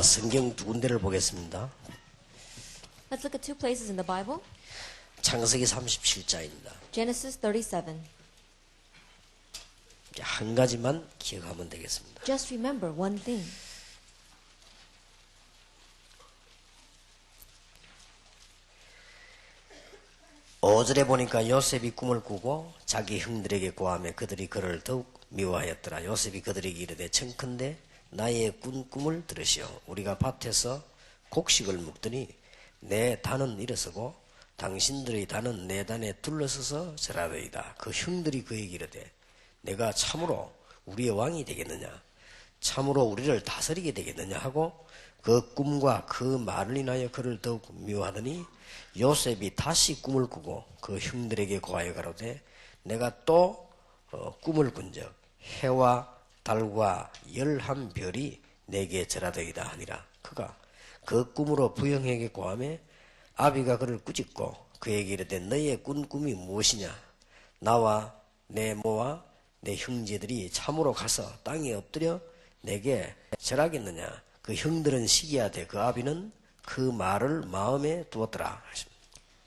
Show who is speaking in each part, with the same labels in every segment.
Speaker 1: 성경 두 군데를 보겠습니다.
Speaker 2: Let's look at two places in the Bible.
Speaker 1: 창세기 37장입니다.
Speaker 2: Genesis 37.
Speaker 1: 한 가지만 기억하면 되겠습니다.
Speaker 2: Just remember one thing.
Speaker 1: 오절에 보니까 요셉이 꿈을 꾸고 자기 형들에게 고하며 그들이 그를 더욱 미워하였더라. 요셉이 그들에게 이르되 청컨대 나의 꾼 꿈을 들으시오. 우리가 밭에서 곡식을 묵더니 내 단은 일어서고 당신들의 단은 내 단에 둘러서서 절하더이다. 그 형들이 그에게 이르되 내가 참으로 우리의 왕이 되겠느냐, 참으로 우리를 다스리게 되겠느냐 하고 그 꿈과 그 말을 인하여 그를 더욱 미워하더니 요셉이 다시 꿈을 꾸고 그 형들에게 고하여 가로되 내가 또 꿈을 꾼적 해와 달과 11별이 내게 절하더이다 하니라. 그가 그 꿈으로 부형에게 고하며 아비가 그를 꾸짖고 그에게 이르되 너희의 꾼 꿈이 무엇이냐? 나와 내 모와 내 형제들이 참으로 가서 땅에 엎드려 내게 절하겠느냐? 그 형들은 시기하되 그 아비는 그 말을 마음에 두었더라.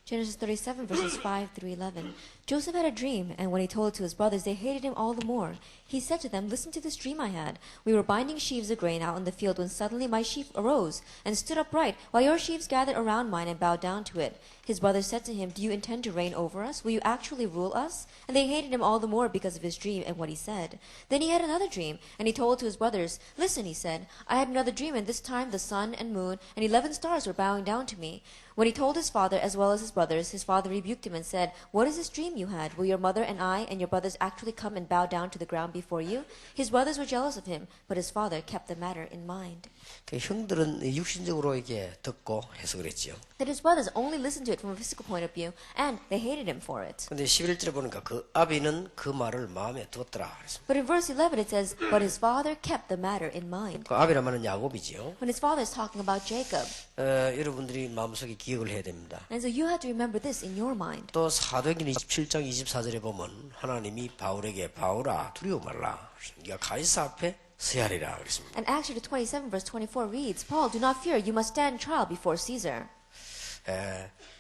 Speaker 2: Genesis 37 verses 5 through 11. Joseph had a dream, and when he told it to his brothers, they hated him all the more. He said to them, "Listen to this dream I had. We were binding sheaves of grain out in the field when suddenly my sheaf arose and stood upright, while your sheaves gathered around mine and bowed down to it." His brothers said to him, "Do you intend to reign over us? Will you actually rule us?" And they hated him all the more because of his dream and what he said. Then he had another dream, and he told it to his brothers. "Listen," he said, "I had another dream, and this time the sun and moon and 11 stars were bowing down to me." When he told his father as well as his brothers, his father rebuked him and said, "What is this dream you had? Will your mother and I and your brothers actually come and bow down to the ground before you?" His brothers were jealous of him, but his father kept the matter in mind.
Speaker 1: 그 형들은 육신적으로 이게 듣고 해석을 했죠.
Speaker 2: That his brothers only listened to it from a physical point of view, and they hated him for it.
Speaker 1: 근데 11절에 보니까 그 아비는 그 말을 마음에 두었더라.
Speaker 2: But in verse 11 it says, "But his father kept the matter in mind."
Speaker 1: 그 아비란 말은 야곱이지요.
Speaker 2: When his father is talking about Jacob.
Speaker 1: 여러분들이 마음속에 기억을 해야 됩니다.
Speaker 2: And so you have to remember this in your mind.
Speaker 1: 또 사도행전 27장 24절에 보면 하나님이 바울에게 바울아 두려워 말라. 네가 가이사 앞에 서야 하리라 그랬습니다.
Speaker 2: And Acts 27 verse 24 reads, "Paul, do not fear, you must stand trial before Caesar."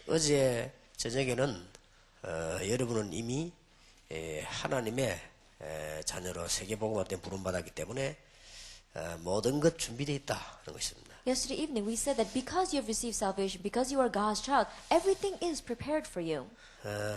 Speaker 1: 어제 저녁에는 여러분은 이미 하나님의 자녀로 세계복음화 때 부름받았기 때문에 모든 것 준비되어 있다는 것입니다.
Speaker 2: Yesterday evening we said that because you have received salvation, because you are God's child, everything is prepared for you.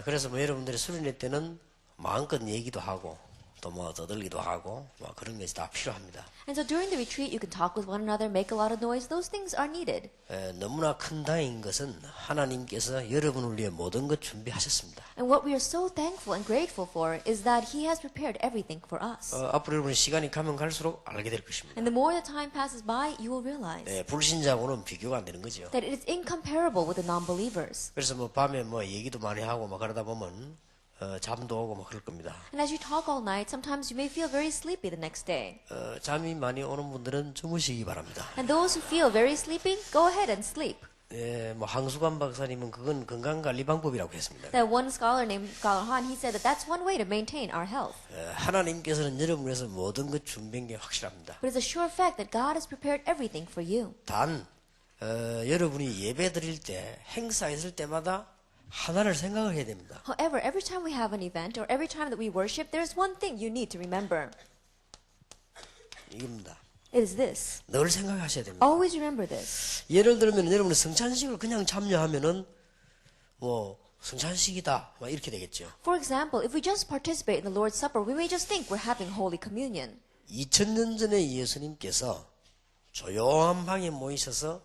Speaker 1: 그래서 여러분들이 수련회 때는 마음껏 얘기도 하고 또 떠들기도 하고 그런 것이 다 필요합니다.
Speaker 2: And so during the retreat you can talk with one another, make a lot of noise. Those things are needed.
Speaker 1: 너무나 큰 다행인 것은 하나님께서 여러분을 위해 모든 것 준비하셨습니다.
Speaker 2: And what we are so thankful and grateful for is that He has prepared everything for us.
Speaker 1: 앞으로 여러분 시간이 가면 갈수록 알게 될 것입니다.
Speaker 2: And the more the time passes by, you will realize
Speaker 1: 불신자하고는 비교가 안 되는 거죠.
Speaker 2: that it is incomparable with the non-believers.
Speaker 1: 그래서 밤에 얘기도 많이 하고 그러다 보면 잠도 오고 그럴 겁니다.
Speaker 2: And as you talk all night, sometimes you may feel very sleepy the next day.
Speaker 1: 잠이 많이 오는 분들은 주무시기 바랍니다.
Speaker 2: And those who feel very sleepy, go ahead and sleep.
Speaker 1: 항수관 박사님은 그건 건강관리 방법이라고 했습니다.
Speaker 2: That one scholar named Scholar Han, he said that that's one way to maintain our health.
Speaker 1: 하나님께서는 여러분을 위해서 모든 것 준비한 게 확실합니다.
Speaker 2: But it's a sure fact that God has prepared everything for you.
Speaker 1: 단 여러분이 예배 드릴 때 행사 있을 때마다 하나를 생각을 해야 됩니다.
Speaker 2: However, every time we have an event or every time that we worship, there's one thing you need to remember.
Speaker 1: 이겁니다.
Speaker 2: It is this.
Speaker 1: 늘 생각하셔야 됩니다.
Speaker 2: Always remember this.
Speaker 1: 예를 들면 여러분이 성찬식을 그냥 참여하면은 성찬식이다 이렇게 되겠죠.
Speaker 2: For example, if we just participate in the Lord's Supper, we may just think we're having Holy Communion.
Speaker 1: 2000년 전에 예수님께서 조용한 방에 모이셔서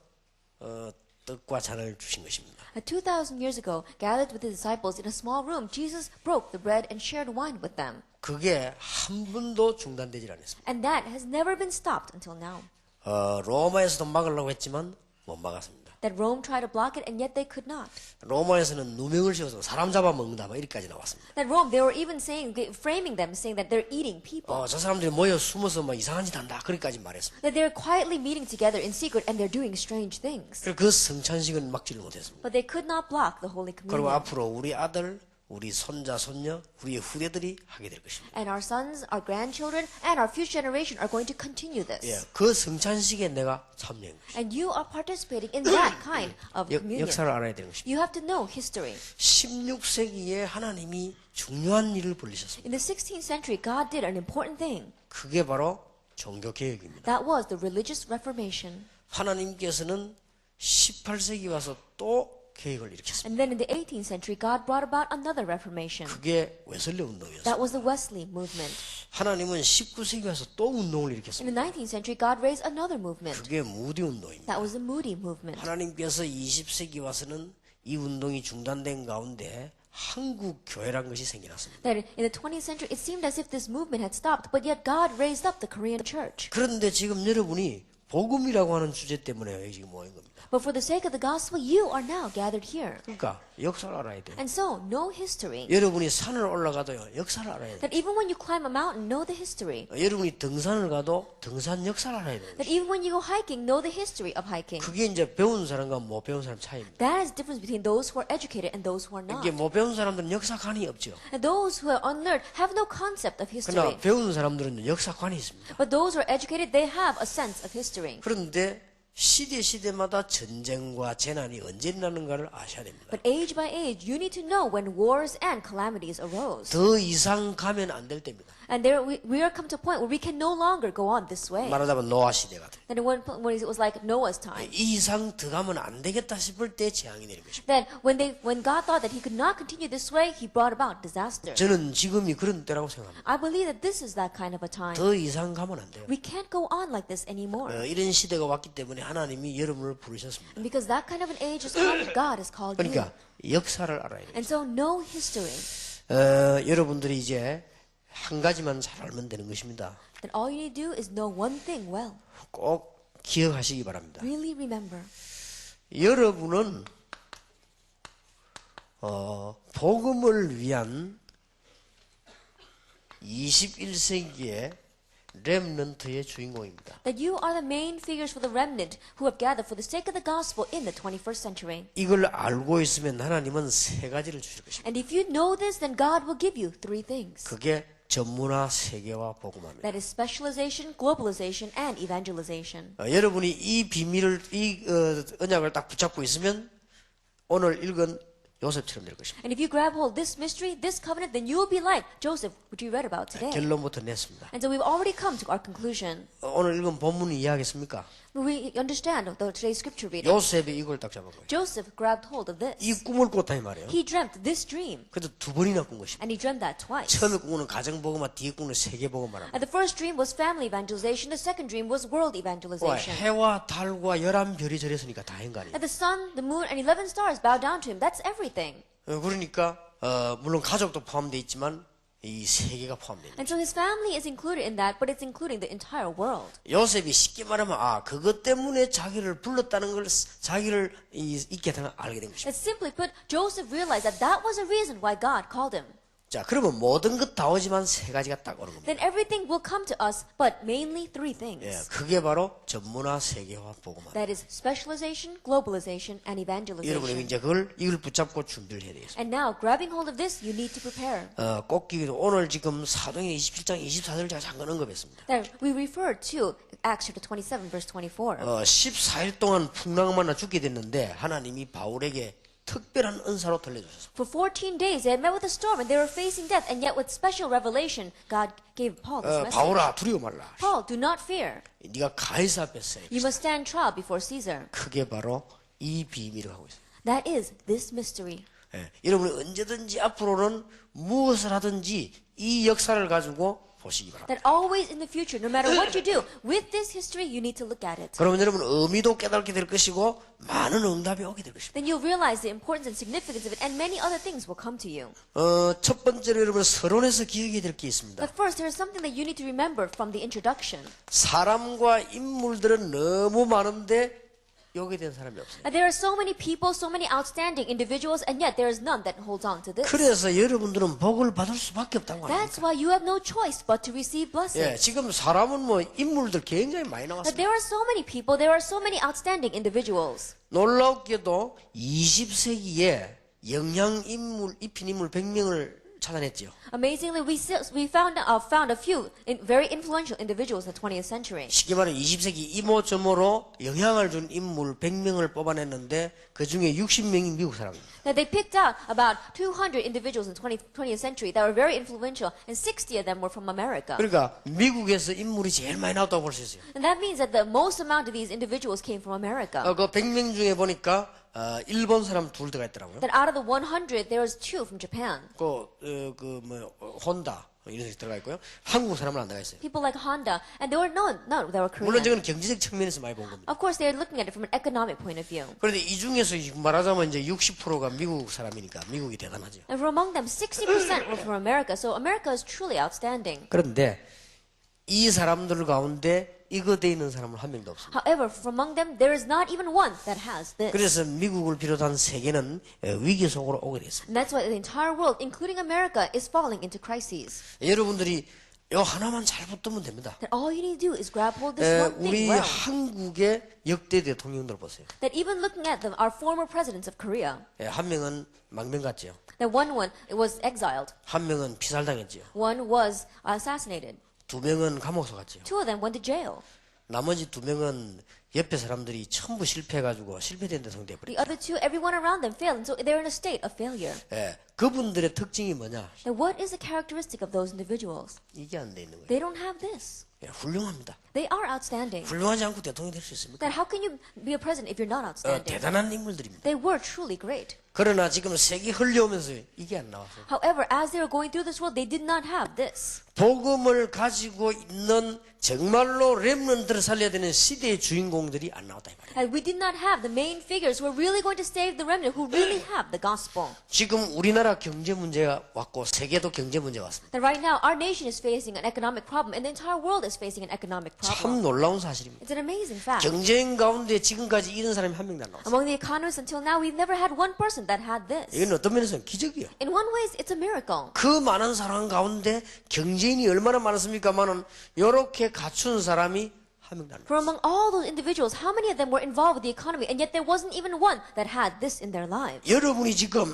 Speaker 1: 떡과 잔을 주신 것입니다.
Speaker 2: 2,000 years ago, gathered with the disciples in a small room, Jesus broke the bread and shared wine with them.
Speaker 1: 그게 한 번도 중단되질 않았습니다.
Speaker 2: And that has never been stopped until now.
Speaker 1: 로마에서도 막으려고 했지만 못 막았습니다.
Speaker 2: that Rome tried to block it and yet they could not.
Speaker 1: 로마에서는 누명을 씌워서 사람 잡아먹는다 막 이렇게까지 나왔습니다.
Speaker 2: That Rome, they were even saying, framing them, saying that they're eating people.
Speaker 1: 저 사람들이 모여 숨어서 막 이상한 짓 한다 그렇게까지 말했습니다.
Speaker 2: That they're quietly meeting together in secret and they're doing strange things.
Speaker 1: 그래서 그 성찬식은 막지를 못했습니다.
Speaker 2: But they could not block the Holy
Speaker 1: 그리고
Speaker 2: Communion.
Speaker 1: 앞으로 우리 아들, 우리 손자, 손녀, 우리의 후대들이 하게 될 것입니다.
Speaker 2: And our sons, our grandchildren, and our future generation are going to continue
Speaker 1: 예,
Speaker 2: this.
Speaker 1: 그 성찬식에 내가 참여한 것입니다.
Speaker 2: And you are participating in that kind of communion.
Speaker 1: 역사를 알아야 되는 것입니다.
Speaker 2: You have to know history.
Speaker 1: 16세기에 하나님이 중요한 일을 벌리셨습니다.
Speaker 2: In the 16th century, God did an important thing.
Speaker 1: 그게 바로 종교개혁입니다.
Speaker 2: That was the religious reformation.
Speaker 1: 하나님께서는 18세기 와서 또 개혁을 일으켰습니다.
Speaker 2: And then in the 18th century, God brought about another reformation.
Speaker 1: 그게 웨슬리 운동이었습니다.
Speaker 2: That was the Wesley movement.
Speaker 1: 하나님은 19세기 와서 또 운동을
Speaker 2: In the
Speaker 1: 일으켰습니다.
Speaker 2: 19th century, God raised another movement.
Speaker 1: 그게 무디 운동입니다.
Speaker 2: That was the Moody movement.
Speaker 1: 하나님께서 20세기 와서는 이 운동이 중단된 가운데 한국 교회란 것이 생겨났습니다.
Speaker 2: That in the 20th century, it seemed as if this movement had stopped, but yet God raised up the Korean church.
Speaker 1: 그런데 지금 여러분이 복음이라고 하는 주제 때문에 여기 지금 모인 겁니다.
Speaker 2: But for the sake of the gospel, you are now gathered here.
Speaker 1: 그러니까 역사를 알아야 돼요.
Speaker 2: And so, know history.
Speaker 1: 여러분이 산을 올라가도요, 역사를 알아야 돼요.
Speaker 2: That even when you climb a mountain, know the history.
Speaker 1: 여러분이 등산을 가도 등산 역사를 알아야 돼요.
Speaker 2: That even when you go hiking, know the history of hiking.
Speaker 1: 그게 이제 배운 사람과 못 배운 사람 차이입니다.
Speaker 2: That is the difference between those who are educated and those who are not.
Speaker 1: 이게 못 배운 사람들은 역사관이 없죠.
Speaker 2: And those who are unlearned have no concept of history.
Speaker 1: 그러나 배운 사람들은 역사관이 있습니다.
Speaker 2: But those who are educated, they have a sense of history.
Speaker 1: 그런데 시대마다 전쟁과 재난이 언제 일어나는가를 아셔야 됩니다.
Speaker 2: But age by age, you need to know when wars and calamities arose.
Speaker 1: 더 이상 가면 안 될 때입니다.
Speaker 2: And there we are come to a point where we can no longer go on this way.
Speaker 1: 말하자면 노아 시대 같은.
Speaker 2: And when it was like Noah's time.
Speaker 1: 이 이상 더 가면 안 되겠다 싶을 때 재앙이 내린 것입니다.
Speaker 2: Then when God thought that he could not continue this way, he brought about disaster.
Speaker 1: 저는 지금이 그런 때라고 생각합니다.
Speaker 2: I believe that this is that kind of a time.
Speaker 1: 더 이상 가면 안 돼요.
Speaker 2: We can't go on like this anymore.
Speaker 1: 이런 시대가 왔기 때문에 하나님이 여러분을 부르셨습니다.
Speaker 2: And because that kind of an age has come, God has called you.
Speaker 1: 그러니까 역사를 알아야 돼요.
Speaker 2: And so know history.
Speaker 1: 여러분들이 이제 한 가지만 잘 알면 되는 것입니다.
Speaker 2: Then all you need to do is know one thing well.
Speaker 1: 꼭 기억하시기 바랍니다.
Speaker 2: Really remember.
Speaker 1: 여러분은 복음을 위한 21세기의 렘넌트의 주인공입니다.
Speaker 2: That you are the main figures for the remnant who have gathered for the sake of the gospel in the 21st century.
Speaker 1: 이걸 알고 있으면 하나님은 세 가지를 주실 것입니다.
Speaker 2: And if you know this, then God will give you three things.
Speaker 1: 그게 전문화, 세계화, 복음화입니다.
Speaker 2: That is specialization, globalization, and evangelization.
Speaker 1: 여러분이 이 비밀을, 이 언약을 딱 붙잡고 있으면 오늘 읽은 요셉처럼 될 것입니다.
Speaker 2: And if you grab hold of this mystery, this covenant, then you will be like Joseph, which we read about today.
Speaker 1: 결론부터 냈습니다.
Speaker 2: And so we've already come to our conclusion.
Speaker 1: 오늘 읽은 본문이 이해하겠습니까?
Speaker 2: We understand today's scripture reading.
Speaker 1: 요셉이 이걸 딱 잡은 거예요.
Speaker 2: Joseph grabbed hold of
Speaker 1: 이
Speaker 2: this.
Speaker 1: 꿈을 꿨다 이 말이에요.
Speaker 2: He dreamt this dream.
Speaker 1: 그래도 두 번이나 꾼 것입니다.
Speaker 2: And he dreamt that twice.
Speaker 1: 처음에 꿈은 가정복음화, 뒤에 꿈은 세계복음화랍니다.
Speaker 2: And the first dream was family evangelization. The second dream was world evangelization.
Speaker 1: 해와 달과 11별이 절했으니까 다 인간이에요.
Speaker 2: And the sun, the moon, and 11 stars bow down to him. That's everything.
Speaker 1: 그러니까 물론 가족도 포함되어 있지만 이 세계가 포함됩니다.
Speaker 2: And so his family is included in that, but it's including the entire world.
Speaker 1: 요셉이 쉽게 말하면 그것 때문에 자기를 불렀다는 걸 자기를 있게 되는 알게 된 것입니다.
Speaker 2: And simply put, Joseph realized that that was a reason why God called him.
Speaker 1: 자, 그러면 모든 것 다 오지만 세 가지가 딱 오는 겁니다.
Speaker 2: Then everything will come to us, but mainly three things.
Speaker 1: 그게 바로 전문화, 세계화, 복음화.
Speaker 2: That is specialization, globalization, and
Speaker 1: 여러분이
Speaker 2: evangelization.
Speaker 1: 이제 이걸 붙잡고 준비를 해야 되겠습니다.
Speaker 2: And now, grabbing hold of this, you need to prepare.
Speaker 1: 꼭 기회로 오늘 지금 사도행 27장 24절을 제가 잠깐 언급했습니다.
Speaker 2: That we refer to Acts chapter 27, verse 24.
Speaker 1: 14일 동안 풍랑을 만나 죽게 됐는데 하나님이 바울에게 특별한 은사로 들려주셨습니다.
Speaker 2: For 14 days, they had met with a storm and they were facing death, and yet with special revelation, God gave Paul this message.
Speaker 1: 바울아 두려워 말라.
Speaker 2: Paul, do not fear.
Speaker 1: 네가 가이사 앞에 서야
Speaker 2: You must stand trial before Caesar.
Speaker 1: 그게 바로 이 비밀을 하고 있어요.
Speaker 2: That is this mystery.
Speaker 1: 여러분이 언제든지 앞으로는 무엇을 하든지 이 역사를 가지고 보시기 바랍니다.
Speaker 2: That always in the future, no matter what you do, with this history, you need to look at it.
Speaker 1: 그러면 여러분 의미도 깨닫게 될 것이고 많은 응답이 오게 될 것입니다.
Speaker 2: Then you'll realize the importance and significance of it, and many other things will come to you.
Speaker 1: 첫 번째로 여러분 서론에서 기억해야 될 게 있습니다.
Speaker 2: But first, there is something that you need to remember from the introduction.
Speaker 1: 사람과 인물들은 너무 많은데 요게 된 사람이 없어요.
Speaker 2: And there are so many people, so many outstanding individuals, and yet there is none that holds on to this.
Speaker 1: 그래서 여러분들은 복을 받을 수밖에 없다고 합니다.
Speaker 2: That's why you have no choice but to receive blessing.
Speaker 1: 예, 지금 사람은 뭐 인물들 굉장히 많이
Speaker 2: But
Speaker 1: 나왔습니다.
Speaker 2: there are so many people, there are so many outstanding individuals.
Speaker 1: 놀랍게도 20세기에 영향 인물, 입힌 인물 100명을 찾아냈죠.
Speaker 2: Amazingly, we found a few very influential individuals in the 20th century.
Speaker 1: 쉽게 말하면 20세기 이모저모로 영향을 준 인물 100명을 뽑아냈는데 그 중에 60명이 미국 사람입니다.
Speaker 2: Now they picked out about 200 individuals in the 20th century that were very influential, and 60 of them were from America.
Speaker 1: 그러니까 미국에서 인물이 제일 많이 나왔다고 볼 수 있어요.
Speaker 2: And that means that the most amount of these individuals came from America.
Speaker 1: 그 100명 중에 보니까 일본 사람 둘 들어가 있더라고요.
Speaker 2: That out of the 100, there was 2 from Japan.
Speaker 1: 혼다 이런 데 들어가 있고요. 한국 사람은 안 들어가 있어요.
Speaker 2: People like Honda, and there were none that were
Speaker 1: 물론
Speaker 2: Korean.
Speaker 1: 저는 경제적 측면에서 많이 본 겁니다.
Speaker 2: Of course, they're looking at it from an economic point of view.
Speaker 1: 그런데 이 중에서 말하자면 이제 60%가 미국 사람이니까 미국이 대단하죠.
Speaker 2: And from among them, 60% were from America, so America is truly outstanding.
Speaker 1: 그런데 이 사람들 가운데 이거 돼 있는 사람은 한 명도 없습니다.
Speaker 2: However, from among them, there is not even one that has this.
Speaker 1: 그래서 미국을 비롯한 세계는 위기 속으로 오게 됐습니다.
Speaker 2: And that's why the entire world, including America, is falling into crises.
Speaker 1: 여러분들이 요 하나만 잘 붙들면 됩니다.
Speaker 2: That all you need to do is grab hold of this one thing
Speaker 1: 우리
Speaker 2: well.
Speaker 1: 한국의 역대 대통령들 보세요.
Speaker 2: That even looking at them, our former presidents of Korea,
Speaker 1: 한 명은 망명 갔죠.
Speaker 2: that one was exiled,
Speaker 1: 한 명은 피살당했죠.
Speaker 2: one was assassinated,
Speaker 1: 두 명은 감옥서 갔죠.
Speaker 2: 2 of them went to jail.
Speaker 1: 나머지 두 명은 옆에 사람들이 전부 실패해가지고 실패된 대통령
Speaker 2: The
Speaker 1: 돼버렸죠.
Speaker 2: other 2, everyone around them failed, and so they're in a state of failure.
Speaker 1: 그분들의 특징이 뭐냐?
Speaker 2: Now, what is the characteristic of those individuals?
Speaker 1: 이게 안 돼 있는 거예요.
Speaker 2: They don't have this.
Speaker 1: 훌륭합니다.
Speaker 2: They are outstanding.
Speaker 1: 훌륭하지 않고 대통령이 될 수 있습니까?
Speaker 2: That how can you be a president if you're not outstanding?
Speaker 1: 대단한 인물들입니다.
Speaker 2: They were truly great.
Speaker 1: 그러나 지금 세계 흘려오면서 이게 안 나왔어요.
Speaker 2: However, as they were going through this world, they did not have this.
Speaker 1: 복음을 가지고 있는 정말로 렘넌트를 살려야 되는 시대의 주인공들이 안 나왔다 이 말이에요.
Speaker 2: And we did not have the main figures who are really going to save the remnant, who really have the gospel.
Speaker 1: 지금 우리나라 경제 문제가 왔고 세계도 경제 문제가 왔습니다.
Speaker 2: That right now, our nation is facing an economic problem, and the entire world is facing an economic
Speaker 1: 참
Speaker 2: problem.
Speaker 1: 놀라운 사실입니다.
Speaker 2: It's an amazing fact.
Speaker 1: 경쟁 가운데 지금까지 이런 사람이 한 명도 안 나왔어요.
Speaker 2: Among the economists until now, we've never had one person that had this.
Speaker 1: 이건 어떤 면에서는 기적이에요.
Speaker 2: In one way, it's a miracle.
Speaker 1: 그 많은 사람 가운데 경제인이 얼마나 많았습니까만은 이렇게 갖춘 사람이 한 명도 안 나왔어요.
Speaker 2: For among all those individuals, how many of them were involved with the economy, and yet there wasn't even one that had this in their lives?
Speaker 1: 여러분이 지금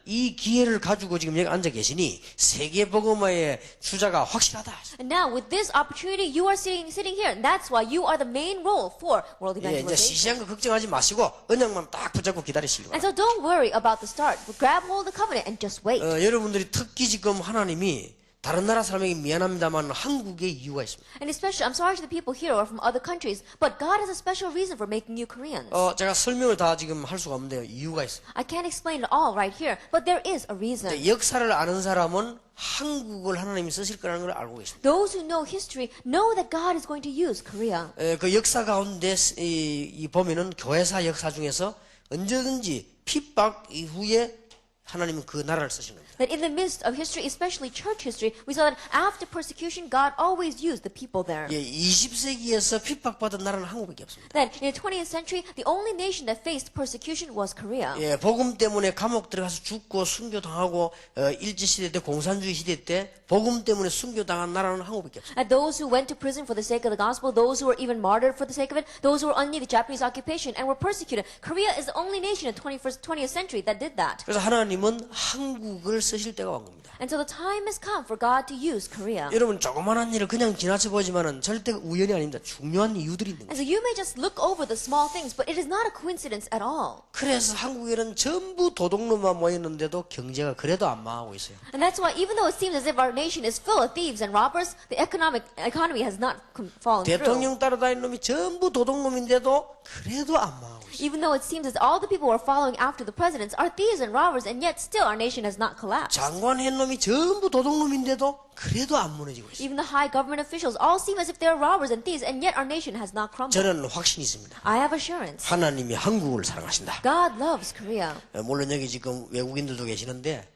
Speaker 1: 이 기회를 가지고 지금 여기 앉아 계시니 세계 복음화의 주자가 확실하다.
Speaker 2: And now, with this opportunity, you are sitting here, and that's why you are the main role for world
Speaker 1: 예, 이제
Speaker 2: evangelization.
Speaker 1: 시시한 거 걱정하지 마시고 언약만 딱 붙잡고 기다리시기
Speaker 2: And
Speaker 1: 바랍니다.
Speaker 2: so don't worry about the start. Grab hold of the covenant and just wait.
Speaker 1: 여러분들이 특히 지금 하나님이 다른 나라 사람에게 미안합니다만 한국에 이유가 있습니다.
Speaker 2: And especially, I'm sorry to the people here who are from other countries, but God has a special reason for making you Koreans.
Speaker 1: 제가 설명을 다 지금 할 수가 없는데요. 이유가 있습니다.
Speaker 2: I can't explain it all right here, but there is a reason.
Speaker 1: 역사를 아는 사람은 한국을 하나님이 쓰실 거라는 걸 알고 계십니다.
Speaker 2: Those who know history know that God is going to use Korea.
Speaker 1: 그 역사 가운데 보면은 교회사 역사 중에서 언제든지 핍박 이후에 하나님은 그 나라를 쓰시는 겁니다.
Speaker 2: That in the midst of history, especially church history, we saw that after persecution, God always used the people there.
Speaker 1: 20세기에서 핍박받은 나라는 한국밖에 없습니다.
Speaker 2: That in the 20th century, the only nation that faced persecution was Korea.
Speaker 1: 복음 때문에 감옥 들어가서 죽고 순교당하고 일제시대 때 공산주의 시대 때 복음 때문에 순교당한 나라는 한국밖에 없습니다.
Speaker 2: And those who went to prison for the sake of the gospel, those who were even martyred for the sake of it, those who were under the Japanese occupation and were persecuted. Korea is the only nation in the 20th century that did that.
Speaker 1: 그래서 하나님은 한국을 쓰실 때가 온 겁니다.
Speaker 2: And so the time has come for God to use Korea.
Speaker 1: 여러분 조그만한 일을 그냥 지나쳐 보지만은 절대 우연이 아닙니다. 중요한 이유들이 있는
Speaker 2: And
Speaker 1: 거예요.
Speaker 2: so you may just look over the small things, but it is not a coincidence at all.
Speaker 1: 그래서 한국에는 전부 도둑놈만 모였는데도 경제가 그래도 안 망하고 있어요.
Speaker 2: And that's why even though it seems as if our nation is full of thieves and robbers, the economy has not fallen through.
Speaker 1: 대통령 따라다니는 놈이 전부 도둑놈인데도 그래도 안 망하고 있어요.
Speaker 2: Even though it seems as all the people who are following after the presidents are thieves and robbers, and yet still our nation has not collapsed.
Speaker 1: 장관 한 놈이 전부 도둑놈인데도 그래도 안 무너지고 있어요.
Speaker 2: Even the high government officials all seem as if they're robbers and thieves, and yet our nation has not crumbled.
Speaker 1: 저는 확신이 있습니다.
Speaker 2: I have assurance.
Speaker 1: 하나님이 한국을 사랑하신다.
Speaker 2: God loves Korea.
Speaker 1: 물론 여기 지금 외국인들도 계시는데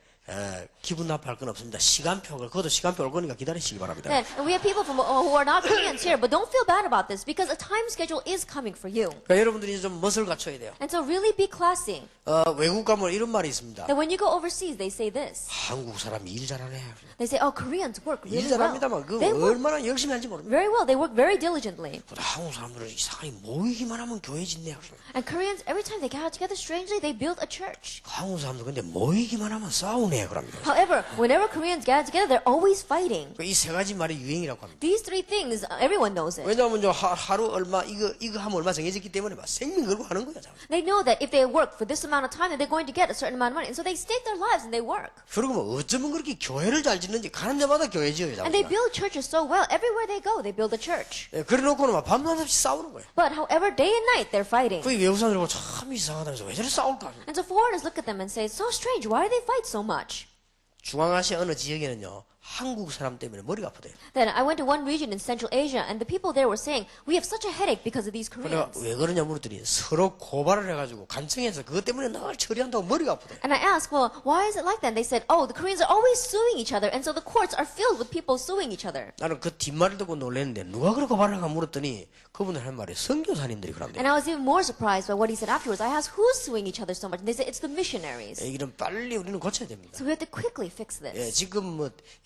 Speaker 1: 기분 나빠할 건 없습니다. 시간표가 그것도 시간표 올 거니까 기다리시기 바랍니다.
Speaker 2: Then we have people from who are not Koreans here, but don't feel bad about this because a time schedule is coming for you.
Speaker 1: 그러니까 여러분들이 좀 멋을 갖춰야 돼요.
Speaker 2: And so really be classy.
Speaker 1: 외국 가면 이런 말이 있습니다.
Speaker 2: That when you go overseas, they say this.
Speaker 1: 한국 사람이 일 잘하네.
Speaker 2: They say, oh, Koreans work
Speaker 1: 일
Speaker 2: really well.
Speaker 1: 잘합니다만 그
Speaker 2: They work
Speaker 1: 얼마나 열심히 하는지 모릅니다.
Speaker 2: very well. They work very diligently.
Speaker 1: 한국 사람들은 이상하게 모이기만 하면 교회 짓네요.
Speaker 2: And Koreans, every time they gather together, strangely, they build a church.
Speaker 1: 한국 사람들 근데 모이기만 하면 싸우네요. 그럽니다.
Speaker 2: However, whenever Koreans gather together, they're always fighting.
Speaker 1: 이 세 가지 말이 유행이라고 합니다.
Speaker 2: These three things, everyone knows it.
Speaker 1: 왜냐하면 하루 얼마 이거 하면 얼마 정해졌기 때문에 막 생명 걸고 하는 거야.
Speaker 2: They know that if they work for this amount of time, that they're going to get a certain amount of money. And so they stake their lives and they work.
Speaker 1: 그리고 뭐 어쩌면 그렇게 교회를 잘 짓는지 가는 데마다 교회 지어요.
Speaker 2: And they build churches so well. Everywhere they go, they build a church.
Speaker 1: 그래놓고는 막 밤낮 없이 싸우는 거예요.
Speaker 2: But however, day and night, they're fighting.
Speaker 1: 그 외국 사람들 보고 참 이상하다면서 왜 저래 싸울까?
Speaker 2: And so foreigners look at them and say, it's so strange. Why do they fight so much?
Speaker 1: 중앙아시아 어느 지역에는요 한국 사람 때문에 머리가 아프대요.
Speaker 2: Then I went to one region in Central Asia, and the people there were saying, we have such a headache because of these
Speaker 1: 내가
Speaker 2: Koreans.
Speaker 1: 왜 그러냐 물었더니 서로 고발을 해가지고 간청해서 그것 때문에 늘 처리한다고 머리가 아프대.
Speaker 2: And I asked, well, why is it like that? And they said, oh, the Koreans are always suing each other, and so the courts are filled with people suing each other.
Speaker 1: 나는 그 뒷말을 듣고 놀랐는데 누가 그렇게 고발을 하가 물었더니 그분들 할 말이 선교사님들이 그런데.
Speaker 2: And I was even more surprised by what he said afterwards. I asked, who's suing each other so much? And they said, it's the missionaries.
Speaker 1: 이런 빨리 우리는 고쳐야 됩니다.
Speaker 2: So we have to quickly fix this.
Speaker 1: 지금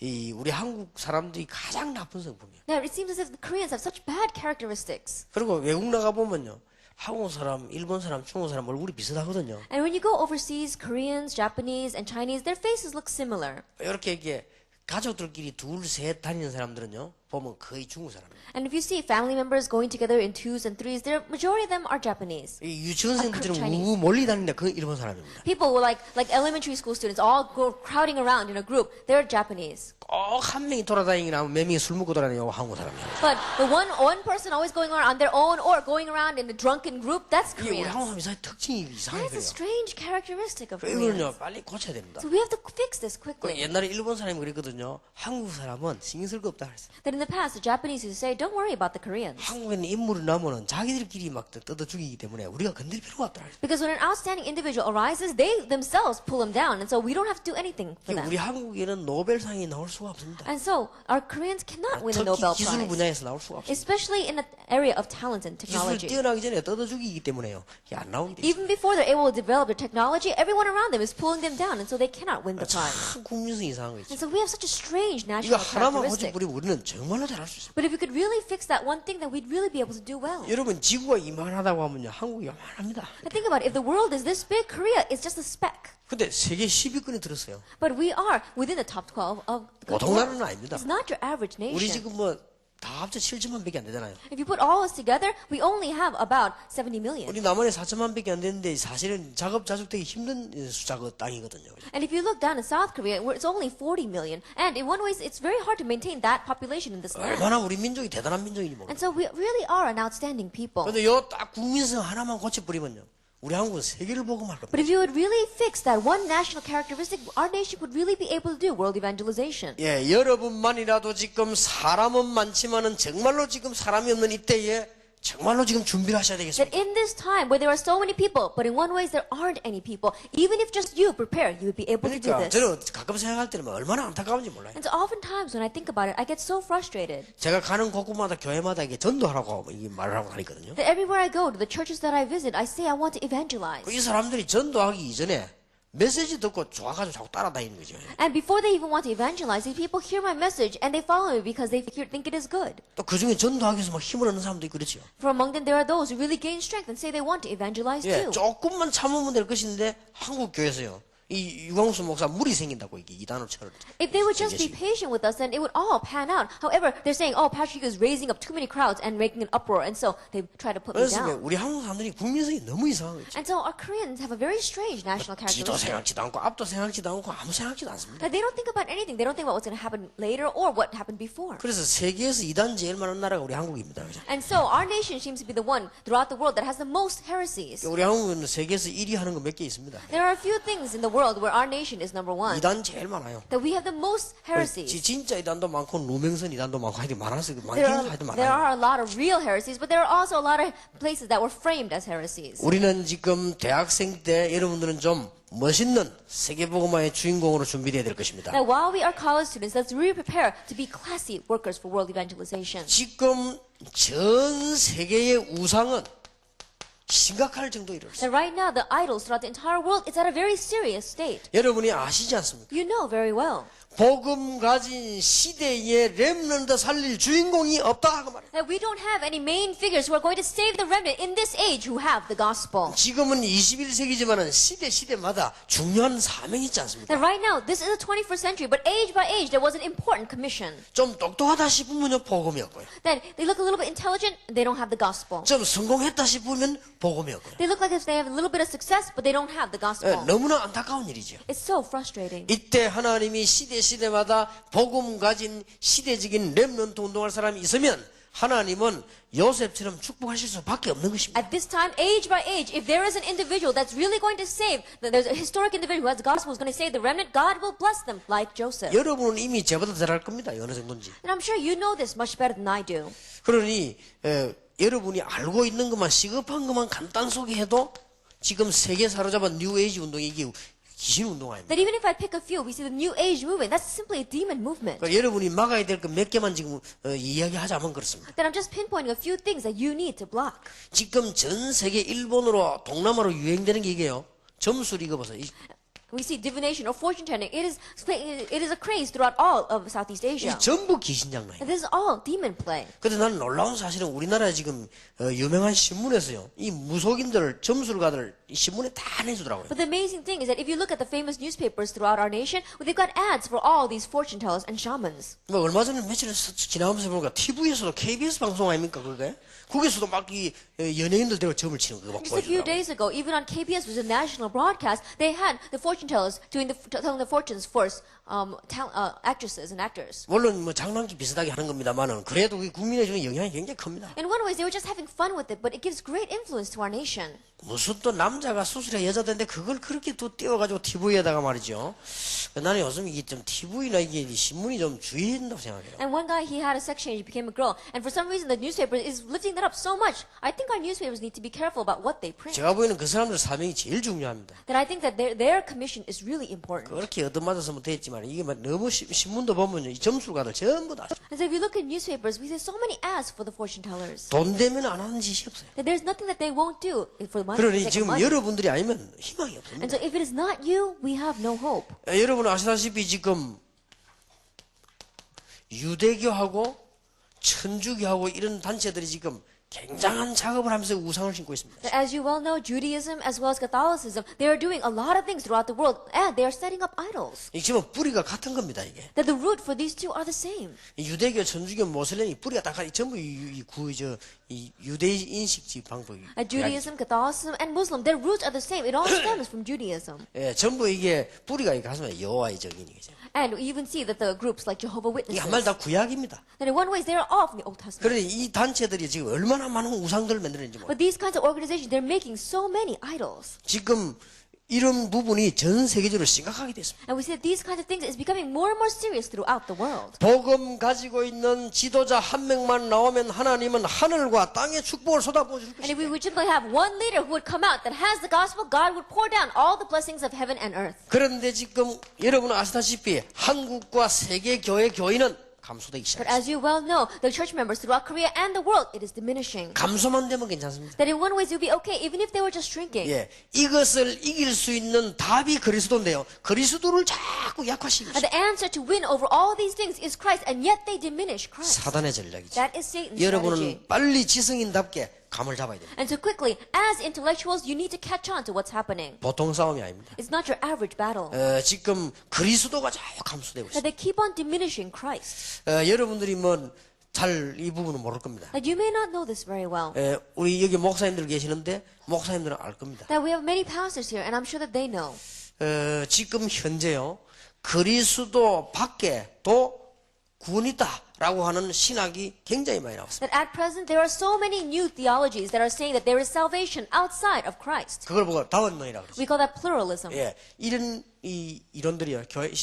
Speaker 1: 우리 한국 사람들이 가장 나쁜 성품이에요.
Speaker 2: Now, it seems as if the Koreans have such bad characteristics.
Speaker 1: 그리고 외국 나가 보면요. 한국 사람, 일본 사람, 중국 사람 얼굴이 비슷하거든요.
Speaker 2: And when you go overseas, Koreans, Japanese, and Chinese, their faces look similar.
Speaker 1: 이렇게 가족들끼리 둘, 셋 다니는 사람들은요. 보면 거의 중국 사람이에요.
Speaker 2: And if you see family members going together in twos and threes, the majority of them are Japanese.
Speaker 1: 이 유치원생들처럼
Speaker 2: Chinese.
Speaker 1: 우우 몰리 다니는데 그건 일본 사람입니다.
Speaker 2: People were like elementary school students, all go crowding around in a group. They're Japanese.
Speaker 1: 꼭 한 명이 돌아다니긴 하면 몇 명이 술 먹고 돌아다니고 한국 사람이에요.
Speaker 2: But the one person always going around on their own or going around in a drunken group, that's
Speaker 1: 이게 우리
Speaker 2: Koreans.
Speaker 1: 한국 사람 이상하게 특징이 이상해
Speaker 2: That's
Speaker 1: 그래요.
Speaker 2: a strange characteristic of
Speaker 1: 이거는요
Speaker 2: Koreans.
Speaker 1: 빨리 고쳐야 됩니다.
Speaker 2: So we have to fix this
Speaker 1: 그
Speaker 2: quickly.
Speaker 1: 옛날에 일본 사람이 그랬거든요. 한국 사람은 신경 쓸 거 없다 그랬어요.
Speaker 2: That in the past, the Japanese used to say, don't worry about the Koreans.
Speaker 1: 한국에는 인물이 나면은 자기들끼리 막 뜯어 죽이기 때문에 우리가 건들 필요가 없다 그랬어요.
Speaker 2: Because when an outstanding individual arises, they themselves pull him down. And so we don't have to do anything for them.
Speaker 1: 우리 한국에는 노벨상이 나올 수가 없습니다.
Speaker 2: And so our Koreans cannot win the
Speaker 1: 특히
Speaker 2: Nobel
Speaker 1: 기술
Speaker 2: Prize.
Speaker 1: 분야에서 나올 수가 없어요.
Speaker 2: Especially in the area of talent and
Speaker 1: 기술
Speaker 2: technology.
Speaker 1: 뛰어나기 전에 뜯어 죽이기 때문에요. 이게 안 나오게 돼 있어요.
Speaker 2: Even before they're able to develop their technology, everyone around them is pulling them down. And so they cannot win the prize.
Speaker 1: 참 국민성이 이상한 거
Speaker 2: And
Speaker 1: 있죠.
Speaker 2: so we have such a strange
Speaker 1: 이거
Speaker 2: national
Speaker 1: 하나만
Speaker 2: characteristic.
Speaker 1: 고쳐버리면 우리는 정말로 잘할 수 있어요.
Speaker 2: But if we could really fix that one thing, then we'd really be able to do well.
Speaker 1: 여러분 지구가 이만하다고 하면요. 한국이 요만합니다.
Speaker 2: And think about it. If the world is this big, Korea is just a speck.
Speaker 1: 근데 세계 10위권에 들었어요.
Speaker 2: But we are within the top 12 of the
Speaker 1: 보통
Speaker 2: world.
Speaker 1: 나라는 아닙니다.
Speaker 2: It's not your average
Speaker 1: 우리
Speaker 2: nation.
Speaker 1: 지금 뭐 다 합쳐 7천만 밖에 안 되잖아요.
Speaker 2: If you put all us together, we only have about 70 million.
Speaker 1: 우리 남한에 4천만 밖에 안 되는데 사실은 자급자족되기 힘든 숫자가 땅이거든요.
Speaker 2: And if you look down in South Korea, where it's only 40 million, and in one way, it's very hard to maintain that population in this land.
Speaker 1: 얼마나 우리 민족이 대단한 민족인지 모르겠어요.
Speaker 2: And so we really are an outstanding people.
Speaker 1: 근데 요 딱 국민성 하나만 고쳐버리면요. 우리 한국은 세계를 복음할 겁니다.
Speaker 2: But if you would really fix that one national characteristic, our nation would really be able to do world evangelization.
Speaker 1: 예, 여러분만이라도 지금 사람은 많지만은 정말로 지금 사람이 없는 이때에 정말로 지금 준비를 하셔야
Speaker 2: That
Speaker 1: 되겠습니다.
Speaker 2: in this time where there are so many people, but in one way there aren't any people, even if just you prepare, you would be able to do
Speaker 1: 그러니까
Speaker 2: this.
Speaker 1: 저는 가끔 생각할 때는 얼마나 안타까운지 몰라요.
Speaker 2: And so oftentimes when I think about it, I get so frustrated
Speaker 1: 제가 가는 곳곳마다 교회마다 이게 전도하라고 이게 말을 하고 다니거든요.
Speaker 2: that everywhere I go, to the churches that I visit, I say I want to evangelize.
Speaker 1: 이 사람들이 전도하기 이전에 메시지 듣고 좋아가지고 자꾸 따라다니는 거죠.
Speaker 2: And before they even want to evangelize, these people hear my message and they follow me because they think it is good.
Speaker 1: 또 그 중에 전도하기 위해서 막 힘을 얻는 사람도 있고 그렇죠.
Speaker 2: For among them, there are those who really gain strength and say they want to evangelize
Speaker 1: 예,
Speaker 2: too.
Speaker 1: 조금만 참으면 될 것인데 한국 교회에서요. 이 유광수 목사 물이 생긴다고 이게 이단으로 쳐를.
Speaker 2: If they would just be patient with us, then it would all pan out. However, they're saying, oh, Patrick is raising up too many crowds and making an uproar, and so they try to put me
Speaker 1: 그래서
Speaker 2: down.
Speaker 1: 우리 한국 사람들이 국민성이 너무 이상한 거죠.
Speaker 2: And so our Koreans have a very strange national
Speaker 1: 뒤도
Speaker 2: characteristic.
Speaker 1: 생각지도 않고 앞도 생각지도 않고 아무 생각지도 않습니다.
Speaker 2: That they don't think about anything. They don't think about what's going to happen later or what happened before.
Speaker 1: 그래서 세계에서 이단 제일 많은 나라가 우리 한국입니다. 그죠?
Speaker 2: And so our nation seems to be the one throughout the world that has the most heresies.
Speaker 1: 우리 한국은 세계에서 1위 하는 거 몇 개 있습니다.
Speaker 2: There are a few things in the world where our nation is number one.
Speaker 1: 이단 제일 많아요.
Speaker 2: That we have the most heresies.
Speaker 1: 진짜 이단도 많고 누명선 이단도 많고 하여튼 많아서
Speaker 2: There
Speaker 1: 하여튼 많아요.
Speaker 2: are a lot of real heresies, but there are also a lot of places that were framed as heresies.
Speaker 1: 우리는 지금 대학생 때 여러분들은 좀 멋있는 세계복음화의 주인공으로 준비되어야 될 것입니다.
Speaker 2: Now, while we are college students, let's really prepare to be classy workers for world evangelization.
Speaker 1: 지금 전 세계의 우상은 심각할 정도에 이르렀어요.
Speaker 2: That right now, the idols throughout the entire world is at a very serious state.
Speaker 1: 여러분이 아시지 않습니까?
Speaker 2: You know very well.
Speaker 1: 복음 가진 시대에 렘넌트 살릴 주인공이 없다 하고 말해요.
Speaker 2: That we don't have any main figures who are going to save the remnant in this age who have the gospel.
Speaker 1: 지금은 21세기지만은 시대마다 중요한 사명이 있지 않습니까?
Speaker 2: That right now, this is the 21st century, but age by age, there was an important commission.
Speaker 1: 좀 똑똑하다 싶으면 복음이 없고요.
Speaker 2: That they look a little bit intelligent, they don't have the gospel.
Speaker 1: 좀 성공했다 싶으면 복음이 없고요.
Speaker 2: They look like if they have a little bit of success, but they don't have the gospel.
Speaker 1: 너무나 안타까운 일이죠.
Speaker 2: It's so frustrating.
Speaker 1: 이때 하나님이 시대마다 복음 가진 시대적인 렘넌트 운동할 사람이 있으면 하나님은 요셉처럼 축복하실 수밖에 없는 것입니다.
Speaker 2: At this time, age by age, if there is an individual that's really going to save, that there's a historic individual who has the gospel who's going to save the remnant, God will bless them like Joseph.
Speaker 1: 여러분은 이미 저보다 잘 알 겁니다. 어느 정도인지.
Speaker 2: And I'm sure you know this much better than I do.
Speaker 1: 그러니 여러분이 알고 있는 것만 시급한 것만 간단 소개해도 지금 세계 사로잡은 뉴 에이지 운동이 이게 귀신 운동 아닙니까?
Speaker 2: That even if I pick a few, we see the New Age movement, that's simply a demon movement.
Speaker 1: 그러니까 여러분이 막아야 될 것 몇 개만 지금 이야기하자면 그렇습니다.
Speaker 2: That I'm just pinpointing a few things that you need to block.
Speaker 1: 지금 전 세계 일본으로 동남아로 유행되는 게 이게요. 점술 이거 보세요.
Speaker 2: We see divination or fortune telling. It is a craze throughout all of Southeast Asia.
Speaker 1: 이 전부 귀신 장난이에요.
Speaker 2: And this is all demon play.
Speaker 1: 근데 나는 놀라운 사실은 우리나라에 지금 유명한 신문에서요. 이 무속인들, 점술가들 이 신문에 다 내주더라고요.
Speaker 2: But the amazing thing is that if you look at the famous newspapers throughout our nation, they've got ads for all these fortune tellers and shamans.
Speaker 1: 뭐 얼마 전에 며칠 지나가면서 보니까 TV에서도 KBS 방송 아닙니까 그게? 거기서도 막 이 연예인들 데리고 점을 치는 거 막
Speaker 2: Just a few
Speaker 1: 보여주더라고요.
Speaker 2: days ago, even on KBS, which is a national broadcast, they had the fortune tellers telling the fortunes for actresses and actors.
Speaker 1: 물론 뭐 장난기 비슷하게 하는 겁니다만은 그래도 이 국민에 주는 영향이 굉장히 큽니다.
Speaker 2: In one way, they were just having fun with it, but it gives great influence to our nation.
Speaker 1: 무슨 또 남자가 수술해 여자인데 그걸 그렇게 또 띄워가지고 TV에다가 말이죠. 나는 요즘 이게 좀 TV나 이게 신문이 좀 주의해야 된다고 생각해요.
Speaker 2: And one guy, he had a sex change, he became a girl, and for some reason the newspaper is lifting that up so much. I think our newspapers need to be careful about what they print.
Speaker 1: 제가 보기에는 그 사람들 사명이 제일 중요합니다.
Speaker 2: That I think that their commission is really important.
Speaker 1: 그렇게 얻어맞았으면 됐지만 이게 막 너무 신문도 보면 이 점술가들 전부 다
Speaker 2: And so if you look at newspapers, we see so many ads for the fortune tellers.
Speaker 1: 돈 되면 안 하는 짓이 없어요.
Speaker 2: That there's nothing that they won't do for the money.
Speaker 1: 그러니
Speaker 2: For the sake of
Speaker 1: 지금
Speaker 2: money.
Speaker 1: 여러분들이 아니면 희망이
Speaker 2: And
Speaker 1: 없습니다.
Speaker 2: so if it is not you, we have no hope.
Speaker 1: 여러분 아시다시피 지금 유대교하고 천주교하고 이런 단체들이 지금 굉장한 작업을 하면서 우상을 신고 있습니다.
Speaker 2: That as you well know, Judaism as well as Catholicism, they are doing a lot of things throughout the world, and they are setting up idols.
Speaker 1: 이 지금 뿌리가 같은 겁니다 이게.
Speaker 2: That the root for these two are the same.
Speaker 1: 이 유대교, 천주교, 모슬렘이 뿌리가 다 전부 이 유대 인식 방법이.
Speaker 2: Judaism, Catholicism, and Muslim, their roots are the same. It all stems from Judaism.
Speaker 1: 예, 전부 이게 뿌리가 이게 가슴에 여호와의 정인이죠.
Speaker 2: And we even see that the groups like Jehovah
Speaker 1: 이게 한 말
Speaker 2: Witnesses,
Speaker 1: 다 구약입니다.
Speaker 2: that in one way they are all from the Old Testament.
Speaker 1: 그러니 이 단체들이 지금 얼마나 많은 우상들을 만드는지 몰라요.
Speaker 2: But these kinds of organizations, they're making so many idols.
Speaker 1: 지금 이런 부분이 전 세계적으로 심각하게 됐습니다.
Speaker 2: And we see that these kinds of things is becoming more and more serious throughout the world.
Speaker 1: 복음 가지고 있는 지도자 한 명만 나오면 하나님은 하늘과 땅의 축복을 쏟아부어 줄
Speaker 2: And if
Speaker 1: 것입니다.
Speaker 2: we would simply have one leader who would come out that has the gospel, God would pour down all the blessings of heaven and earth.
Speaker 1: 그런데 지금 여러분 아시다시피 한국과 세계 교회 교인은 감소되기
Speaker 2: But
Speaker 1: 시작했습니다.
Speaker 2: as you well know, the church members throughout Korea and the world, it is diminishing.
Speaker 1: 감소만 되면 괜찮습니다.
Speaker 2: That in one way it would be okay, even if they were just shrinking.
Speaker 1: 예, 이것을 이길 수 있는 답이 그리스도인데요. 그리스도를 자꾸 약화시키고
Speaker 2: And the answer to win over all these things is Christ, and yet they diminish Christ.
Speaker 1: 사단의 전략이죠.
Speaker 2: That is Satan's strategy.
Speaker 1: 여러분은 빨리 지성인답게 감을 잡아야 됩니다.
Speaker 2: And so quickly, as intellectuals, you need to catch on to what's happening.
Speaker 1: 보통 싸움이 아닙니다.
Speaker 2: It's not your average battle.
Speaker 1: 지금 그리스도가 자꾸 감소되고
Speaker 2: That
Speaker 1: 있습니다.
Speaker 2: they keep on diminishing Christ.
Speaker 1: 여러분들이 뭐 잘 이 부분은 모를 겁니다.
Speaker 2: That you may not know this very well.
Speaker 1: 우리 여기 목사님들 계시는데 목사님들은 알 겁니다.
Speaker 2: That we have many pastors here, and I'm sure that they know.
Speaker 1: 지금 현재요 그리스도 밖에 또 구원이 있다 라고 하는 신학이 굉장히 많이 나왔습니다.
Speaker 2: That at present there are so many new theologies that are saying that there is salvation outside of Christ.
Speaker 1: 그걸 보고 다원론이라고 그러죠.
Speaker 2: We call that pluralism.
Speaker 1: 예, 이런 이론들이요 교회에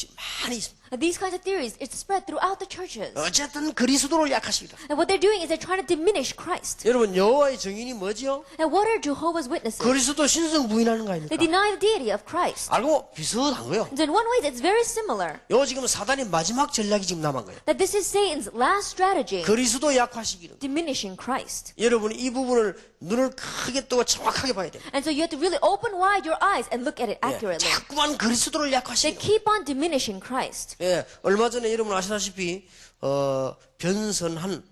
Speaker 1: 많이 있습니다.
Speaker 2: And these kinds of theories, it's spread throughout the churches.
Speaker 1: 어쨌든 그리스도를 약하십니다.
Speaker 2: And what they're doing is they're trying to diminish Christ.
Speaker 1: 여러분 여호와의 증인이 뭐지요?
Speaker 2: And what are Jehovah's Witnesses?
Speaker 1: 그리스도 신성 부인하는 거
Speaker 2: They
Speaker 1: 아닙니까?
Speaker 2: deny the deity of Christ.
Speaker 1: 알고 비슷한 거요.
Speaker 2: And in one way, it's very similar.
Speaker 1: 요 지금 사단의 마지막 전략이 지금 남은 거예요.
Speaker 2: That this is Satan's last strategy,
Speaker 1: 그리스도 약화시키는.
Speaker 2: diminishing Christ.
Speaker 1: 여러분이 이 부분을 눈을 크게 뜨고 정확하게 봐야 돼요.
Speaker 2: And so you have to really open wide your eyes and look at it
Speaker 1: 예,
Speaker 2: accurately.
Speaker 1: 자꾸만 그리스도를
Speaker 2: They
Speaker 1: 약화시키는.
Speaker 2: keep on diminishing Christ.
Speaker 1: 예, 얼마 전에 여러분 아시다시피 변선한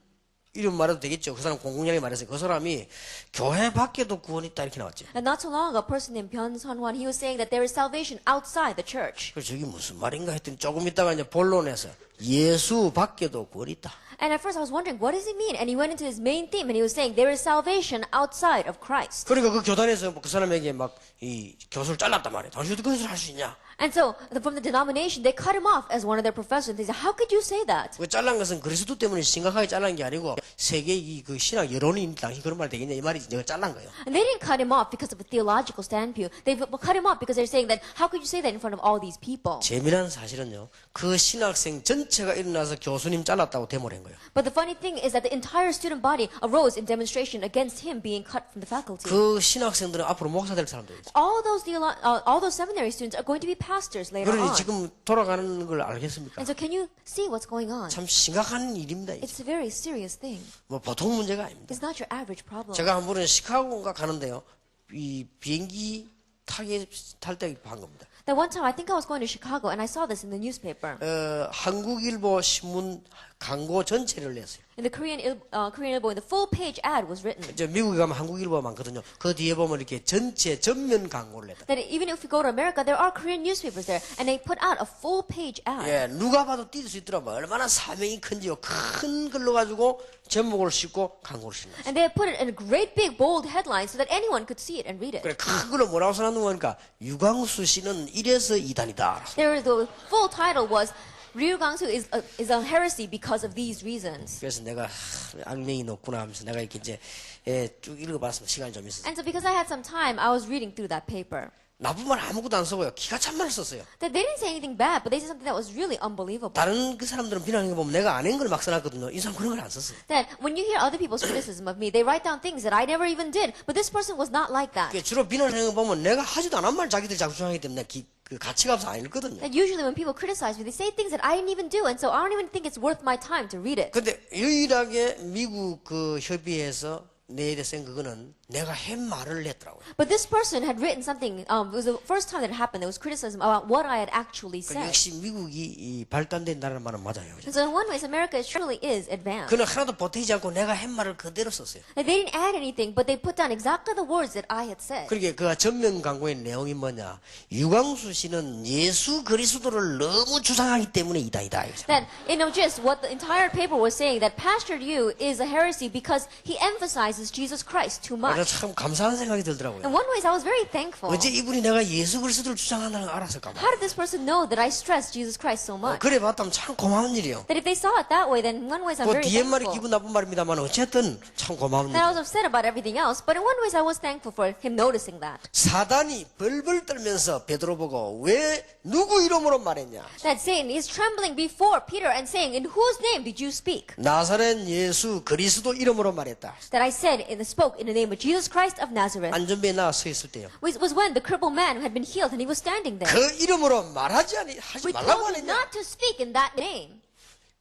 Speaker 1: 이름 말해도 되겠죠. 그 사람 공공연하게 말했어요. 그 사람이 교회 밖에도 구원이 있다 이렇게 나왔죠.
Speaker 2: And not so long ago, a person named Byun Sun-hwan, he was saying that there is salvation outside the church.
Speaker 1: 그래서 저게 무슨 말인가 했더니 조금 있다가 이제 본론에서 예수 밖에도 구원이 있다.
Speaker 2: And at first I was wondering, what does he mean? And he went into his main theme and he was saying there is salvation outside of Christ.
Speaker 1: 그러니까 그 교단에서 그 사람에게 막 이 교수를 잘랐단 말이에요. 당신 어떻게 그것을 할 수 있냐?
Speaker 2: And so from the denomination, they cut him off as one of their professors. They said, how could you say that?
Speaker 1: 그 잘란 것은 그리스도 때문에 심각하게 잘란 게 아니고 세계 그 신학 여론이 당신 그런 말 되겠냐 이 말이지 내가 잘란 거예요.
Speaker 2: And they didn't cut him off because of a theological standpoint. They cut him off because they're saying that, how could you say that in front of all these people?
Speaker 1: 재미난 사실은요. 그 신학생 전체가 일어나서 교수님 잘랐다고 데모를 한 거예요.
Speaker 2: But the funny thing is that the entire student body arose in demonstration against him being cut from the faculty.
Speaker 1: 그 신학생들은 앞으로 목사 될 사람들이죠.
Speaker 2: All those seminary students are going to be pastors later
Speaker 1: 그러니
Speaker 2: on.
Speaker 1: 지금 돌아가는 걸 알겠습니까?
Speaker 2: And so can you see what's going on?
Speaker 1: 참 심각한 일입니다. 이게.
Speaker 2: It's a very serious thing.
Speaker 1: 뭐 보통 문제가 아닙니다.
Speaker 2: It's not your average problem.
Speaker 1: 제가 한 번은 시카고인가 가는데요. 이 비행기 탈 때 한 겁니다.
Speaker 2: That one time, I think I was going to Chicago, and I saw this in the newspaper.
Speaker 1: 한국일보 신문 광고 전체를 냈어요.
Speaker 2: In the Korean Ilbo, in the full page ad was written.
Speaker 1: 이제 미국에 가면 한국일보가 많거든요. 그 뒤에 보면 이렇게 전체 전면 광고를 냈다.
Speaker 2: That even if you go to America, there are Korean newspapers there, and they put out a full page ad.
Speaker 1: 예, 누가 봐도 띄울 수 있더라고요. 얼마나 사명이 큰지요. 큰 글로 가지고 제목을 싣고 광고를 싣는 거예요.
Speaker 2: And they put it in a great big bold headline so that anyone could see it and read it.
Speaker 1: 그래 큰 글로 뭐라고 써놨는 거니까 유광수 씨는 이래서 이단이다.
Speaker 2: The full title was Ryu Gangsu is a heresy because of these reasons.
Speaker 1: 그래서 내가 악명이 높구나 하면서 내가 이렇게 이제 쭉 읽어봤습니다. 시간이 좀 있어서.
Speaker 2: And so because I had some time, I was reading through that paper.
Speaker 1: 나쁜 말 아무것도 안 쓰고요. 기가 찬 말을 썼어요.
Speaker 2: That they didn't say anything bad, but they said something that was really unbelievable.
Speaker 1: 다른 그 사람들은 비난하는 거 보면 내가 안 한 걸 막 써놨거든요. 이 사람 그런 걸 안 썼어요.
Speaker 2: That when you hear other people's criticism of me, they write down things that I never even did. But this person was not like that.
Speaker 1: 주로 비난하는 거 보면 내가 하지도 않은 말 자기들이 자꾸 주장하기 때문에 그 가치가 없어 안 읽거든요.
Speaker 2: That usually when people criticize me, they say things that I didn't even do, and so I don't even think it's worth my time to read it.
Speaker 1: 근데 유일하게 미국 그 협의회에서 내에 대해서 그거는 내가 한 말을 냈더라고요.
Speaker 2: But this person had written something. It was the first time that it happened. There was criticism about what I had actually said.
Speaker 1: 역시 미국이 이 발달된 나라는 말은 맞아요.
Speaker 2: And so in one way, America truly is advanced.
Speaker 1: 그는 하나도 보태지 않고 내가 한 말을 그대로 썼어요.
Speaker 2: Like they didn't add anything, but they put down exactly the words that I had said.
Speaker 1: 그러니까 그 전면 광고의 내용이 뭐냐? 유광수 씨는 예수 그리스도를 너무 주장하기 때문에 이다이다.
Speaker 2: That just what the entire paper was saying, that Pastor Yu is a heresy because he emphasizes Jesus Christ too
Speaker 1: 그래서
Speaker 2: much.
Speaker 1: 참 감사한 생각이 들더라고요.
Speaker 2: In one way, I was very thankful.
Speaker 1: 어째 이분이 내가 예수 그리스도를 주장한다는 걸 알았을까 봐.
Speaker 2: How did this person know that I stressed Jesus Christ so much?
Speaker 1: 그래 봤다면 참 고마운 일이요.
Speaker 2: That if they saw it that way, then in one way I'm
Speaker 1: 그
Speaker 2: very
Speaker 1: 뒤에 말이
Speaker 2: thankful.
Speaker 1: 기분 나쁜 말입니다만 어쨌든 참 고마운
Speaker 2: That I
Speaker 1: 일이요.
Speaker 2: was upset about everything else, but in one way I was thankful for him noticing that.
Speaker 1: 사단이 벌벌 떨면서 베드로 보고 왜 누구 이름으로 말했냐?
Speaker 2: That Satan is trembling before Peter and saying, in whose name did you speak?
Speaker 1: 나사렛 예수 그리스도 이름으로 말했다.
Speaker 2: That I said spoke in the name of Jesus Christ of Nazareth.
Speaker 1: 안전벨에 나와 서 있을 때요.
Speaker 2: Was when the crippled man had been healed and he was standing there.
Speaker 1: 그 이름으로 하지
Speaker 2: We
Speaker 1: 말라고
Speaker 2: told you
Speaker 1: 하느냐?
Speaker 2: not to speak in that name.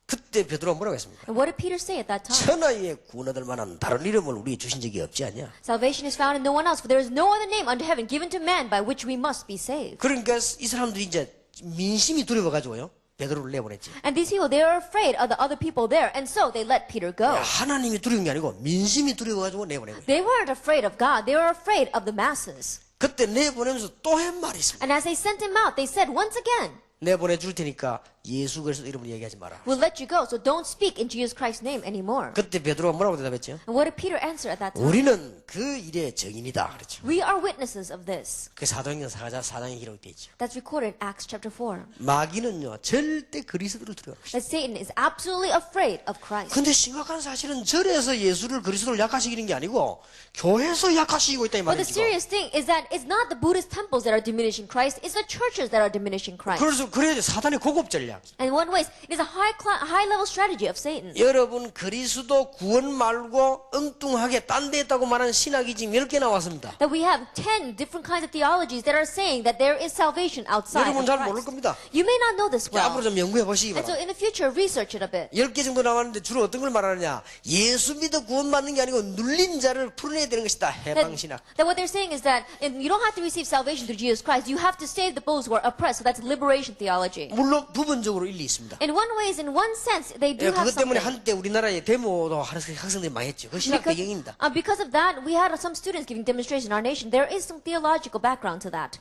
Speaker 1: 그때 베드로가 뭐라고 했습니까?
Speaker 2: And what did Peter say at that time?
Speaker 1: 천하에 구원받을 만한 다른 이름을 우리에 주신 적이 없지 않냐?
Speaker 2: Salvation is found in no one else, for there is no other name under heaven given to man by which we must be saved.
Speaker 1: 그러니까 이 사람들이 이제 민심이 두려워가지고요. 베드로를 내보냈지.
Speaker 2: And these people, they are afraid of the other people there, and so they let Peter go.
Speaker 1: 하나님이 두려운 게 아니고 민심이 두려워가지고 내보낸 거예요.
Speaker 2: They weren't afraid of God, they were afraid of the masses.
Speaker 1: 그때 내보내면서 또 한 말이 있습니다.
Speaker 2: And as they sent him out, they said once again,
Speaker 1: 내보내줄 테니까 예수 그리스도 이름으로 얘기하지 마라.
Speaker 2: We'll let you go, so don't speak in Jesus Christ's name anymore.
Speaker 1: 그때 베드로가 뭐라고 대답했죠?
Speaker 2: And what did Peter answer at that time?
Speaker 1: 우리는 그 일의 증인이다 그랬죠.
Speaker 2: We are witnesses of this.
Speaker 1: 그 사도행전 4장에 기록되어 있죠.
Speaker 2: That's recorded in Acts chapter 4.
Speaker 1: 마귀는요 절대 그리스도를 두려워합니다.
Speaker 2: That Satan is absolutely afraid of Christ.
Speaker 1: 근데 심각한 사실은 절에서 예수를 그리스도를 약화시키는 게 아니고 교회에서 약화시키고 있다 이
Speaker 2: But the
Speaker 1: 말이죠.
Speaker 2: serious thing is that it's not the Buddhist temples that are diminishing Christ, it's the churches that are diminishing Christ.
Speaker 1: 그래서 사단의 고급 전략.
Speaker 2: And in one way, it is a high level strategy of Satan.
Speaker 1: 여러분 그리스도 구원 말고 엉뚱하게 딴 데 있다고 말하는 신학이 지금 10개 나왔습니다.
Speaker 2: That we have 10 different kinds of theologies that are saying that there is salvation outside of
Speaker 1: 여러분 잘 모를
Speaker 2: Christ.
Speaker 1: 겁니다.
Speaker 2: You may not know this
Speaker 1: 자, 앞으로
Speaker 2: well.
Speaker 1: 좀 연구해 보시기
Speaker 2: And so
Speaker 1: 바랍니다.
Speaker 2: in the future, research it a bit.
Speaker 1: 10개 정도 나왔는데 주로 어떤 걸 말하느냐. 예수 믿어 구원받는 게 아니고 눌린 자를 풀어내야 되는 것이다. 해방신학.
Speaker 2: That what they're saying is that you don't have to receive salvation through Jesus Christ. You have to save those who are oppressed. So that's liberation theology.
Speaker 1: 물론 부분적으로 일리 있습니다.
Speaker 2: In one way, in one sense, they do
Speaker 1: 예,
Speaker 2: have
Speaker 1: 그것 때문에
Speaker 2: something.
Speaker 1: 한때 우리나라에 데모도 하는 학생들이 많이 했죠. 그 신학 배경입니다.
Speaker 2: Because of that, we had some students giving demonstrations in our nation. There is some theological background to that.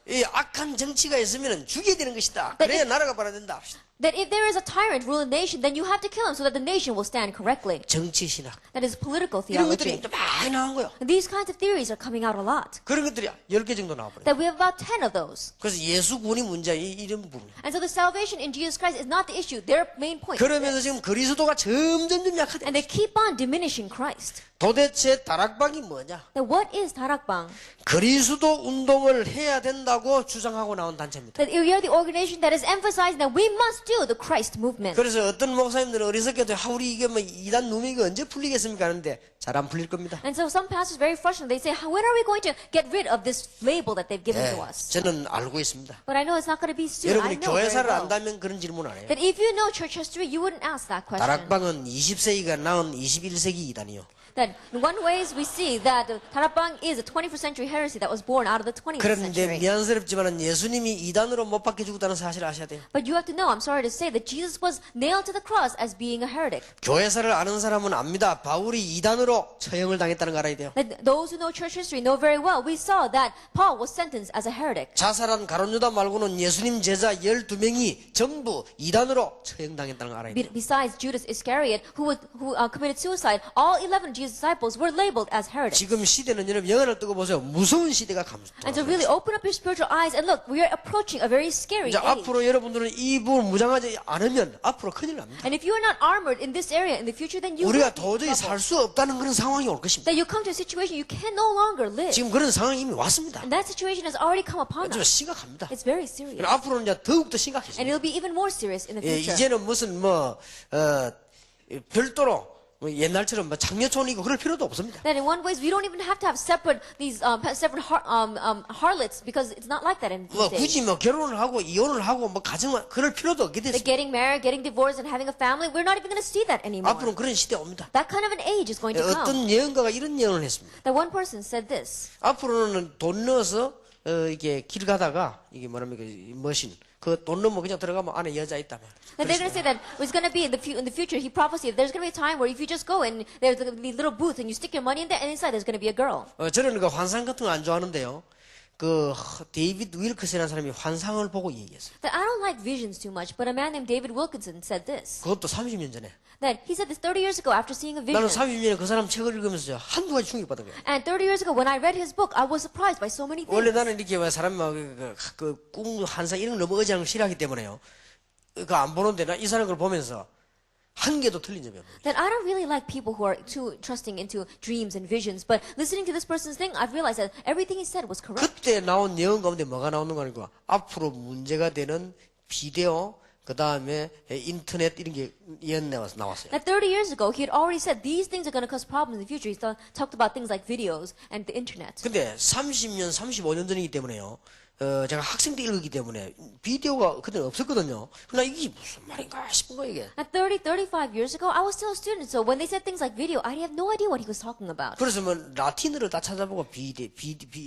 Speaker 1: 이 악한 정치가 있으면 죽여야 되는 것이다. 그래야 나라가 발전된다.
Speaker 2: That if there is a tyrant ruling a nation, then you have to kill him so that the nation will stand correctly.
Speaker 1: 정치 신학.
Speaker 2: That is political
Speaker 1: 이런 것들이
Speaker 2: theology.
Speaker 1: 또 많이 나온 거예요.
Speaker 2: And these kinds of theories are coming out a lot.
Speaker 1: 그런 것들이 10개 정도 나와버려요.
Speaker 2: That we have about 10 of those.
Speaker 1: 그래서 예수 구원이 문제야. 이런 부분.
Speaker 2: And so the salvation in Jesus Christ is not the issue. Their main point.
Speaker 1: 그러면서 지금 그리스도가 점점 약화돼.
Speaker 2: And they keep on diminishing Christ.
Speaker 1: 도대체 다락방이 뭐냐?
Speaker 2: Now what is Tarakbang?
Speaker 1: 그리스도 운동을 해야 된다고 주장하고 나온 단체입니다.
Speaker 2: That we are the organization that is emphasizing that we must do the Christ movement.
Speaker 1: 그래서 어떤 목사님들은 어리석게도 우리 이게 뭐 이단 누명이 언제 풀리겠습니까 하는데 잘 안 풀릴 겁니다.
Speaker 2: And so some pastors very frustrated. They say, when are we going to get rid of this label that they've given
Speaker 1: 예,
Speaker 2: to us?
Speaker 1: 저는 알고 있습니다.
Speaker 2: But I know it's not going to be soon. I
Speaker 1: 여러분이
Speaker 2: know very
Speaker 1: 교회사를
Speaker 2: well.
Speaker 1: 안다면 그런 질문 안 해요.
Speaker 2: That if you know church history, you wouldn't ask that question.
Speaker 1: 다락방은 20세기가 낳은 21세기 이단이요.
Speaker 2: That in one ways we see that Tarakbang is a 21st century heresy that was born out of the 20th
Speaker 1: 그런데
Speaker 2: century.
Speaker 1: 미안스럽지만 예수님이 이단으로 못 박혀 죽었다는 사실을 아셔야 돼요.
Speaker 2: But you have to know, I'm sorry to say, that Jesus was nailed to the cross as being a heretic.
Speaker 1: 교회사를 아는 사람은 압니다. 바울이 이단으로 처형을 당했다는 거 알아야 돼요.
Speaker 2: That those who know church history know very well. We saw that Paul was sentenced as a heretic.
Speaker 1: 자살한 가룟유다 말고는 예수님 제자 12명이 전부 이단으로 처형당했다는 거 알아야 돼요.
Speaker 2: Besides Judas Iscariot, who committed suicide, all 11 Jesus disciples were labeled as heretics.
Speaker 1: 지금 시대는 여러분 영화를 뜨고 보세요. 무서운 시대가
Speaker 2: And to really open up your spiritual eyes and look, we are approaching a very scary
Speaker 1: 이제
Speaker 2: age.
Speaker 1: 앞으로 여러분들은 이 부분 무장하지 않으면 앞으로 큰일 납니다.
Speaker 2: And if you are not armored in this area in the future, then you will
Speaker 1: 우리가
Speaker 2: be in
Speaker 1: 도저히
Speaker 2: trouble.
Speaker 1: 살 수 없다는 그런 상황이 올 것입니다.
Speaker 2: That you come to a situation you can no longer live.
Speaker 1: 지금 그런 상황이 이미 왔습니다.
Speaker 2: And that situation has already come upon
Speaker 1: 좀
Speaker 2: us.
Speaker 1: 심각합니다.
Speaker 2: It's very serious.
Speaker 1: 그럼 앞으로는 이제 더욱더
Speaker 2: And
Speaker 1: 심각해집니다.
Speaker 2: it'll be even more serious in the
Speaker 1: 예,
Speaker 2: future.
Speaker 1: 이제는 무슨 별도로 뭐 옛날처럼 뭐 장려촌이고 그럴 필요도 없습니다.
Speaker 2: That in one ways we don't even have to have separate harlots because it's not like that in
Speaker 1: 뭐
Speaker 2: these days.
Speaker 1: 굳이 뭐 결혼을 하고 이혼을 하고 뭐 가정을 그럴 필요도 없게
Speaker 2: That
Speaker 1: 됐습니다.
Speaker 2: getting married, getting divorced, and having a family, we're not even going to see that anymore.
Speaker 1: 앞으로는 그런 시대 옵니다.
Speaker 2: That kind of an age is going to come.
Speaker 1: 어떤 예언가가 이런 예언을 했습니다.
Speaker 2: That one person said this.
Speaker 1: 앞으로는 돈 넣어서 이게 길 가다가 이게 뭐랍니까 이 머신 그 돈 넣으면 그냥 들어가면 안에 여자 있다면.
Speaker 2: That they're going to say that it's going to be in the future. He prophesied there's going to be a time where if you just go and there's going to be little booth and you stick your money in there and inside there's going to be a girl.
Speaker 1: 저는 그 환상 같은 거 안 좋아하는데요. 그 데이비드 윌커스라는 사람이 환상을 보고 얘기했어요.
Speaker 2: That I don't like visions too much, but a man named David Wilkinson said this.
Speaker 1: 그것도 30년 전에.
Speaker 2: That he said this 30 years ago after seeing a
Speaker 1: 나는
Speaker 2: vision.
Speaker 1: 30년 전에 그 사람 책을 읽으면서 한두 가지 충격받은 거예요.
Speaker 2: And 30 years ago when I read his book, I was surprised by so many
Speaker 1: 원래
Speaker 2: things.
Speaker 1: 나는 이렇게 사람 그꿈 환상 이런 걸 너무 의지하는 걸 싫어하기 때문에요. 그 안 보는데 나 이 사람 걸 보면서 한 개도 틀린 점이 없는 거예요.
Speaker 2: That I don't really like people who are too trusting into dreams and visions, but listening to this person's thing, I've realized that everything he said was correct.
Speaker 1: 그때 나온 예언 가운데 뭐가 나오는 거 아니고 앞으로 문제가 되는 비디오 그 다음에 인터넷 이런 게 예언 나왔어요.
Speaker 2: That 30 years ago, he had already said these things are going to cause problems in the future. He talked about things like videos and the internet.
Speaker 1: 근데 30년, 35년 전이기 때문에요. 제가 학생 때 읽었기 때문에 비디오가 그때는 없었거든요. 그러나 이게 무슨 말인가 싶은 거예요, 이게.
Speaker 2: At 35 years ago, I was still a student, so when they said things like video, I have no idea what he was talking about.
Speaker 1: 그래서 뭐 라틴어를 다 찾아보고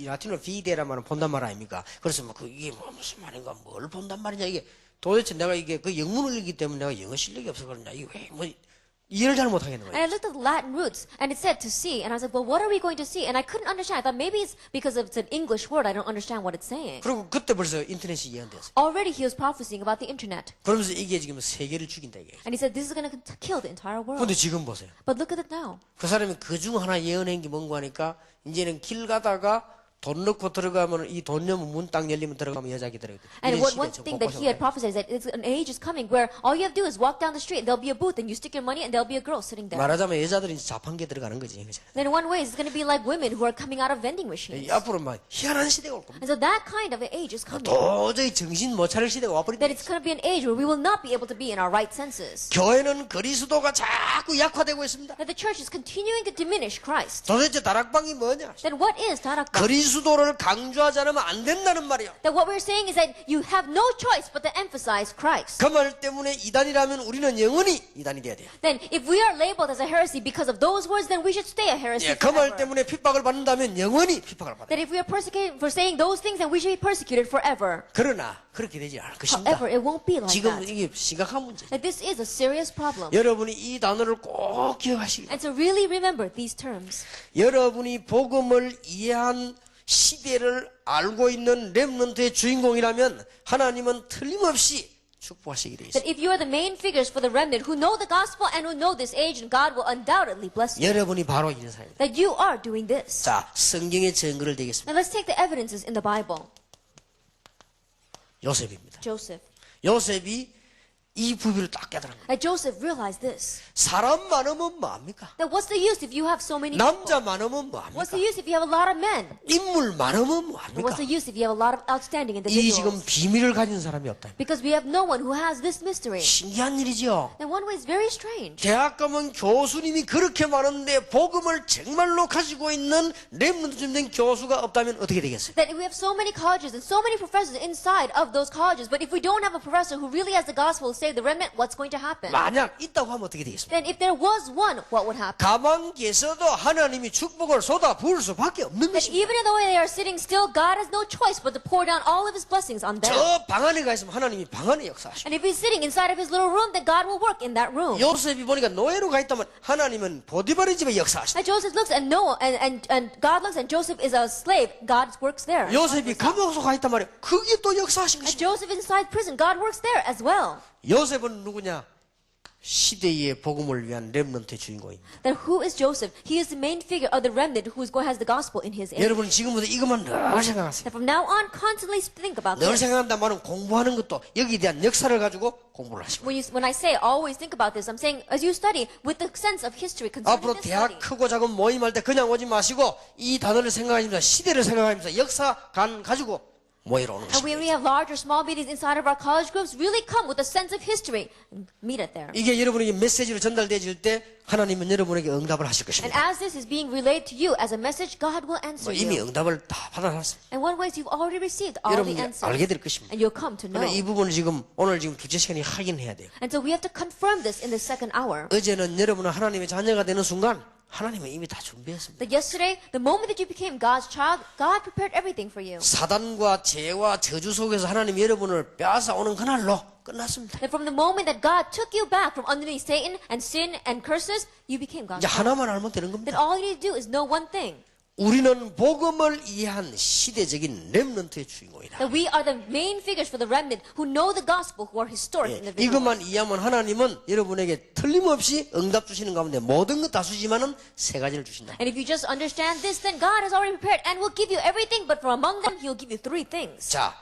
Speaker 1: 라틴어로 비데란 말은 본단 말 아닙니까? 그래서 뭐 이게 뭐 무슨 말인가, 뭘 본단 말이냐 이게 도대체 내가 이게 그 영문을 읽기 때문에 내가 영어 실력이 없어 그러냐 이게 왜 뭐 이해를 잘 못하겠는
Speaker 2: And
Speaker 1: 거예요.
Speaker 2: I looked at the Latin roots, and it said to see, and I was like, well, what are we going to see? And I couldn't understand. I thought maybe it's because it's an English word. I don't understand what it's saying.
Speaker 1: 그리고 그때 벌써 인터넷이 예언됐어요.
Speaker 2: Already he was prophesying about the internet.
Speaker 1: 그러면서 이게 지금 세계를 죽인다 이게.
Speaker 2: And he said, this is going to kill the entire world.
Speaker 1: 근데 지금 보세요.
Speaker 2: But look at it now.
Speaker 1: 그 사람이 그 중 하나 예언한 게 뭔가 하니까 이제는 길 가다가 돈 넣고 들어가면 이 돈 넣으면 문 딱 열리면 들어가면 여자기 들어가요.
Speaker 2: And one thing that he had prophesied is that it's an age is coming where all you have to do is walk down the street, there'll be a booth, and you stick your money, and there'll be a girl sitting there.
Speaker 1: 말하자면 여자들이 이제 자판기에 들어가는 거지. 그죠?
Speaker 2: Then in one way, it's going to be like women who are coming out of vending machines.
Speaker 1: 이 앞으로 막 희한한 시대가 올 겁니다.
Speaker 2: And so that kind of an age is coming.
Speaker 1: 도저히 정신 못 차릴 시대가 와버린다.
Speaker 2: That it's going to be an age where we will not be able to be in our right senses.
Speaker 1: 교회는 그리스도가 자꾸 약화되고 있습니다.
Speaker 2: That the church is continuing to diminish Christ.
Speaker 1: 도대체 다락방이 뭐냐?
Speaker 2: Then what is 다락방?
Speaker 1: 그리스도를 강조하지 않으면 안 된다는 말이야.
Speaker 2: That what we're saying is that you have no choice but to emphasize Christ.
Speaker 1: 그 말 때문에 이단이라면 우리는 영원히 이단이 돼야 돼요.
Speaker 2: Then if we are labeled as a heresy because of those words, then we should stay a heresy
Speaker 1: 예, 그 말
Speaker 2: forever.
Speaker 1: 때문에 핍박을 받는다면 영원히 핍박을 받아요.
Speaker 2: That if we are persecuted for saying those things, then we should be persecuted forever.
Speaker 1: 그러나 그렇게 되지 않을 것입니다.
Speaker 2: However, it won't be like
Speaker 1: 지금
Speaker 2: that.
Speaker 1: 이게 심각한 문제죠.
Speaker 2: That this is a serious problem.
Speaker 1: 여러분이 이 단어를 꼭 기억하시기 바랍니다.
Speaker 2: And so really remember these terms.
Speaker 1: 여러분이 복음을 이해한 시대를 알고 있는 렘넌트의 주인공이라면 하나님은 틀림없이 축복하시게 되어 있습니다.
Speaker 2: That if you are the main figures for the remnant who know the gospel and who know this age, and God will undoubtedly bless you.
Speaker 1: 여러분이 바로 이런 사람입니다.
Speaker 2: That you are doing this.
Speaker 1: 자, 성경의 증거를 대겠습니다.
Speaker 2: Now let's take the evidences in the Bible.
Speaker 1: 요셉입니다.
Speaker 2: Joseph.
Speaker 1: 요셉이 이 부비를 딱 깨달은 거예요.
Speaker 2: That Joseph realized this.
Speaker 1: 사람 많으면 뭐합니까?
Speaker 2: That what's the use if you have so many
Speaker 1: 남자
Speaker 2: people?
Speaker 1: 많으면
Speaker 2: What's
Speaker 1: 뭐합니까?
Speaker 2: the use if you have a lot of men?
Speaker 1: 인물 많으면
Speaker 2: And
Speaker 1: 뭐합니까?
Speaker 2: what's the use if you have a lot of outstanding
Speaker 1: 이 지금
Speaker 2: individuals?
Speaker 1: 비밀을 가진 사람이 없다.
Speaker 2: Because we have no one who has this mystery.
Speaker 1: 신기한 일이죠.
Speaker 2: In one way, it's very strange.
Speaker 1: 대학 가면 교수님이 그렇게 많은데 복음을 정말로 가지고 있는 렘넌트 좀 된 교수가 없다면 어떻게 되겠어요?
Speaker 2: That we have so many colleges and so many professors inside of those colleges, but if we don't have a professor who really has the gospel to save the remnant, what's going to happen?
Speaker 1: 만약 있다고 하면 어떻게 되겠습니까?
Speaker 2: Then if there was one, what would happen?
Speaker 1: 가만히 계셔도 하나님이 축복을 쏟아 부을 수밖에 없는
Speaker 2: That
Speaker 1: 것입니다.
Speaker 2: even in the way they are sitting still, God has no choice but to pour down all of His blessings on them.
Speaker 1: 저 방 안에 가 있으면 하나님이 방 안에 역사하시고
Speaker 2: And if He's sitting inside of His little room, then God will work in that room.
Speaker 1: 요셉이 보니까 노예로 가 있다면 하나님은 보디바리 집에 역사하시고
Speaker 2: And Joseph looks and Noah and God looks and Joseph is a slave. God works there.
Speaker 1: 요셉이 감옥소 가 있단 말이에요. 그게 또 역사하신
Speaker 2: And
Speaker 1: 것입니다.
Speaker 2: Joseph is inside prison. God works there as well.
Speaker 1: 요셉은 누구냐? 시대의 복음을 위한 렘넌트의 주인공입니다.
Speaker 2: Then who is Joseph? He is the main figure of the remnant who has the gospel in his age.
Speaker 1: 여러분 지금부터 이것만 늘 생각하세요.
Speaker 2: That from now on, constantly think about
Speaker 1: 늘
Speaker 2: this.
Speaker 1: 생각한다 말은 공부하는 것도 여기에 대한 역사를 가지고 공부를 하시고
Speaker 2: When I say always think about this, I'm saying as you study with the sense of history concerning
Speaker 1: 앞으로
Speaker 2: this
Speaker 1: 대학
Speaker 2: study.
Speaker 1: 크고 작은 모임할 때 그냥 오지 마시고 이 단어를 생각하면서 시대를 생각하면서 역사관 가지고 모이러 오는
Speaker 2: And when we
Speaker 1: 것입니다.
Speaker 2: have large or small meetings inside of our college groups, really come with a sense of history and meet it there.
Speaker 1: 이게 여러분에게 메시지로 전달되어질 때 하나님은 여러분에게 응답을 하실
Speaker 2: And
Speaker 1: 것입니다.
Speaker 2: as this is being relayed to you as a message, God will answer
Speaker 1: 이미
Speaker 2: you.
Speaker 1: 응답을 다 받아놨습니다.
Speaker 2: And one way is you've already received all the
Speaker 1: 여러분이
Speaker 2: answers.
Speaker 1: 알게 될 것입니다.
Speaker 2: And you'll come to know.
Speaker 1: 그러나 이 부분을 오늘 두째 시간에 확인해야 돼요.
Speaker 2: And so we have to confirm this in the second hour.
Speaker 1: 어제는 여러분은 하나님의 자녀가 되는 순간 하나님은 이미 다 준비했습니다.
Speaker 2: That yesterday, the moment that you became God's child, God prepared everything for you.
Speaker 1: 사단과 죄와 저주 속에서 하나님이 여러분을 빼앗아 오는 그날로 끝났습니다.
Speaker 2: That from the moment that God took you back from underneath Satan and sin and curses, you became
Speaker 1: 이제
Speaker 2: God's child.
Speaker 1: 하나만 알면 되는
Speaker 2: Then
Speaker 1: 겁니다.
Speaker 2: all you need to do is know one thing.
Speaker 1: 우리는 복음을 이해한 시대적인 렘넌트의 주인공이다.
Speaker 2: That we are the main figures for the remnant who know the gospel, who are historic individuals.
Speaker 1: 이것만 이해하면 하나님은 여러분에게 틀림없이 응답 주시는 가운데 모든 것 다 주지만은 세 가지를 주신다.
Speaker 2: And if you just understand this, then God has already prepared and will give you everything, but from among them, He will give you three things.
Speaker 1: 자,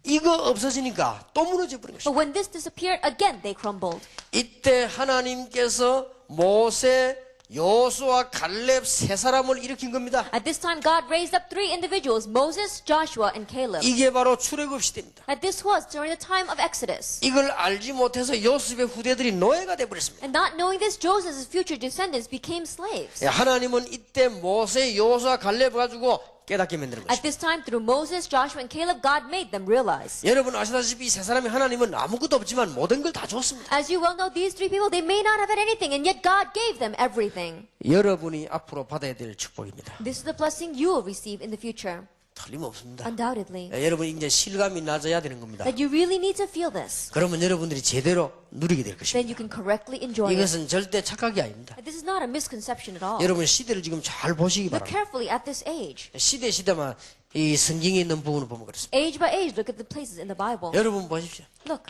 Speaker 1: 이거 없어지니까 또 무너져 버린 것입니다.
Speaker 2: But when this disappeared, again they crumbled.
Speaker 1: 이때 하나님께서 모세, 여호수아, 갈렙 세 사람을 일으킨 겁니다.
Speaker 2: At this time, God raised up three individuals, Moses, Joshua, and Caleb.
Speaker 1: 이게 바로 출애굽 시대입니다.
Speaker 2: That this was during the time of Exodus.
Speaker 1: 이걸 알지 못해서 요셉의 후대들이 노예가 돼 버렸습니다.
Speaker 2: And not knowing this, Joseph's future descendants became slaves.
Speaker 1: 하나님은 이때 모세, 여호수아, 갈렙 가지고 깨닫게 만드는 것입니다.
Speaker 2: At this time, through Moses, Joshua, and Caleb, God made them realize.
Speaker 1: 여러분 아시다시피 세 사람이 하나님은 아무것도 없지만 모든 걸 다 줬습니다.
Speaker 2: As you well know, these three people, they may not have had anything, and yet God gave them everything.
Speaker 1: 여러분이 앞으로 받아야 될 축복입니다.
Speaker 2: This is the blessing you will receive in the future.
Speaker 1: 틀림없습니다.
Speaker 2: Undoubtedly.
Speaker 1: 여러분 이제 실감이 나져야 되는 겁니다.
Speaker 2: That you really need to feel this.
Speaker 1: 그러면 여러분들이 제대로 누리게 될
Speaker 2: Then
Speaker 1: 것입니다.
Speaker 2: you can correctly enjoy it.
Speaker 1: 이것은 절대 착각이 아닙니다.
Speaker 2: This is not a misconception at all.
Speaker 1: 여러분 시대를 지금 잘 보시기
Speaker 2: Look
Speaker 1: 바랍니다.
Speaker 2: carefully at this age.
Speaker 1: 시대마다 이 성경에 있는 부분을 보면 그렇습니다.
Speaker 2: Age by age, look at the places in the Bible.
Speaker 1: 여러분 보십시오.
Speaker 2: Look,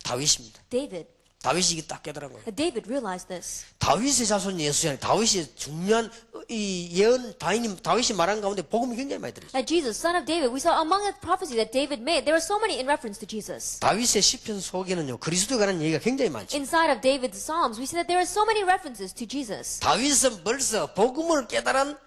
Speaker 1: 다윗입니다.
Speaker 2: David.
Speaker 1: 다윗이 이게 딱 깨달은 거예요.
Speaker 2: David realized this.
Speaker 1: 다윗의 자손 예수이 아니라 다윗이 중요한 이 예언 다윗이 말한 가운데 복음이 굉장히 많이 들어있어요.
Speaker 2: That Jesus, son of David, we saw among the prophecies that David made, there were so many in reference to Jesus.
Speaker 1: 다윗의 시편 속에는요 그리스도에 관한 얘기가 굉장히 많죠.
Speaker 2: Inside of David's Psalms, we see that there are so many references to Jesus.
Speaker 1: 다윗은 벌써 복음을 깨달은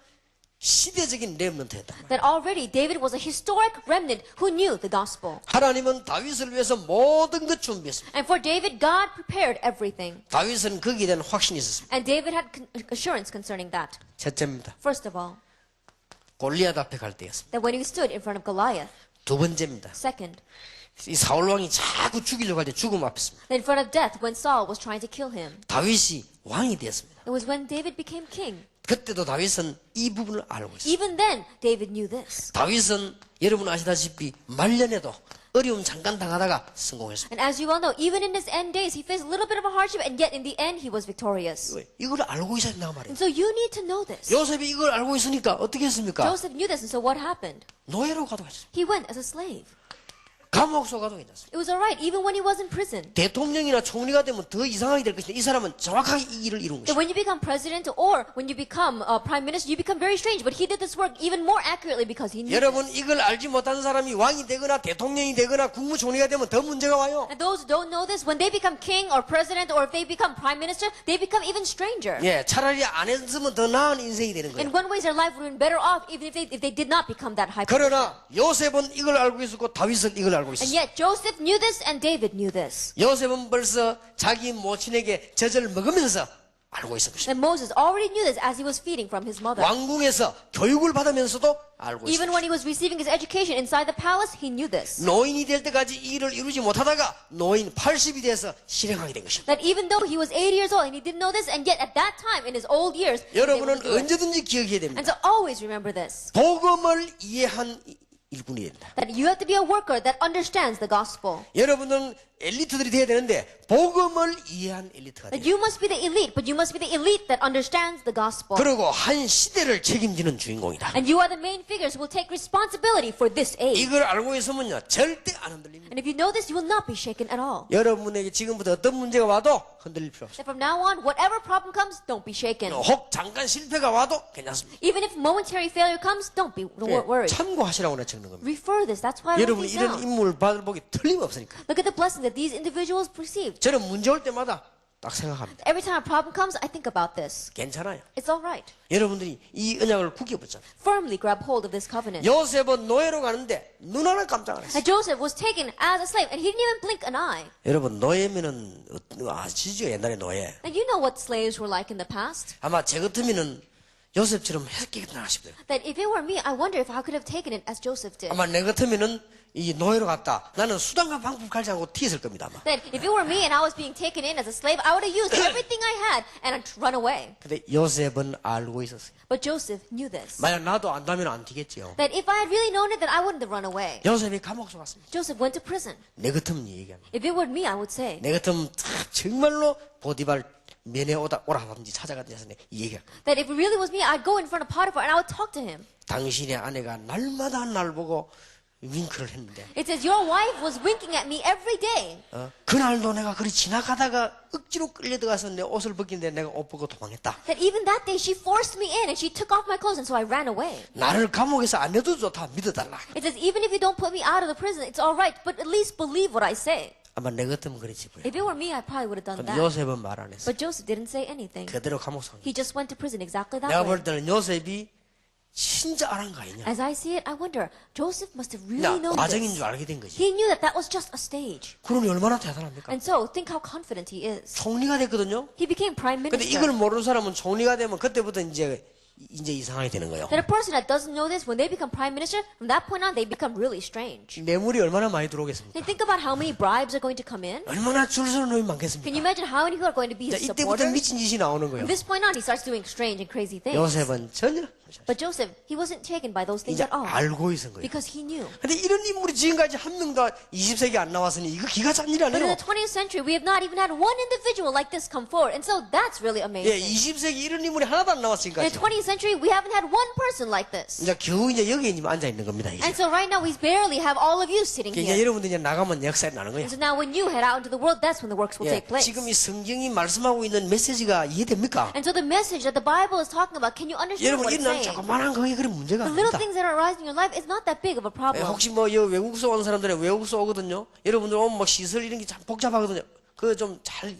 Speaker 1: 시대적인 렘넌트였다.
Speaker 2: That already David was a historic remnant who knew the gospel.
Speaker 1: 하나님은 다윗을 위해서 모든 것 준비했습니다.
Speaker 2: And for David, God prepared everything.
Speaker 1: 다윗은 거기에 대한 확신이 있었습니다.
Speaker 2: And David had assurance concerning that.
Speaker 1: 첫째입니다.
Speaker 2: First of all,
Speaker 1: 골리앗 앞에 갈 때였습니다.
Speaker 2: that when he stood in front of Goliath.
Speaker 1: 두 번째입니다.
Speaker 2: Second,
Speaker 1: 이 사울 왕이 자꾸 죽이려고 할 때 죽음 앞에습니다.
Speaker 2: that in front of death when Saul was trying to kill him.
Speaker 1: 다윗이 왕이 되었습니다.
Speaker 2: It was when David became king.
Speaker 1: 그때도 다윗은 이 부분을 알고 있어요.
Speaker 2: Even then, David knew this.
Speaker 1: 다윗은 여러분 아시다시피 말년에도 어려움 잠깐 당하다가 성공했습니다.
Speaker 2: And as you all know, even in his end days, he faced a little bit of a hardship, and yet in the end, he was victorious.
Speaker 1: 이걸 알고 있어야 된다고 말이에요.
Speaker 2: And so you need to know this.
Speaker 1: 요셉이 이걸 알고 있으니까 어떻게 했습니까?
Speaker 2: Joseph knew this, and so what happened?
Speaker 1: 노예로 가둬갔어요.
Speaker 2: He went as a slave.
Speaker 1: 감옥 속 가둬있었어요.
Speaker 2: It was alright, even when he was in prison.
Speaker 1: 대통령이나 총리가 되면 더 이상하게 될 것인데 이 사람은 정확하게 이 일을 이룬
Speaker 2: That
Speaker 1: 것이죠.
Speaker 2: when you become president or when you become prime minister, you become very strange. But he did this work even more accurately because he knew.
Speaker 1: 여러분 이걸 알지 못한 사람이 왕이 되거나 대통령이 되거나 국무총리가 되면 더 문제가 와요.
Speaker 2: And those who don't know this, when they become king or president or if they become prime minister, they become even stranger.
Speaker 1: 예, 차라리 안 했으면 더 나은 인생이 되는
Speaker 2: In
Speaker 1: 거예요.
Speaker 2: one way, their life would have been better off even if they did not become that high.
Speaker 1: 그러나 요셉은 이걸 알고 있었고 다윗은 이걸 알고
Speaker 2: And
Speaker 1: 있었어요.
Speaker 2: yet Joseph knew this and David knew this.
Speaker 1: 요셉은 벌써 자기 모친에게 젖을 먹으면서 알고 있었던 것입니다.
Speaker 2: And Moses already knew this as he was feeding from his mother.
Speaker 1: 왕궁에서 교육을 받으면서도 알고
Speaker 2: Even when
Speaker 1: 있었어요.
Speaker 2: he was receiving his education inside the palace, he knew this.
Speaker 1: 노인이 될 때까지 이 일을 이루지 못하다가 노인 80이 돼서 실행하게 된 것입니다.
Speaker 2: That even though he was 80 years old and he didn't know this, and yet at that time in his old years, he was able
Speaker 1: 여러분은
Speaker 2: to do it.
Speaker 1: 언제든지 기억해야
Speaker 2: And
Speaker 1: 됩니다.
Speaker 2: so always remember this.
Speaker 1: 복음을 이해한 일꾼이 된다.
Speaker 2: That you have to be a worker that understands the gospel.
Speaker 1: 여러분은 엘리트들이 돼야 되는데 복음을 이해한 엘리트가
Speaker 2: That
Speaker 1: 돼요.
Speaker 2: you must be the elite, but you must be the elite that understands the gospel.
Speaker 1: 그리고 한 시대를 책임지는 주인공이다.
Speaker 2: And you are the main figures who will take responsibility for this age.
Speaker 1: 이걸 알고 있으면요 절대 안 흔들립니다.
Speaker 2: And if you know this, you will not be shaken at all.
Speaker 1: 여러분에게 지금부터 어떤 문제가 와도 흔들릴 필요 없습니다.
Speaker 2: That from now on, whatever problem comes, don't be shaken.
Speaker 1: 혹 잠깐 실패가 와도 괜찮습니다.
Speaker 2: Even if momentary failure comes, don't be
Speaker 1: 예,
Speaker 2: worried.
Speaker 1: 참고하시라고 내가 적는 겁니다.
Speaker 2: Refer this. That's why I wrote
Speaker 1: 여러분
Speaker 2: these
Speaker 1: 이런
Speaker 2: down.
Speaker 1: 인물 받을 복이 틀림없으니까.
Speaker 2: Look at the blessing that these individuals received.
Speaker 1: 저는 문제 올 때마다 딱 생각합니다.
Speaker 2: Every time a problem comes, I think about this.
Speaker 1: 괜찮아요.
Speaker 2: It's all right.
Speaker 1: 여러분들이 이 언약을 구겨붙잖아요.
Speaker 2: Firmly grab hold of this covenant.
Speaker 1: 요셉은 노예로 가는데 눈 하나 깜짝 안 했어요.
Speaker 2: That Joseph was taken as a slave, and he didn't even blink an eye.
Speaker 1: 여러분 노예면은 아시죠? 옛날에 노예.
Speaker 2: And you know what slaves were like in the past.
Speaker 1: 아마 제 같으면은 요셉처럼 했겠구나 싶어요.
Speaker 2: That if it were me, I wonder if I could have taken it as Joseph did.
Speaker 1: 아마 내 같으면은 이 노예로 갔다. 나는 수단과 방법 갈지 않고 튀었을 겁니다. 아마.
Speaker 2: That if it were me and I was being taken in as a slave, I would have used everything I had and run away.
Speaker 1: 근데 요셉은 알고 있었어요.
Speaker 2: But Joseph knew this.
Speaker 1: 만약 나도 안다면 안 튀겠지요.
Speaker 2: That if I had really known it, then I wouldn't have run away.
Speaker 1: 요셉이 감옥 속 갔습니다.
Speaker 2: Joseph went to prison.
Speaker 1: 내 같으면 얘기합니다.
Speaker 2: If it were me, I would say
Speaker 1: 내 같으면 정말로 보디발 면회 오라든지 찾아가든지 얘기할 거예요.
Speaker 2: that if it really was me, I'd go in front of Potiphar and I would talk to him.
Speaker 1: 당신의 아내가 날마다 날 보고 윙크를 했는데
Speaker 2: It says, your wife was winking at me every day.
Speaker 1: 그날도 내가 그리 지나가다가 억지로 끌려 들어가서 내 옷을 벗기는데 내가 옷 벗고 도망했다.
Speaker 2: That even that day, she forced me in and she took off my clothes and so I ran away.
Speaker 1: 나를 감옥에서 안 내도 좋다 믿어달라.
Speaker 2: It says, even if you don't put me out of the prison, it's all right, but at least believe what I say.
Speaker 1: 아마 내 같으면 그랬지 뭐야.
Speaker 2: If it were me, I probably would have done
Speaker 1: 근데
Speaker 2: that.
Speaker 1: 요셉은 말 안 했어.
Speaker 2: But Joseph didn't say anything.
Speaker 1: 그대로 감옥 속.
Speaker 2: He just went to prison exactly that
Speaker 1: 내가
Speaker 2: way.
Speaker 1: 볼 때는 요셉이 진짜 안한 거 아니냐.
Speaker 2: As I see it, I wonder, Joseph must have
Speaker 1: 나
Speaker 2: really known
Speaker 1: 과정인
Speaker 2: this.
Speaker 1: 줄 알게 된 거지.
Speaker 2: He knew that that was just a stage.
Speaker 1: 그러니 얼마나 대단합니까?
Speaker 2: And so, think how confident he is.
Speaker 1: 총리가 됐거든요.
Speaker 2: He became prime
Speaker 1: 근데
Speaker 2: minister.
Speaker 1: 이걸 모르는 사람은 총리가 되면 그때부터 이제 이상하게 되는 거예요.
Speaker 2: That a person that doesn't know this, when they become prime minister, from that point on, they become really strange.
Speaker 1: 뇌물이 얼마나 많이 들어오겠습니까?
Speaker 2: And think about how many bribes are going to come in.
Speaker 1: 얼마나 줄 서는 놈이
Speaker 2: Can
Speaker 1: 많겠습니까?
Speaker 2: you imagine how many people are going to be
Speaker 1: 자,
Speaker 2: his
Speaker 1: 이때부터
Speaker 2: supporters?
Speaker 1: 미친 짓이 나오는 거예요.
Speaker 2: From this point on, he starts doing strange and crazy things.
Speaker 1: 요셉은 전혀 것이야.
Speaker 2: But Joseph, he wasn't taken by those things
Speaker 1: 이제
Speaker 2: at all.
Speaker 1: 알고 있은 거예요.
Speaker 2: Because he knew.
Speaker 1: 근데 이런 인물이 지금까지 한 명도 20세기 안 나왔으니 이거 기가 찬 일
Speaker 2: But in
Speaker 1: 아니에요?
Speaker 2: the 20th century, we have not even had one individual like this come forward. And so that's really
Speaker 1: 예,
Speaker 2: amazing.
Speaker 1: 20세기 이런 인물이 하나도 안
Speaker 2: In
Speaker 1: 나왔으니까
Speaker 2: the 20th century, we haven't had one person like this.
Speaker 1: 이제 겨우 이제 여기에 지금 앉아 있는 겁니다. 이제.
Speaker 2: And so right now, we barely have all of you sitting
Speaker 1: 이제
Speaker 2: here.
Speaker 1: 여러분들 이제 나가면 역사에 나는 거예요.
Speaker 2: And so now when you head out into the world, that's when the works will
Speaker 1: 예,
Speaker 2: take place.
Speaker 1: 지금 이 성경이 말씀하고 있는 메시지가 이해됩니까?
Speaker 2: And so the message that the Bible is talking about, can you understand
Speaker 1: 여러분
Speaker 2: what it's
Speaker 1: 일어나는
Speaker 2: saying?
Speaker 1: 조그만한 거에 그런 문제가
Speaker 2: The little
Speaker 1: 아닙니다.
Speaker 2: things that are arising in your life is not that big of a
Speaker 1: 예,
Speaker 2: problem.
Speaker 1: 혹시 뭐 외국서 온 사람들은 외국서 오거든요. 여러분들 오면 막 시설 이런 게 참 복잡하거든요. 그거 좀 잘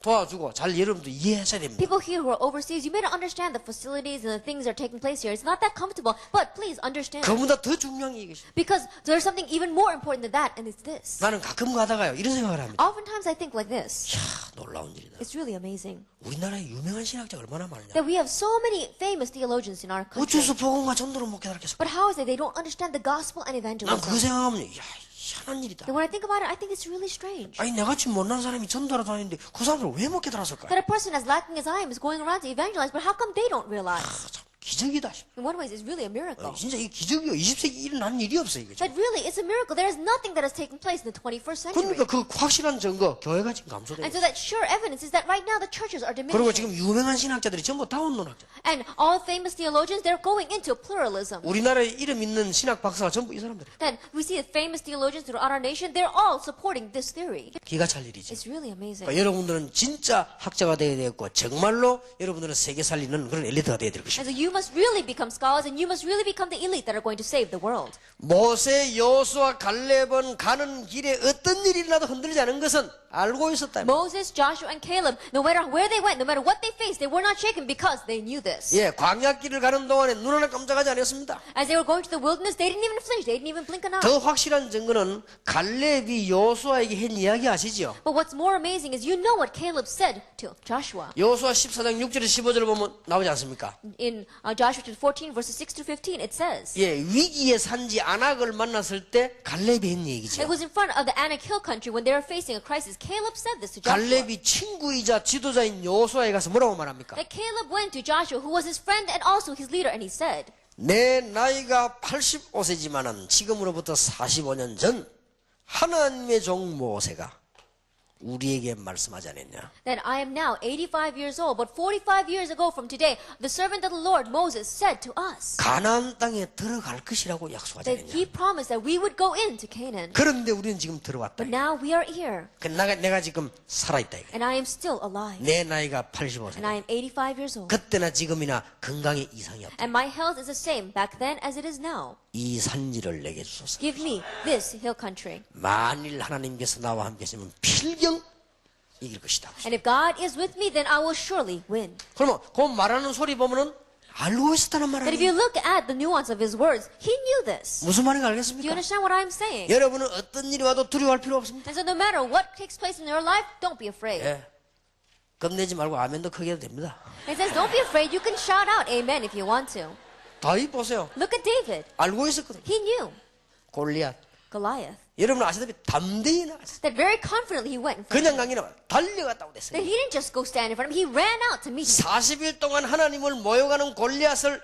Speaker 1: 도와주고 잘 여러분들 이해하셔야 됩니다.
Speaker 2: People here who are overseas, you may not understand the facilities and the things that are taking place here. It's not that comfortable, but please understand.
Speaker 1: 그보다 더 중요한 게 이것이.
Speaker 2: Because there's something even more important than that, and it's this.
Speaker 1: 나는 가끔 가다가요 이런 생각을 합니다.
Speaker 2: Oftentimes I think like this.
Speaker 1: 이야 놀라운 일이다.
Speaker 2: It's really amazing
Speaker 1: 우리나라에 유명한 신학자가 얼마나 많으냐.
Speaker 2: that we have so many famous theologians in our country.
Speaker 1: 어째서 복음과 전도를 못 깨달겠어?
Speaker 2: But how is it they don't understand the gospel and
Speaker 1: 난
Speaker 2: evangelism?
Speaker 1: 그 생각하면 이야 희한한 일이다.
Speaker 2: And when I think about it, I think it's really strange.
Speaker 1: 아니 내같이 못난 사람이 전도하러 다니는데 그 사람들 왜 못 깨달았을까?
Speaker 2: That a person as lacking as I am is going around to evangelize, but how come they don't realize?
Speaker 1: 참 기적이다.
Speaker 2: In one way, it's really a miracle.
Speaker 1: 진짜 이 기적이요. 20세기 일어난 일이 없어 이게.
Speaker 2: But really, it's a miracle. There is nothing that has taken place in the 21st century.
Speaker 1: 그러니까 그 확실한 증거 교회가 지금 감소되고
Speaker 2: And so that sure evidence is that right now the churches are
Speaker 1: 그리고
Speaker 2: diminishing.
Speaker 1: 지금 유명한 신학자들이 전부 다운론학자.
Speaker 2: And all famous theologians, they're going into pluralism.
Speaker 1: 우리나라에 이름 있는 신학 박사가 전부 이 사람들.
Speaker 2: Then we see the famous theologians throughout our nation, they're all supporting this theory.
Speaker 1: 기가 찰 일이지.
Speaker 2: It's really amazing.
Speaker 1: 그러니까 여러분들은 진짜 학자가 되어야 되겠고 정말로 여러분들은 세계 살리는 그런 엘리트가 되어야 될 것입니다.
Speaker 2: And so you must really become scholars and you must really become the elite that are going to save the world.
Speaker 1: 모세, 여호수아, 갈렙은 가는 길에 어떤 일이 일어나도 흔들리지 않은 것은 알고 있었다.
Speaker 2: Moses, Joshua, and Caleb, no matter where they went, no matter what they faced, they were not shaken because they knew this.
Speaker 1: 예, 광야길을 가는 동안에 눈 하나 깜짝하지 않았습니다.
Speaker 2: As they were going to the wilderness, they didn't even flinch, they didn't even blink an eye.
Speaker 1: 더 확실한 증거는 갈렙이 여호수아에게 한 이야기 아시죠?
Speaker 2: But what's more amazing is you know what Caleb said to Joshua.
Speaker 1: 여호수아 14장 6절에 15절을 보면 나오지 않습니까?
Speaker 2: In Joshua chapter 14, verses 6 to 15, it says,
Speaker 1: 예, 위기의 산지 아낙을 만났을 때 갈렙이 한
Speaker 2: it
Speaker 1: 얘기죠.
Speaker 2: was in front of the Anak Hill country when they were facing a crisis. Caleb said this to Joshua.
Speaker 1: 갈렙이 친구이자 지도자인 여호수아에 가서 뭐라고 말합니까?
Speaker 2: That Caleb went to Joshua, who was his friend and also his leader, and he said,
Speaker 1: 내 나이가 85세지만은 지금으로부터 45년 전 하나님의 종 모세가 우리에게 말씀하지 않았냐?
Speaker 2: that I am now 85 years old, but 45 years ago from today, the servant of the Lord, Moses, said to us
Speaker 1: 가나안 땅에 들어갈 것이라고 약속하지
Speaker 2: that
Speaker 1: 않았냐?
Speaker 2: he promised that we would go into Canaan.
Speaker 1: 그런데 우리는 지금 들어왔다.
Speaker 2: But now we are here,
Speaker 1: 내가 지금 살아있다. 이거야.
Speaker 2: and I am still alive,
Speaker 1: 내 나이가
Speaker 2: and
Speaker 1: 85세.
Speaker 2: I am 85 years old.
Speaker 1: 그때나 지금이나 건강에 이상이 없다.
Speaker 2: And my health is the same back then as it is now.
Speaker 1: 이 산지를 내게 주소서.
Speaker 2: Give me this hill country.
Speaker 1: 만일 하나님께서 나와 함께 하시면 필경 이길 것이다.
Speaker 2: And if God is with me, then I will surely win.
Speaker 1: 그러면 그 말하는 소리 보면은 알고 있었다는 말
Speaker 2: That if you
Speaker 1: 아니에요?
Speaker 2: look at the nuance of his words, he knew this.
Speaker 1: 무슨 말인가
Speaker 2: Do you
Speaker 1: 알겠습니까?
Speaker 2: understand what I'm saying?
Speaker 1: 여러분은 어떤 일이 와도 두려워할 필요 없습니다.
Speaker 2: And so no matter what takes place in your life, don't be afraid.
Speaker 1: 예. 겁내지 말고 아멘도 크게 해도 됩니다.
Speaker 2: It says, don't be afraid. You can shout out amen if you want to.
Speaker 1: 다윗 보세요.
Speaker 2: Look at David.
Speaker 1: 알고 있었거든요.
Speaker 2: He knew
Speaker 1: 골리앗.
Speaker 2: Goliath.
Speaker 1: 여러분 아시다시피 담대히 나갔어요.
Speaker 2: That very confidently he went in front
Speaker 1: 그냥
Speaker 2: of him.
Speaker 1: 강이나 달려갔다고 됐어요.
Speaker 2: That he didn't just go stand in front of him. He ran out to meet him.
Speaker 1: 40일 동안 하나님을 모욕하는 골리앗을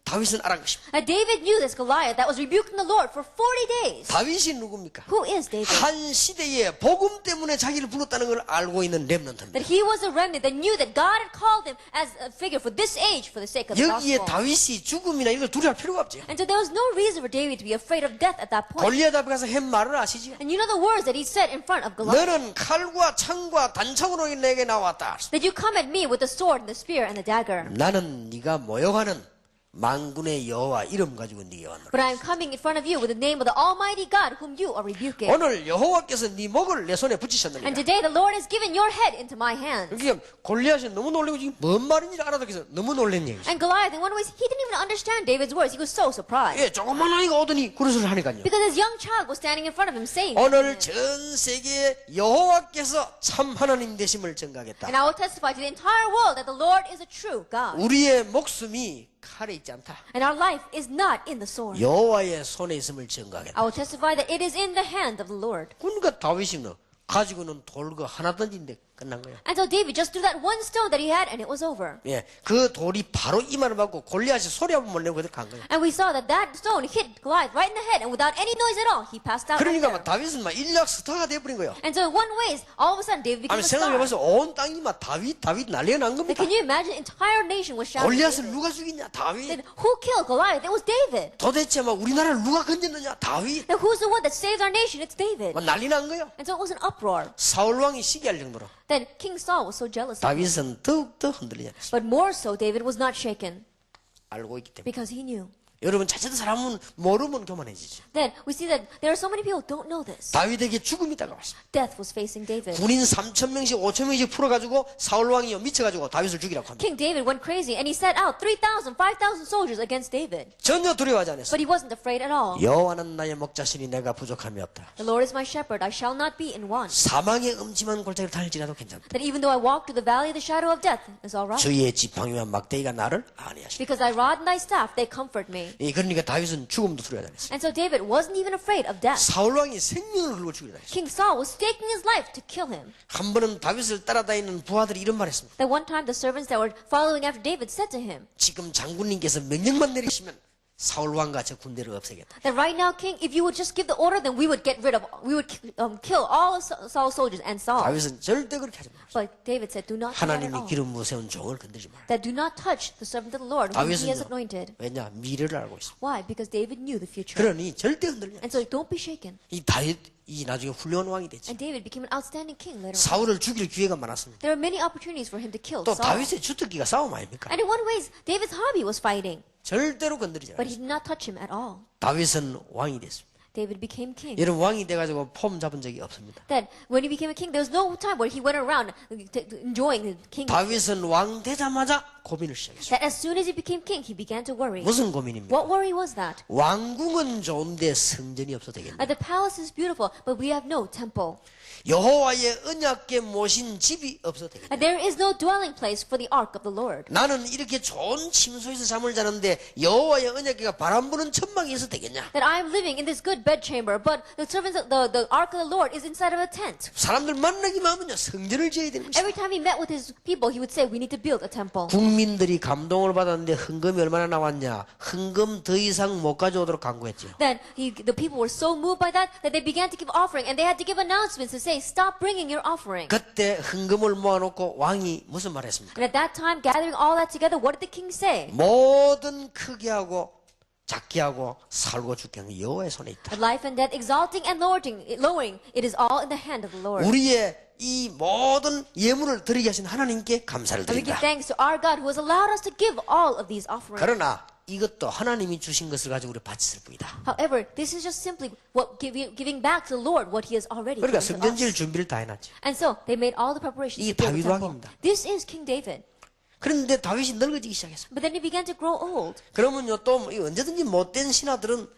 Speaker 1: 다윗은 알은 것입니다.
Speaker 2: Now David knew this Goliath that was rebuking the Lord for 40 days.
Speaker 1: 다윗이 누굽니까?
Speaker 2: Who is David?
Speaker 1: 한 시대에 복음 때문에 자기를 불렀다는 걸 알고 있는 렘넌트입니다.
Speaker 2: That he was a remnant that knew that God had called him as a figure for this age for the sake of the
Speaker 1: 여기에
Speaker 2: gospel.
Speaker 1: 다윗이 죽음이나 이런 걸 두려워할 필요가 없죠.
Speaker 2: And so there was no reason for David to be afraid of death at that point.
Speaker 1: 골리앗 앞에 가서 한 말을 아시죠?
Speaker 2: And you know the words that he said in front of Goliath.
Speaker 1: 너는 칼과 창과 단창으로 내게 나왔다.
Speaker 2: That you come at me with the sword and the spear and the dagger.
Speaker 1: 나는 네가 모욕하는 만군의 여호와 이름 가지고 네게 왔노라.
Speaker 2: But I am coming in front of you with the name of the Almighty God whom you are rebuking.
Speaker 1: 오늘 여호와께서 네 목을 내 손에
Speaker 2: And
Speaker 1: 붙이셨느니라.
Speaker 2: today the Lord has given your head into my hands.
Speaker 1: 그러니까 골리앗이 너무 놀리고 지금 뭔 말인지 알아듣겠어. 너무 놀란 얘기죠.
Speaker 2: And Goliath, in one way, he didn't even understand David's words. He was so surprised.
Speaker 1: 예, 조그만 아이가 오더니 그런 소리를 하니까요.
Speaker 2: Because his young child was standing in front of him saying,
Speaker 1: 오늘 전 세계에 여호와께서 참 하나님 되심을 증가하겠다.
Speaker 2: and I will testify to the entire world that the Lord is a true God.
Speaker 1: 우리의 목숨이 칼에 있지 않다.
Speaker 2: And our life is not in the sword.
Speaker 1: 여호와의 손에 있음을 증가하겠다.
Speaker 2: I will testify that it is in the hand of the Lord.
Speaker 1: 그러니까 다윗이는 가지고는 돌거 하나 던진데 끝난 거예요.
Speaker 2: And so David just threw that one stone that he had and it was over.
Speaker 1: 예, 그 돌이 바로 이마를 맞고 골리앗이 소리 한번 못 내고 그대로 간 거예요.
Speaker 2: And we saw that that stone hit Goliath right in the head and without any noise at all, he passed out right
Speaker 1: 그러니까
Speaker 2: there.
Speaker 1: 막 다윗은 막 인력 스타가 돼버린 거예요.
Speaker 2: And so in one way, all of a sudden David became
Speaker 1: 아니
Speaker 2: a star.
Speaker 1: 생각해보세요. 온 땅이 막 다윗 난리가 난
Speaker 2: Like,
Speaker 1: 겁니다.
Speaker 2: can you imagine the entire nation was shouting
Speaker 1: 골리앗을
Speaker 2: David?
Speaker 1: 누가 죽이냐? 다윗.
Speaker 2: Then who killed Goliath? It was David.
Speaker 1: 도대체 막 우리나라를 누가 건졌느냐? 다윗.
Speaker 2: Now who's the one that saved our nation? It's David.
Speaker 1: 막 난리 난 거예요.
Speaker 2: And so it was an uproar.
Speaker 1: 사울 왕이 시기할 정도로
Speaker 2: Then King Saul was so jealous of him.
Speaker 1: 다윗은 더욱더 흔들리지 않았어요.
Speaker 2: But more so, David was not shaken
Speaker 1: 알고 있기 때문에.
Speaker 2: because he knew.
Speaker 1: 여러분 자칫 사람은 모르면 교만해지죠.
Speaker 2: Then we see that there are so many people who don't know this.
Speaker 1: 다윗에게 죽음이 다가왔습니다.
Speaker 2: Death was facing David.
Speaker 1: 군인 3,000명씩 5,000명씩 풀어가지고 사울 왕이 미쳐가지고 다윗을 죽이라고 합니다.
Speaker 2: King David went crazy and he set out 3,000, 5,000 soldiers against David.
Speaker 1: 전혀 두려워하지 않았어요.
Speaker 2: But he wasn't afraid at all.
Speaker 1: 여호와는 나의 목자시니 내가 부족함이 없다.
Speaker 2: The Lord is my shepherd, I shall not be in want.
Speaker 1: 사망의 음침한 골짜기를 달지라도 괜찮다.
Speaker 2: That even though I walk through the valley of the shadow of death, is all right.
Speaker 1: 주의 지팡이와 막대기가 나를 안위하시다.
Speaker 2: Because thy rod and thy staff, they comfort me.
Speaker 1: 그러니까 다윗은 죽음도 두려워하지 않았어요.
Speaker 2: And so David wasn't even afraid of death.
Speaker 1: 사울 왕이 생명을 걸고 죽이려 했어요.
Speaker 2: King Saul was staking his life to kill him.
Speaker 1: 한 번은 다윗을 따라다니는 부하들이 이런 말했습니다.
Speaker 2: That one time the servants that were following after David said to him,
Speaker 1: 지금 장군님께서 명령만 내리시면 사울 왕과 저 군대를 없애겠다.
Speaker 2: that right now, King, if you would just give the order, then we would kill all of Saul's soldiers and Saul.
Speaker 1: 다윗은 절대 그렇게 하지 말았어요.
Speaker 2: But David said, do not do that at
Speaker 1: 하나님이
Speaker 2: all.
Speaker 1: 기름 부으세운 종을 건드리지 말라.
Speaker 2: That do not touch the servant of the Lord whom he has
Speaker 1: 다윗은요.
Speaker 2: anointed.
Speaker 1: 왜냐? 미래를 알고 있습니다.
Speaker 2: Why? Because David knew the future.
Speaker 1: 그러니 절대 흔들리지 않아요.
Speaker 2: And so don't be shaken.
Speaker 1: 이 다윗이 나중에 훌륭한 왕이 됐죠.
Speaker 2: And David became an outstanding king later on.
Speaker 1: 사울을 죽일 기회가 많았습니다.
Speaker 2: There are many opportunities for him to kill
Speaker 1: 또
Speaker 2: Saul.
Speaker 1: 다윗의 주특기가 싸움 아닙니까?
Speaker 2: And in one way, David's hobby was fighting.
Speaker 1: 절대로 건드리지
Speaker 2: But
Speaker 1: 않아요.
Speaker 2: he did not touch him at all.
Speaker 1: 다윗은 왕이 됐습니다.
Speaker 2: David became king.
Speaker 1: 여러분 왕이 돼가지고 폼 잡은 적이 없습니다.
Speaker 2: That when he became a king, there was no time where he went around enjoying the king.
Speaker 1: 다윗은 왕 되자마자 고민을 시작했어요.
Speaker 2: That as soon as he became king, he began to worry.
Speaker 1: 무슨 고민입니까?
Speaker 2: What worry was that?
Speaker 1: 왕궁은 좋은데 성전이 없어 되겠네.
Speaker 2: The palace is beautiful, but we have no temple.
Speaker 1: 여호와의 언약궤 모신 집이 없어 되겠네.
Speaker 2: There is no dwelling place for the ark of the Lord.
Speaker 1: 나는 이렇게 좋은 침소에서 잠을 자는데 여호와의 언약궤가 바람 부는 천막에 있어 되겠냐?
Speaker 2: That I am living in this good bedchamber, but the servants of the ark of the Lord is inside of a tent.
Speaker 1: 사람들 만나기만 하면요 성전을 지어야 되는 것이다.
Speaker 2: Every time he met with his people, he would say, we need to build a temple.
Speaker 1: 국민들이 감동을 받았는데 헌금이 얼마나 나왔냐? 헌금 더 이상 못 가져오도록 강구했죠.
Speaker 2: Then the people were so moved by that they began to give offering, and they had to give announcements to say, stop bringing your offering.
Speaker 1: 그때 헌금을 모아놓고 왕이 무슨 말 했습니까?
Speaker 2: And at that time, gathering all that together, what did the king say?
Speaker 1: 모든 크게 하고 작게 하고 살고 죽게 하는 여호와의 손에 있다.
Speaker 2: That life and death, exalting and lowering, it is all in the hand of the Lord.
Speaker 1: 우리의 이 모든 예물을 드리게 하신 하나님께 감사를
Speaker 2: And we give
Speaker 1: 드린다.
Speaker 2: thanks to our God who has allowed us to give all of these offerings.
Speaker 1: 그러나 이것도 하나님이 주신 것을 가지고 우리 바칠 뿐이다.
Speaker 2: However, this is just simply giving back to the Lord what He has already
Speaker 1: 그러니까
Speaker 2: given to
Speaker 1: 성전 지을
Speaker 2: us.
Speaker 1: 준비를 다 해놨죠.
Speaker 2: And so they made all the preparations
Speaker 1: 이게
Speaker 2: to build the
Speaker 1: 다윗
Speaker 2: temple.
Speaker 1: 왕입니다.
Speaker 2: This is King David.
Speaker 1: 그런데 다윗이 늙어지기 시작했습니다.
Speaker 2: But then he began to grow old.
Speaker 1: 그러면요 또 언제든지 못된 신하들은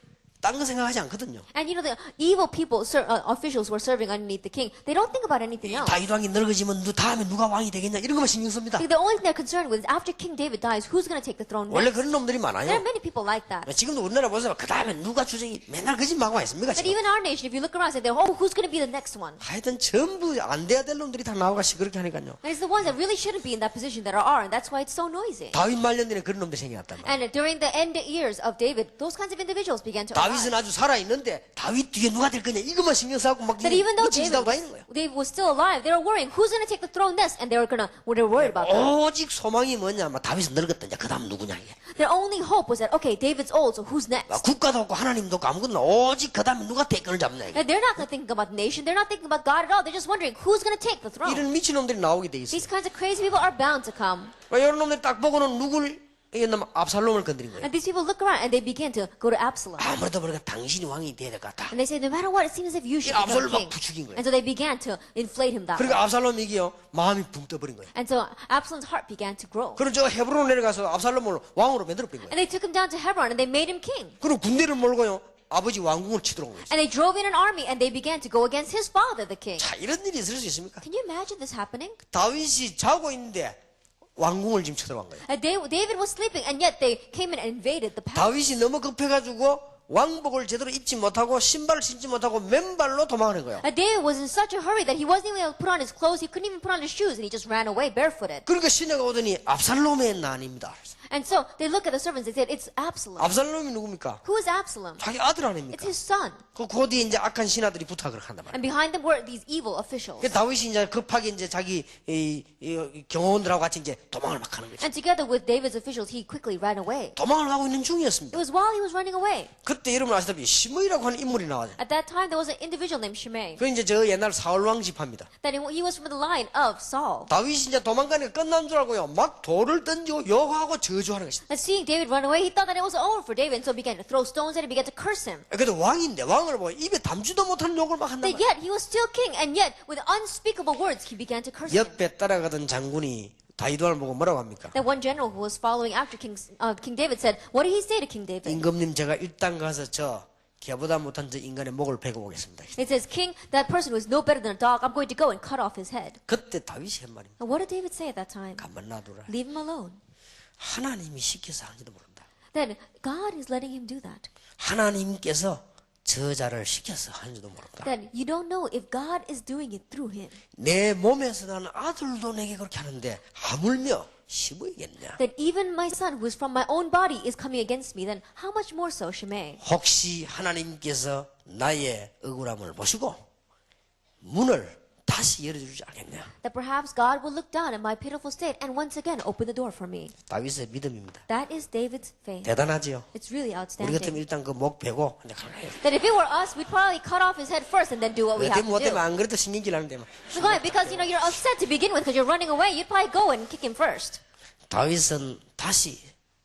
Speaker 1: 딴 거 생각하지 않거든요.
Speaker 2: And you know, the evil people, officials who were serving underneath the king, they don't think about anything else.
Speaker 1: 다윗 왕이 늙어지면 다음에 누가 왕이 되겠냐 이런 것만 신경 씁니다.
Speaker 2: The only thing they're concerned with is after King David dies, who's going to take the throne
Speaker 1: 원래
Speaker 2: next?
Speaker 1: 그런 놈들이
Speaker 2: There
Speaker 1: 많아요.
Speaker 2: are many people like that.
Speaker 1: 지금도 우리나라 보세요. 그 다음에 누가 주정이 맨날 거짓말하고 있습니까?
Speaker 2: But
Speaker 1: 지금.
Speaker 2: even our nation, if you look around, say, oh, who's going to be the next one?
Speaker 1: 하여튼 전부 안 돼야 될 놈들이 다 나와가지고 그렇게 하니까요.
Speaker 2: And it's the ones that really shouldn't be in that position that are, and that's why it's so noisy.
Speaker 1: 다윗 말년들에 그런 놈들이 생겨났단 말이에요.
Speaker 2: And during the end years of David, those kinds of individuals began to
Speaker 1: 다윗은
Speaker 2: arise.
Speaker 1: 아주 살아있는데 다윗 뒤에 누가 될 거냐 이것만 신경 써갖고 막
Speaker 2: That even though
Speaker 1: 미친 짓 하고 다니는 거예요.
Speaker 2: David was still alive, they were worrying who's going to take the throne next, and they were worried about that.
Speaker 1: 오직 소망이 뭐냐? 막 다윗은 늙었다. 이제 그 다음 누구냐 이게.
Speaker 2: Their only hope was that okay, David's old, so who's
Speaker 1: 막
Speaker 2: next?
Speaker 1: 국가도 없고 하나님도 없고 아무것도 없고 오직 그 다음에 누가 대권을 잡냐 이게.
Speaker 2: And they're not thinking about the nation, they're not thinking about God at all. They're just wondering who's going to take the throne.
Speaker 1: 이런 미친놈들이 나오게 돼 있어요.
Speaker 2: These kinds of crazy people are bound to come.
Speaker 1: 이런 놈들이 딱 보고는 누굴 이놈 압살롬을 건드린 거예요.
Speaker 2: And these people look around and they begin to go to Absalom.
Speaker 1: 아무래도 모르게 당신이 왕이 돼야 될 것 같다.
Speaker 2: And they say, no matter what, it seems as if you should
Speaker 1: 압살롬을
Speaker 2: become
Speaker 1: 막
Speaker 2: king.
Speaker 1: 부추긴 거예요.
Speaker 2: And so they began to inflate him that way.
Speaker 1: 그러니까 압살롬 이게요 마음이 붕 떠버린 거예요.
Speaker 2: And so Absalom's heart began to grow.
Speaker 1: 그리고 저 헤브론으로 내려가서 압살롬을 왕으로 만들어버린 거예요.
Speaker 2: And they took him down to Hebron and they made him king.
Speaker 1: 그리고 군대를 몰고요 아버지 왕궁을 치도록 한 거예요.
Speaker 2: And they drove in an army and they began to go against his father, the king.
Speaker 1: 자 이런 일이 있을 수 있습니까?
Speaker 2: Can you imagine this happening?
Speaker 1: 다윗이 자고 있는데 왕궁을 지금 쳐들어간 거예요.
Speaker 2: David was sleeping and yet they came in and invaded the palace.
Speaker 1: 다윗이 너무 급해가지고 왕복을 제대로 입지 못하고 신발을 신지 못하고 맨발로 도망하는 거예요.
Speaker 2: David was in such a hurry that he wasn't even able to put on his clothes. He couldn't even put on his shoes, and he just ran away barefooted.
Speaker 1: 그러니까 시내가 오더니 압살롬의 난입니다.
Speaker 2: And so they look at the servants. They said, "It's Absalom."
Speaker 1: 압살롬이 누굽니까?
Speaker 2: Who is Absalom?
Speaker 1: 자기 아들
Speaker 2: It's
Speaker 1: 아닙니까?
Speaker 2: his son.
Speaker 1: 그 뒤에 이제 악한 신하들이 부탁을 한단 말이에요.
Speaker 2: And behind them were these evil officials.
Speaker 1: 그 다윗이 이제 급하게 이제 자기 이 경호원들하고 같이 이제 도망을 막 하는 거죠.
Speaker 2: And together with David's officials, he quickly ran away.
Speaker 1: 도망을 가고 있는
Speaker 2: It
Speaker 1: 중이었습니다.
Speaker 2: was while he was running away.
Speaker 1: 그때 여러분 아시다시피 시므이라고 하는 인물이 나와요.
Speaker 2: At that time, there was an individual named Shimei.
Speaker 1: 그 이제 저 옛날 사울왕 집합니다.
Speaker 2: That he was from the line of Saul.
Speaker 1: 다윗이 이제 도망가니까 끝난 줄 알고요. 막 돌을 던지고 욕하고 저주하는 것입니다.
Speaker 2: And seeing David run away, he thought that it was over for David, and so began to throw stones at him, began to curse him.
Speaker 1: 그래도 왕인데 왕을 보고 입에 담지도 못하는 욕을 막 한단
Speaker 2: That
Speaker 1: 말이에요.
Speaker 2: yet he was still king, and yet with unspeakable words, he began to curse him.
Speaker 1: 옆에 따라가던 장군이 다윗왕을 보고 뭐라고 합니까?
Speaker 2: That one general who was following after King David said, "What did he say to King David?"
Speaker 1: 임금님 제가 일단 가서 저 개보다 못한 저 인간의 목을 베고 오겠습니다.
Speaker 2: It says, "King, that person who is no better than a dog, I'm going to go and cut off his head."
Speaker 1: 그때 다윗이 한 말입니다.
Speaker 2: And what did David say at that time?
Speaker 1: 가만 놔두라.
Speaker 2: Leave him alone.
Speaker 1: 하나님이 시켜서 하는지도 모른다.
Speaker 2: Then God is letting him do that.
Speaker 1: 하나님께서 저자를 시켜서 하는지도 모른다.
Speaker 2: Then you don't know if God is doing it through him.
Speaker 1: 내 몸에서 나는 아들도 내게 그렇게 하는데 하물며 시부이겠냐?
Speaker 2: That even my son, who is from my own body, is coming against me. Then how much more so Shimei?
Speaker 1: 혹시 하나님께서 나의 억울함을 보시고 문을 다시 열어주지 않겠냐?
Speaker 2: That perhaps God will look down at my pitiful state and once again open the door for me.
Speaker 1: 다윗의 믿음입니다.
Speaker 2: That is David's faith.
Speaker 1: 대단하지요.
Speaker 2: It's really
Speaker 1: 우리 같으면
Speaker 2: outstanding.
Speaker 1: 일단 그 목 베고 이제 가라 해요.
Speaker 2: That if it were us, we'd probably cut off his head first and then do what we have
Speaker 1: 뭐
Speaker 2: to
Speaker 1: 때문에
Speaker 2: do.
Speaker 1: 안 그래도 신경질 나는데 막.
Speaker 2: Why? Because you're upset to begin with because you're running away. You'd probably go and kick him first.
Speaker 1: 다윗은 다시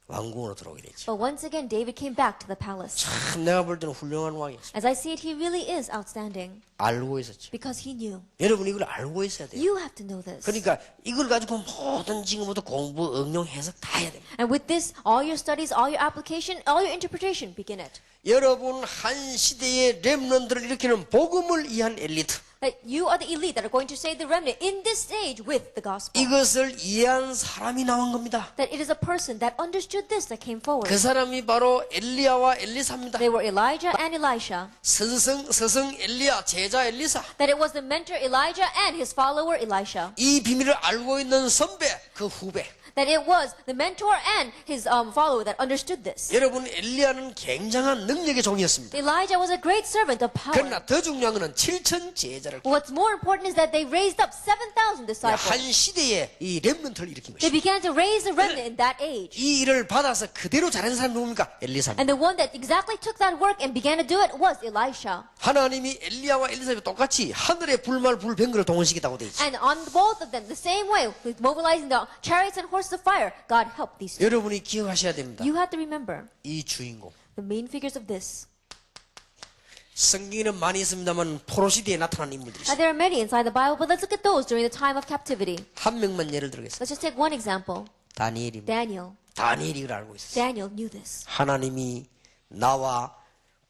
Speaker 1: 왕궁으로 들어오게 되죠.
Speaker 2: But once again, David came back to the palace.
Speaker 1: 참 내가 볼 때는 훌륭한 왕이었어요.
Speaker 2: As I see it, he really is outstanding
Speaker 1: 알고 있었죠.
Speaker 2: because he knew.
Speaker 1: 여러분 이걸 알고 있어야 돼요.
Speaker 2: You have to know this.
Speaker 1: 그러니까 이걸 가지고 모든 지금부터 공부, 응용, 해석 다 해야 됩니다.
Speaker 2: And with this, all your studies, all your application, all your interpretation begin it.
Speaker 1: 여러분 한 시대의 렘넌트를 일으키는 복음을 이해한 엘리트.
Speaker 2: That you are the elite that are going to save the remnant in this stage with the gospel.
Speaker 1: 이것을 이해한 사람이 나온 겁니다.
Speaker 2: That it is a person that understood this that came forward.
Speaker 1: 그 사람이 바로 엘리야와 엘리사입니다.
Speaker 2: They were Elijah and Elisha.
Speaker 1: 스승 엘리야, 제자 엘리사.
Speaker 2: That it was the mentor Elijah and his follower Elisha.
Speaker 1: 이 비밀을 알고 있는 선배, 그 후배.
Speaker 2: That it was the mentor and his follower that understood this.
Speaker 1: 여러분 엘리야는 굉장한 능력의 종이었습니다.
Speaker 2: Elijah was a great servant of power.
Speaker 1: 그러나 더 중요한 것은 7천 제자를
Speaker 2: What's more important is that they raised up 7,000 disciples.
Speaker 1: 한 시대에 이 렘넌트를 일으킨
Speaker 2: They
Speaker 1: 것입니다.
Speaker 2: began to raise the remnant in that age.
Speaker 1: 이 일을 받아서 그대로 잘하는 사람이 누굽니까? 엘리사입니다.
Speaker 2: And the one that exactly took that work and began to do it was Elisha.
Speaker 1: 하나님이 엘리야와 엘리사를 똑같이 하늘의 불말 불병거를 동원시켰다고 돼 있죠.
Speaker 2: And on both of them, the same way, with mobilizing the chariots and horses of fire, God helped these two.
Speaker 1: 여러분이 기억하셔야 됩니다.
Speaker 2: You have to remember
Speaker 1: 이 주인공.
Speaker 2: the main figures of this.
Speaker 1: 성경에는 많이 있습니다만 포로시대에 나타난 인물들이
Speaker 2: Now,
Speaker 1: 있어요.
Speaker 2: there are many inside the Bible, but let's look at those during the time of captivity.
Speaker 1: 한 명만 예를 들겠습니다.
Speaker 2: Let's just take one example.
Speaker 1: 다니엘입니다.
Speaker 2: Daniel.
Speaker 1: 다니엘이 이걸 알고 있어요.
Speaker 2: Daniel knew this.
Speaker 1: 하나님이 나와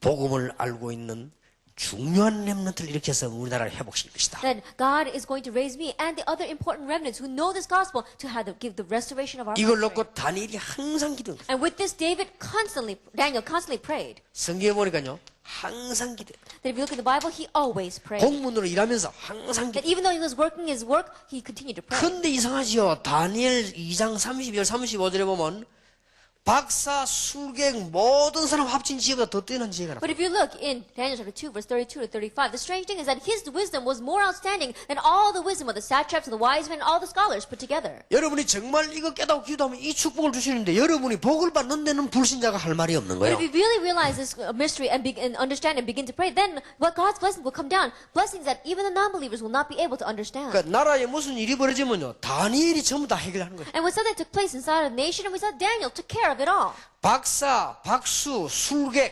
Speaker 1: 복음을 알고 있는 중요한 렘넌트를 일으켜서 우리나라를 회복시킬 것이다.
Speaker 2: That God is going to raise me and the other important remnants who know this gospel to give the restoration of our
Speaker 1: 이걸
Speaker 2: country.
Speaker 1: 놓고 다니엘이 항상 기도합니다.
Speaker 2: And with this, Daniel constantly prayed.
Speaker 1: 성경에 보니까요. 항상 기도합니다.
Speaker 2: That if you look in the Bible, he always prayed.
Speaker 1: 공문으로 일하면서 항상
Speaker 2: That
Speaker 1: 기도.
Speaker 2: even though he was working his work, he continued to pray.
Speaker 1: 근데 이상하지요. 다니엘 2장 32절 35절에 보면 박사, 술객 모든 사람 합친 지혜보다 더 뛰어난 지혜가 나와요.
Speaker 2: But if you look in Daniel chapter 2, verse 32 to 35, the strange thing is that his wisdom was more outstanding than all the wisdom of the satraps, and the wise men, and all the scholars put together.
Speaker 1: 여러분이 정말 이거 깨닫고 기도하면 이 축복을 주시는데 여러분이 복을 받는 데는 불신자가 할 말이 없는
Speaker 2: But
Speaker 1: 거예요.
Speaker 2: if you really realize this mystery and understand and begin to pray, then what God's blessings will come down. Blessings that even the non-believers will not be able to understand.
Speaker 1: 그러니까 나라에 무슨 일이 벌어지면요. 다니엘이 전부 다 해결하는 거예요.
Speaker 2: And when something took place inside of the nation, and we saw Daniel took care of it all.
Speaker 1: 박사, 박수, 술객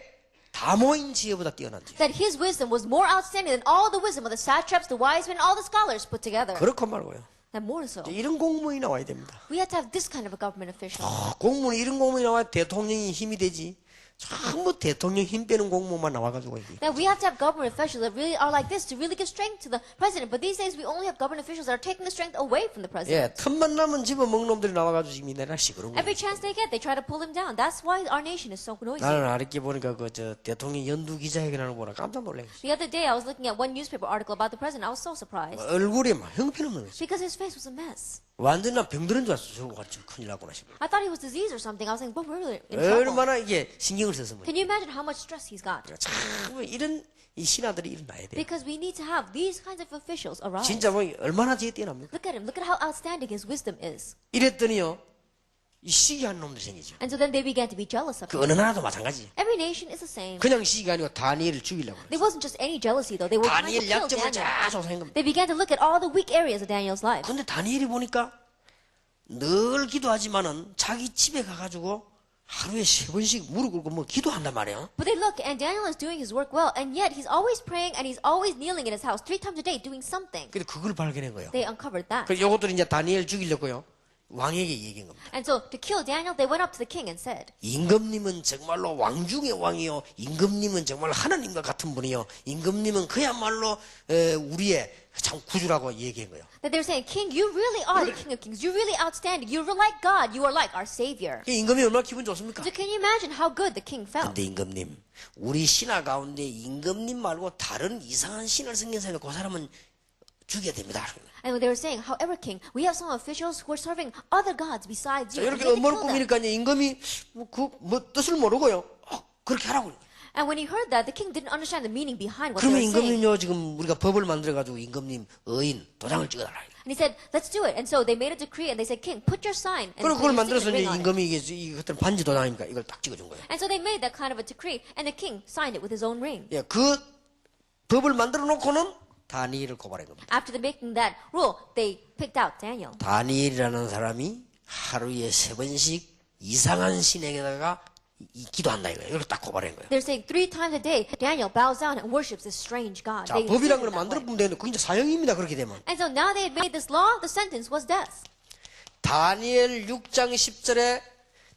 Speaker 1: 다 모인 지혜보다 뛰어난 지혜.
Speaker 2: That his wisdom was more outstanding than all the wisdom of the satraps, the wise men, all the scholars put together.
Speaker 1: 그렇고 말고요.
Speaker 2: And more so.
Speaker 1: 이런 공무원이 나와야 됩니다.
Speaker 2: We have to have this kind of a government official.
Speaker 1: 공무원이 이런 공무원이 나와야 대통령이 힘이 되지. 전부 대통령 힘 빼는 공무원만 나와가지고 이게.
Speaker 2: That we have to have government officials that really are like this to really give strength to the president. But these days we only have government officials that are taking the strength away from the president.
Speaker 1: 예, 틈만 나면 집어먹는 놈들이 나와가지고 지금 이 나라 시끄러운 거예요.
Speaker 2: Every chance they get, they try to pull him down. That's why our nation is so noisy.
Speaker 1: 나는 아랫게 보니까 그 저 대통령 연두 기자회견하는 거 보라 깜짝 놀랐어.
Speaker 2: The other day I was looking at one newspaper article about the president. I was so surprised
Speaker 1: 얼굴이 막 형편없는 거지.
Speaker 2: because his face was a mess.
Speaker 1: 완전 나 병들은 줄 알았어. 저거 같이 큰일 났구나 싶어.
Speaker 2: I thought he was diseased or something. I was like, but we're really in trouble.
Speaker 1: 얼마나 이게 신경을 써서 뭐.
Speaker 2: Can you imagine how much stress he's got?
Speaker 1: 참 이런 이 신하들이 일어나야 돼.
Speaker 2: Because we need to have these kinds of officials arise.
Speaker 1: 진짜 뭐 얼마나 지혜 뛰어납니까?
Speaker 2: Look at him. Look at how outstanding his wisdom is.
Speaker 1: 이랬더니요, 이 시기한 놈들 생기죠.
Speaker 2: And so then they began to be jealous of
Speaker 1: 그
Speaker 2: him.
Speaker 1: 어느 나라도 마찬가지.
Speaker 2: Every nation is the same.
Speaker 1: 그냥 시기가 아니고 다니엘을 죽이려고.
Speaker 2: There wasn't just any jealousy though. They were trying to
Speaker 1: 다니엘
Speaker 2: kill
Speaker 1: 약점을
Speaker 2: Daniel.
Speaker 1: 계속 생각합니다.
Speaker 2: They began to look at all the weak areas of Daniel's life.
Speaker 1: 근데 다니엘이 보니까 늘 기도하지만은 자기 집에 가가지고 하루에 3번씩 무릎 꿇고 뭐 기도한단 말이에요.
Speaker 2: But they look, and Daniel is doing his work well, and yet he's always praying and he's always kneeling in his house 3 times a day doing something.
Speaker 1: 근데 그걸 발견한 거예요.
Speaker 2: They uncovered that.
Speaker 1: 그래서 이것들이 이제 다니엘 죽이려고요. 왕에게 얘기한 겁니다.
Speaker 2: And so to kill Daniel, they went up to the king and said,
Speaker 1: 임금님은 정말로 왕 중의 왕이요. 임금님은 정말 하나님과 같은 분이요. 임금님은 그야말로 우리의 참 구주라고 얘기한 거예요.
Speaker 2: that they're saying, King, you really are the King of Kings. You're really outstanding. You're like God. You are like our Savior.
Speaker 1: 임금이 얼마나 기분 좋습니까?
Speaker 2: So can you imagine how good the king felt?
Speaker 1: 근데 임금님, 우리 신하 가운데 임금님 말고 다른 이상한 신을 섬긴 사람이 그 사람은 죽여야 됩니다.
Speaker 2: And they were saying, however, King, we have some officials who are serving other gods besides
Speaker 1: 자,
Speaker 2: you. And
Speaker 1: 이렇게
Speaker 2: we have to
Speaker 1: 엄마를
Speaker 2: kill them.
Speaker 1: 꾸미니까 임금이 뭐 뜻을 모르고요. 그렇게 하라고.
Speaker 2: And when he heard that, the king didn't understand the meaning behind what they
Speaker 1: 그러면
Speaker 2: were saying.
Speaker 1: 임금님요 지금 우리가 법을 만들어가지고 임금님 의인 도장을 찍어달라.
Speaker 2: And he said, let's do it. And so they made a decree and they said, King, put your sign and
Speaker 1: 그리고
Speaker 2: put
Speaker 1: 그걸
Speaker 2: your
Speaker 1: 만들어서
Speaker 2: signet
Speaker 1: 이제
Speaker 2: ring on it.
Speaker 1: 임금이 이게 그때 반지 도장이니까 이걸 딱 찍어준 거예요.
Speaker 2: And so they made that kind of a decree and the king signed it with his own ring.
Speaker 1: 예, 그 법을 만들어 놓고는 다니엘을 고발한 겁니다.
Speaker 2: After the making that rule, they picked out Daniel.
Speaker 1: 다니엘이라는 사람이 하루에 3번씩 이상한 신에게다가 기도한다 이거예요. 이걸 딱 고발한 거예요.
Speaker 2: They're saying 3 times a day, Daniel bows down and worships this strange God.
Speaker 1: 자,
Speaker 2: They
Speaker 1: 법이란 걸
Speaker 2: did it that
Speaker 1: 만들어
Speaker 2: way.
Speaker 1: 보면 되는데 그게 이제 사형입니다. 그렇게 되면.
Speaker 2: And so now they had made this law, the sentence was death.
Speaker 1: 다니엘 6장 10절에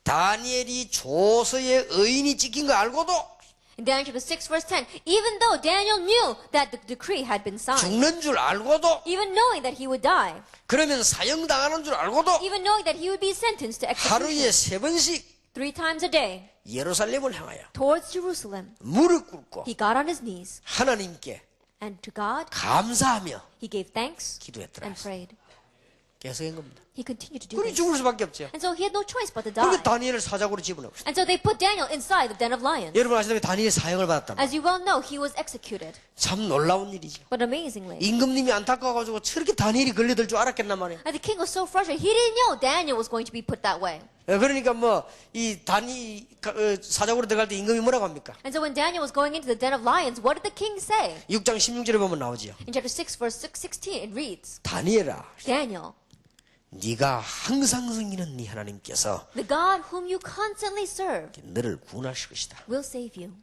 Speaker 1: 다니엘이 조서에 의인이 찍힌 거 알고도
Speaker 2: In Daniel chapter 6 verse 10, even though Daniel knew that the decree had been signed,
Speaker 1: 죽는 줄 알고도
Speaker 2: even knowing that he would die,
Speaker 1: 그러면 사형당하는 줄 알고도
Speaker 2: even knowing that he would be sentenced to
Speaker 1: 하루에
Speaker 2: execution
Speaker 1: 3번씩
Speaker 2: 3 times a day
Speaker 1: 예루살렘을 향하여
Speaker 2: towards Jerusalem,
Speaker 1: 무릎 꿇고
Speaker 2: he got on his knees
Speaker 1: 하나님께
Speaker 2: and to God
Speaker 1: 감사하며
Speaker 2: he gave thanks
Speaker 1: 기도했더라.
Speaker 2: and prayed.
Speaker 1: 계속한 겁니다.
Speaker 2: He continued to do
Speaker 1: 그리
Speaker 2: this.
Speaker 1: 죽을 수밖에 없죠.
Speaker 2: And so he had no choice but to die.
Speaker 1: 그렇게 다니엘을 사자고로 집어넣었어요.
Speaker 2: And so they put Daniel inside the den of lions.
Speaker 1: 여러분 아시다시피 다니엘이 사형을 받았단 말이에요.
Speaker 2: As you well know, he was executed.
Speaker 1: 참 놀라운 일이죠.
Speaker 2: But amazingly,
Speaker 1: 임금님이 안타까워가지고 저렇게 다니엘이 걸려들 줄 알았겠단 말이에요.
Speaker 2: and the king was so frustrated. He didn't know Daniel was going to be put that way.
Speaker 1: 그러니까 뭐 이 사자고로 들어갈 때 임금이 뭐라고 합니까?
Speaker 2: And so when Daniel was going into the den of lions, what did the king say?
Speaker 1: 6장 16절에 보면 나오지요.
Speaker 2: In chapter 6, verse 16, it reads,
Speaker 1: 다니엘아,
Speaker 2: Daniel,
Speaker 1: 네가 항상 섬기는 네 하나님께서
Speaker 2: the God whom you constantly serve
Speaker 1: 너를 구원하실 것이다.
Speaker 2: will save you.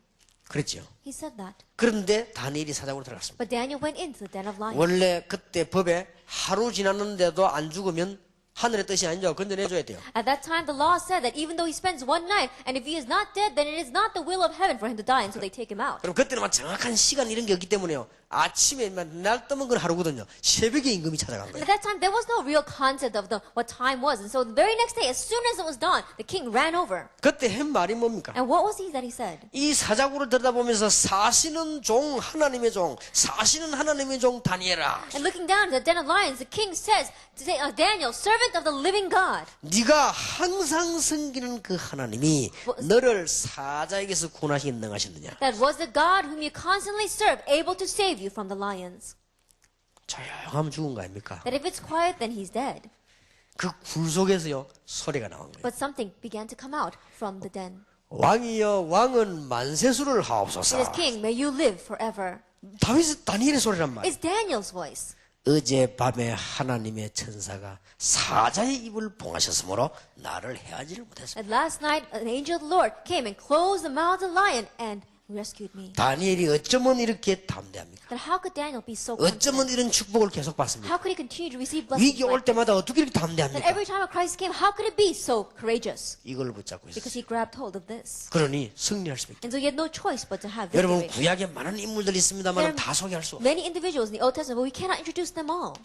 Speaker 1: 그랬죠.
Speaker 2: He said that.
Speaker 1: 그런데 다니엘이 사자고로 들어갔습니다.
Speaker 2: But Daniel went into the den of lions.
Speaker 1: 원래 그때 법에 하루 지났는데도 안 죽으면 하늘의 뜻이 아니죠. 건져내줘야 돼요.
Speaker 2: At that time, the law said that even though he spends one night, and if he is not dead, then it is not the will of heaven for him to die, and so they take him out.
Speaker 1: 그럼 그때는 막 정확한 시간 이런 게 없기 때문에요. 아침에 날 떠면 건 하루거든요. 새벽에 임금이 찾아간 거예요.
Speaker 2: At that time, there was no real concept of what time was, and so the very next day, as soon as it was dawn, the king ran over.
Speaker 1: 그때 한 말이 뭡니까?
Speaker 2: And what was he that he said?
Speaker 1: 이 사자고를 들여다보면서 사시는 종 하나님의 종, 사시는 하나님의 종 다니엘아.
Speaker 2: And looking down at the den of lions, the king says to Daniel, servant of the living God,
Speaker 1: 네가 항상 섬기는 그 하나님이 너를 사자에게서 구원하시기 능하셨느냐?
Speaker 2: that was the God whom you constantly serve, able to save you from the lions.
Speaker 1: 조용하면 죽은 거 아닙니까?
Speaker 2: That if it's quiet, then he's dead.
Speaker 1: 그 굴 속에서요 소리가 나온 거예요.
Speaker 2: But something began to come out from the den.
Speaker 1: 왕이여 왕은 만세수를
Speaker 2: It is
Speaker 1: 하옵소서.
Speaker 2: King, may you live forever.
Speaker 1: 다니엘의 소리란 말이에요.
Speaker 2: It's Daniel's voice.
Speaker 1: 어젯밤에 하나님의 천사가 사자의 입을 봉하셨으므로 나를 해하지를 못했습니다.
Speaker 2: And last night, an angel of the Lord came and closed the mouth of the lion, and rescued me.
Speaker 1: 다니엘이 어쩌면 이렇게 담대합니까?
Speaker 2: Then how could Daniel be so
Speaker 1: 어쩌면
Speaker 2: confident?
Speaker 1: 이런 축복을 계속 받습니까?
Speaker 2: How could he continue to receive
Speaker 1: 위기
Speaker 2: blessings
Speaker 1: 올
Speaker 2: like this?
Speaker 1: 때마다 어떻게 이렇게
Speaker 2: Then
Speaker 1: 담대합니까?
Speaker 2: every time a crisis came, how could it be so courageous?
Speaker 1: 이걸 붙잡고
Speaker 2: Because
Speaker 1: 있었어요.
Speaker 2: he grabbed hold of this.
Speaker 1: 그러니 승리할 수밖에.
Speaker 2: And so he had no choice but to have
Speaker 1: 여러분
Speaker 2: victory.
Speaker 1: 구약에 많은 인물들이 있습니다만 다 소개할 수 없어요.
Speaker 2: Many individuals in the Old Testament, but we cannot introduce them all.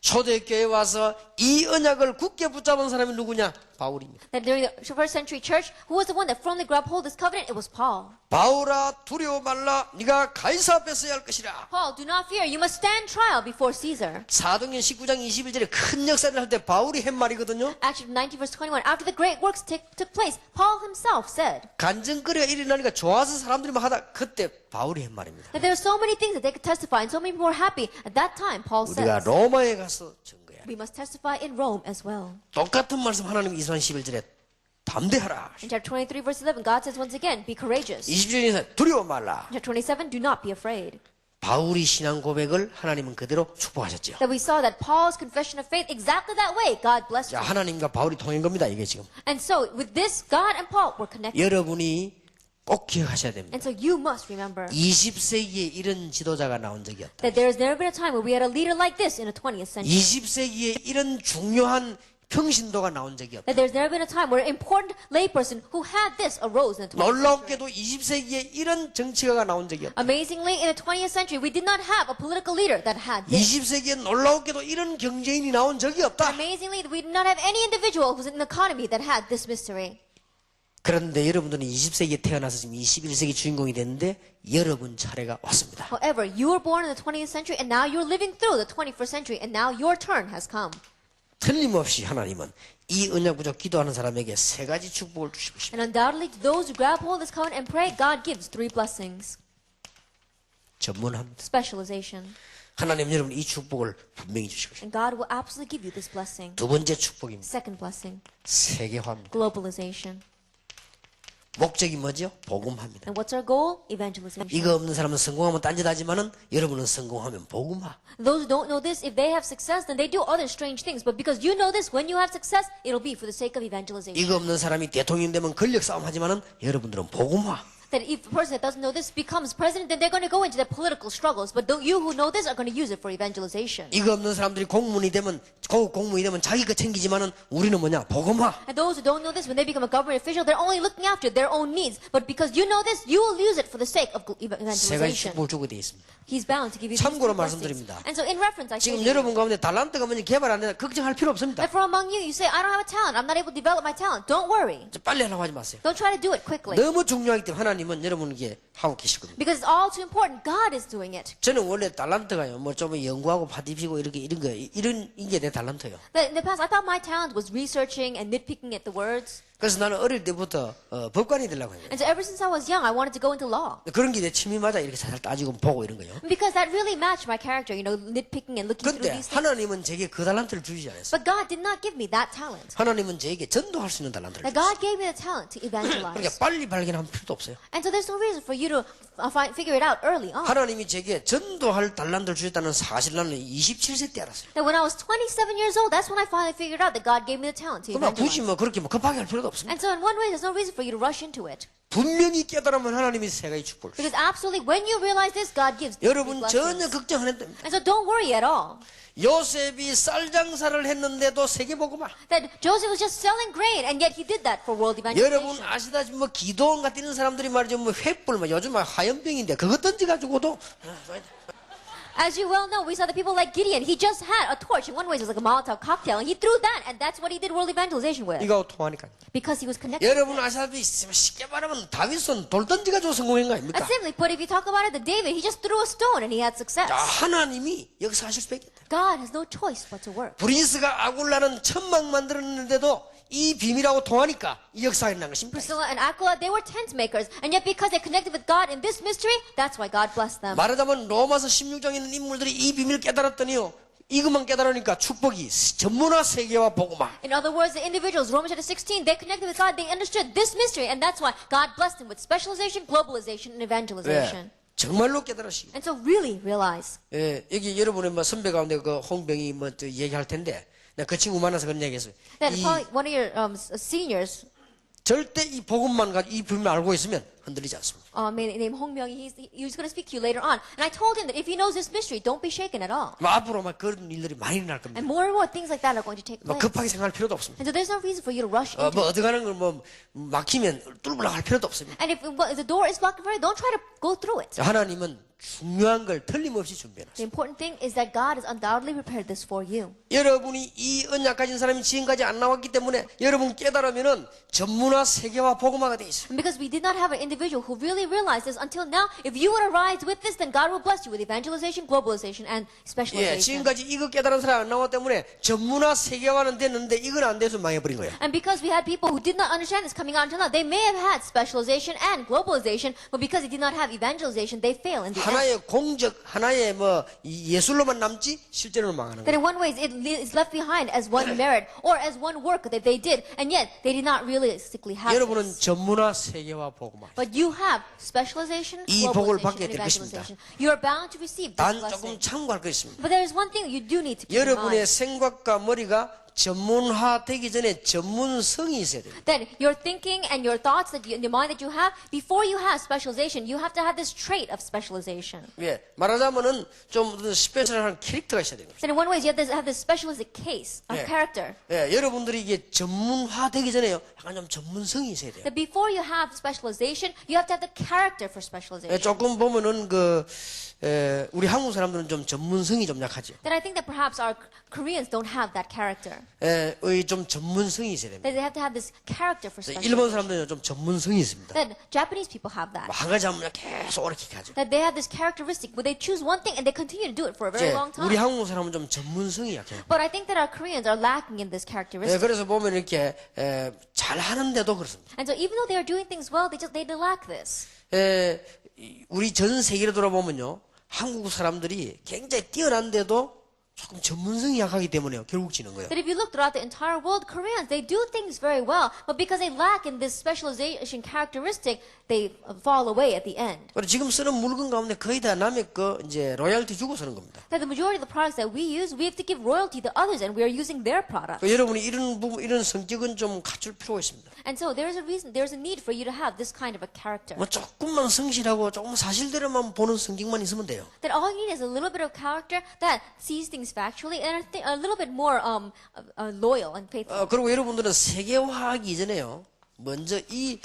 Speaker 1: 초대교회에 와서 이 언약을 굳게 붙잡은 사람이 누구냐? 바울입니다.
Speaker 2: That during the first century church, who was the one that firmly grabbed hold of this covenant? It was Paul.
Speaker 1: 바울아 두려워 말라 네가 가이사 앞에 서야 할 것이라.
Speaker 2: Paul, do not fear. You must stand trial before Caesar.
Speaker 1: 사도행전 19장 21절에 큰 역사를 할 때 바울이 한 말이거든요.
Speaker 2: Acts 19 verse 21. After the great works took place, Paul himself said
Speaker 1: 간증거리가 일어나니까 좋아서 사람들이 막 하다 그때 바울이 한 말입니다.
Speaker 2: that there were so many things that they could testify, and so many people were happy. At that time, Paul
Speaker 1: 우리가
Speaker 2: says,
Speaker 1: 로마에 가서 증거해야 돼.
Speaker 2: we must testify in Rome as well.
Speaker 1: 똑같은 말씀 하나님 이스라엘 11절에 담대하라.
Speaker 2: In chapter 23 verse 11, God says once again, be courageous.
Speaker 1: 20절에서 두려워 말라.
Speaker 2: In chapter 27, do not be afraid.
Speaker 1: 바울이 신앙 고백을 하나님은 그대로 축복하셨죠.
Speaker 2: That we saw that Paul's confession of faith, exactly that way, God blessed
Speaker 1: 자,
Speaker 2: him.
Speaker 1: 하나님과 바울이 통한 겁니다. 이게 지금.
Speaker 2: And so, with this, God and Paul were connected.
Speaker 1: 여러분이 꼭 기억하셔야 됩니다.
Speaker 2: And so you must remember
Speaker 1: 20세기에 이런 지도자가 나온 적이 없다.
Speaker 2: that there has never been a time where we had a leader like this in the 20th century.
Speaker 1: 20세기에 이런 중요한 평신도가 나온 적이 없다.
Speaker 2: That there's never been a time where an important layperson who had this arose in the 20th century.
Speaker 1: 놀랍게도 20세기에 이런 정치가가 나온 적이 없다.
Speaker 2: Amazingly, in the 20th century, we did not have a political leader that had this.
Speaker 1: 20세기에 놀랍게도 이런 경제인이 나온 적이 없다.
Speaker 2: Amazingly, we did not have any individual who was in the economy that had this mystery.
Speaker 1: 그런데 여러분들은 20세기에 태어나서 지금 21세기 주인공이 됐는데 여러분 차례가 왔습니다.
Speaker 2: However, you were born in the 20th century, and now you're living through the 21st century, and now your turn has come.
Speaker 1: 틀림없이 하나님은 이 언약 부족 기도하는 사람에게 세 가지 축복을 주시고 싶습니다.
Speaker 2: And undoubtedly, to those who grab hold of this covenant and pray, God gives three blessings.
Speaker 1: 전문합니다.
Speaker 2: Specialization.
Speaker 1: 하나님 여러분 이 축복을 분명히 주시고 싶습니다.
Speaker 2: And God will absolutely give you this blessing.
Speaker 1: 두 번째 축복입니다.
Speaker 2: Second blessing,
Speaker 1: 세계화입니다.
Speaker 2: globalization.
Speaker 1: 목적이 뭐죠? 복음화입니다.
Speaker 2: And what's our goal? Evangelization.
Speaker 1: 이거 없는 사람은 성공하면 딴짓하지만은 여러분은 성공하면 복음화.
Speaker 2: Those who don't know this, if they have success, then they do other strange things. But because you know this, when you have success, it'll be for the sake of evangelization.
Speaker 1: 이거 없는 사람이 대통령 되면 권력 싸움 하지만은 여러분들은 복음화.
Speaker 2: That if a person that doesn't know this becomes president, then they're going to go into their political struggles. But you who know this are going to use it for evangelization.
Speaker 1: 이거 없는 사람들이 공무원이 되면 고급 공무원이 되면 자기 거 챙기지만은 우리는 뭐냐? 복음화.
Speaker 2: And those who don't know this, when they become a government official, they're only looking after their own needs. But because you know this, you will use it for the sake of
Speaker 1: 세 가지
Speaker 2: evangelization.
Speaker 1: 축복을 주게 되어 있습니다.
Speaker 2: He's bound to give you these
Speaker 1: 참고로
Speaker 2: three blessings.
Speaker 1: 말씀드립니다.
Speaker 2: And so in reference, I say
Speaker 1: 지금
Speaker 2: to you,
Speaker 1: 여러분 가운데 달란트가 뭔지 개발 안 되나 걱정할 필요 없습니다.
Speaker 2: that for among you, you say, I don't have a talent. I'm not able to develop my talent. Don't worry.
Speaker 1: 빨리 하려고 하지 마세요.
Speaker 2: Don't try to do it quickly.
Speaker 1: 너무 중요하기 때문에 하나님은 여러분에게 하고 계시거든요.
Speaker 2: Because it's all too important. God is doing it.
Speaker 1: 저는 원래 달란트가요. 뭐 좀 연구하고 파티피고 이렇게 이런 거 이런 이게 내 달란트예요.
Speaker 2: That in the past, I thought my talent was researching and nitpicking at the words.
Speaker 1: 그래서 나는 어릴 때부터 법관이 되려고 했어요.
Speaker 2: And so ever since I was young, I wanted to go into law.
Speaker 1: 그런 게 내 취미 맞아 이렇게 잘 따지고 보고 이런 거요.
Speaker 2: Because that really matched my character, you know, nitpicking and looking through
Speaker 1: 근데
Speaker 2: these things.
Speaker 1: 하나님은 제게 그 달란트를 주지 않았어요.
Speaker 2: But God did not give me that talent.
Speaker 1: 하나님은 제게 전도할 수 있는 달란트를
Speaker 2: That
Speaker 1: 줬어요.
Speaker 2: God gave me the talent to
Speaker 1: 그러니까
Speaker 2: evangelize.
Speaker 1: 빨리 발견할 필요도 없어요.
Speaker 2: And so there's no reason for you to figure it out early on.
Speaker 1: 하나님이 제게 전도할 달란트를 주셨다는 사실 나는 27세 때 알았어요.
Speaker 2: That when I was 27 years old, that's when I finally figured out that God gave me the talent to
Speaker 1: 그러나 굳이
Speaker 2: evangelize.
Speaker 1: 뭐 그렇게 뭐 급하게 할 필요도 없습니다.
Speaker 2: And so in one way, there's no reason for you to rush into it.
Speaker 1: 분명히 깨달으면 하나님이 세 가지 축복을 주세요.
Speaker 2: Because absolutely, when you realize this, God gives these
Speaker 1: 여러분 전혀
Speaker 2: blessings.
Speaker 1: 걱정 안 해도 됩니다.
Speaker 2: And so don't worry at all.
Speaker 1: 요셉이 쌀 장사를 했는데도 세계복음화.
Speaker 2: That Joseph was just selling grain, and yet he did that for world
Speaker 1: 여러분
Speaker 2: evangelization.
Speaker 1: 아시다시피 뭐 기도원 같은 이런 사람들이 말이죠 뭐 횃불 뭐 요즘 막 화염병인데 그거 던져가지고도
Speaker 2: As you well know, we saw the people like Gideon. He just had a torch. In one way, it was like a Molotov cocktail, and he threw that, and that's what he did world evangelization with.
Speaker 1: 이거 통하니까.
Speaker 2: Because he was connected.
Speaker 1: 여러분 아시다시피 쉽게 말하면 다윗은 돌 던져가지고 성공한 거 아닙니까?
Speaker 2: Simply put, if you talk about it, the David, he just threw a stone and he had success.
Speaker 1: 자, 하나님이 역사하실 수밖에 없다.
Speaker 2: God has no choice but to work.
Speaker 1: 브리스가 아굴라는 천막 만들었는데도 이 비밀하고 통하니까 이 역사가 일어난 것입니다.
Speaker 2: Priscilla and Aquila, they were tent makers, and yet because they connected with God in this mystery, that's why God blessed them.
Speaker 1: 말하자면 로마서 16장에 있는 인물들이 이 비밀을 깨달았더니요. 이것만 깨달으니까 축복이 전문화 세계와 복음화.
Speaker 2: In other words, the individuals, Romans chapter 16, they connected with God, they understood this mystery, and that's why God blessed them with specialization, globalization, and evangelization.
Speaker 1: 정말로 깨달으시고.
Speaker 2: And so really realize
Speaker 1: 예, 여기 여러분의 뭐 선배 가운데 그 홍병이 뭐 저 얘기할 텐데 내가 그 친구 만나서 그런 얘기했어요.
Speaker 2: that
Speaker 1: 이
Speaker 2: probably one of your seniors,
Speaker 1: 절대 이 복음만 가지고 이 비밀을 알고 있으면 흔들리지 않습니다.
Speaker 2: named Hong Myung. He's going to speak to you later on. And I told him that if he knows this mystery, don't be shaken at all.
Speaker 1: 앞으로 막 그런 일들이 많이 일어날 겁니다.
Speaker 2: And more things like that are going to take place.
Speaker 1: 급하게 생각할 필요도 없습니다.
Speaker 2: And so there's no reason for you to rush into
Speaker 1: 뭐
Speaker 2: it.
Speaker 1: 어디 가는 걸 뭐 막히면 뚫으려고 할 필요도 없습니다.
Speaker 2: And if the door is blocked for you, don't try to go through it.
Speaker 1: 하나님은 중요한 걸 틀림없이 준비해놨어요.
Speaker 2: The important thing is that God has undoubtedly prepared this for you.
Speaker 1: 여러분이 이 언약 가진 사람이 지금까지 안 나왔기 때문에 여러분 깨달으면은 전문화, 세계화, 복음화가 돼 있어요.
Speaker 2: And because we did not have an individual who really realized this until now, if you would arise with this, then God will bless you with evangelization, globalization, and specialization.
Speaker 1: 지금까지 이거 깨달은 사람 안 나왔기 때문에 전문화, 세계화는 됐는데 이건 안 돼서 망해버린 거예요.
Speaker 2: And because we had people who did not understand this coming out until now, they may have had specialization and globalization, but because they did not have evangelization, they fail in the end.
Speaker 1: 하나의 공적, 하나의 뭐 예술로만 남지 실제로는 망하는
Speaker 2: That
Speaker 1: 거예요.
Speaker 2: in one way it is left behind as one merit or as one work that they did, and yet they did not realistically have
Speaker 1: 여러분은
Speaker 2: this.
Speaker 1: 전문화, 세계화, 복음화.
Speaker 2: But you have specialization,
Speaker 1: 이 복을
Speaker 2: globalization,
Speaker 1: 받게
Speaker 2: and
Speaker 1: 될 것입니다.
Speaker 2: evangelization. You are bound to receive this
Speaker 1: 단
Speaker 2: blessing.
Speaker 1: 조금 참고할 거 있습니다.
Speaker 2: But there is one thing you do need to keep in
Speaker 1: 여러분의
Speaker 2: mind.
Speaker 1: 생각과 머리가 전문화 되기 전에 전문성이 있어야 돼요.
Speaker 2: That your thinking and your thoughts, that in the mind that you have, before you have specialization, you have to have this trait of specialization.
Speaker 1: 예, 말하자면은 좀 스페셜한 캐릭터가 있어야 돼요.
Speaker 2: That in one way, you have to have this specialistic case of
Speaker 1: Yeah.
Speaker 2: character.
Speaker 1: 예, 여러분들이 이게 전문화 되기 전에요. 약간 좀 전문성이 있어야 돼요.
Speaker 2: That before you have specialization, you have to have the character for
Speaker 1: 예,
Speaker 2: specialization.
Speaker 1: 조금 보면은 우리 한국 사람들은 좀 전문성이 좀 약하죠.
Speaker 2: That I think that perhaps our Koreans don't have that character.
Speaker 1: 좀 전문성이 있어야 됩니다.
Speaker 2: That they have to have this character for
Speaker 1: 일본
Speaker 2: specialization.
Speaker 1: 사람들은 좀 전문성이 있습니다.
Speaker 2: That Japanese people have that.
Speaker 1: 한 가지 하면 계속 오래 가죠.
Speaker 2: That they have this characteristic where they choose one thing and they continue to do it for a very long
Speaker 1: 우리
Speaker 2: time.
Speaker 1: 한국 사람은 좀 전문성이 약해요.
Speaker 2: But I think that our Koreans are lacking in this
Speaker 1: 예,
Speaker 2: characteristic.
Speaker 1: 그래서 보면 이렇게 잘 하는데도 그렇습니다.
Speaker 2: And so even though they are doing things well, they lack this.
Speaker 1: 우리 전 세계를 돌아보면요, 한국 사람들이 굉장히 뛰어난데도 조금 전문성이 약하기 때문에요. 결국 지는 거예요.
Speaker 2: That if you look throughout the entire world, Koreans, they do things very well, but because they lack in this specialization characteristic, they fall away at the end.
Speaker 1: 그리고 지금 쓰는 물건 가운데 거의 다 남의 거 이제 로열티 주고 쓰는 겁니다.
Speaker 2: That the majority of the products that we use, we have to give royalty to others, and we are using their products.
Speaker 1: 여러분이 이런 부분, 이런 성격은 좀 갖출 필요가 있습니다.
Speaker 2: And so there is a reason, there is a need for you to have this kind of a character.
Speaker 1: 뭐 조금만 성실하고 조금 사실대로만 보는 성격만 있으면 돼요.
Speaker 2: That all you need is a little bit of character that sees things factually and a little bit more loyal and faithful.
Speaker 1: 그리고 여러분들은 세계화하기 이전에요. 먼저 이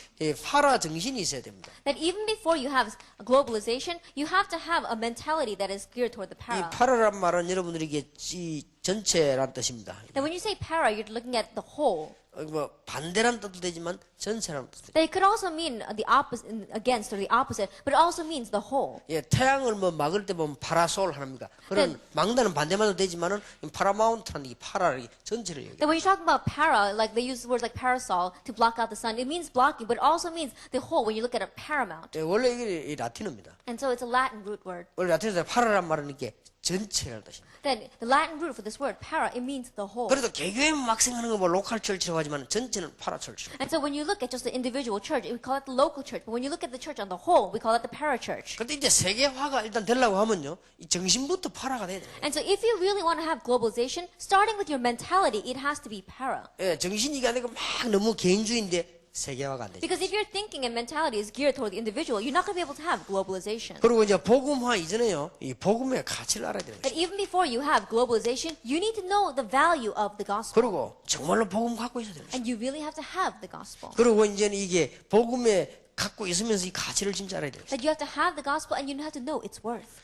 Speaker 1: 파라 정신이 있어야 됩니다.
Speaker 2: That even before you have globalization, you have to have a mentality that is geared toward the
Speaker 1: 이
Speaker 2: para.
Speaker 1: 파라란 말은 여러분들에게 이 전체란 뜻입니다.
Speaker 2: That when you say para, you're looking at the whole.
Speaker 1: 뭐 반대란 뜻도 되지만 전체라는 뜻도 되죠.
Speaker 2: That it could also mean the opposite, against or the opposite, but it also means the whole.
Speaker 1: 예, 태양을 뭐 막을 때 보면 파라솔 하랍니까? 그런 막다는 반대말도 되지만은 파라마운트라는 이 파라를 전체를 얘기해요.
Speaker 2: That when you're talking about para, like they use words like parasol to block out the sun, it means blocking, but it also means the whole when you look at a paramount.
Speaker 1: 예, 원래 이게 이 라틴어입니다.
Speaker 2: And so it's a Latin root word.
Speaker 1: 원래 라틴어에서 파라란 말은 이게 전체라는 뜻입니다.
Speaker 2: Then the Latin root for this word para, it means the whole.
Speaker 1: 그래도 개교에 막 생각하는 거 뭐 로컬 철치라고 하지만 전체는 파라 철치.
Speaker 2: And so when you look at just the individual church, we call it the local church. But when you look at the church on the whole, we call it the parachurch.
Speaker 1: 근데 이제 세계화가 일단 되려고 하면요, 이 정신부터 파라가 돼야 돼요.
Speaker 2: And so if you really want to have globalization, starting with your mentality, it has to be para.
Speaker 1: 예, 정신이 아니고 막 너무 개인주의인데 세계화가 안 되죠.
Speaker 2: Because if your thinking and mentality is geared toward the individual, you're not going to be able to have globalization.
Speaker 1: 그리고 이제 복음화 이전에요, 이 복음의 가치를 알아야 되는
Speaker 2: That
Speaker 1: 거죠.
Speaker 2: even before you have globalization, you need to know the value of the gospel.
Speaker 1: 그리고 정말로 복음 갖고 있어야 되는 거죠.
Speaker 2: And you really have to have the gospel.
Speaker 1: 그리고 이제는 이게 복음에 갖고 있으면서 이 가치를 진짜 알아야 되는 거죠.
Speaker 2: That you have to have the gospel and you have to know its worth.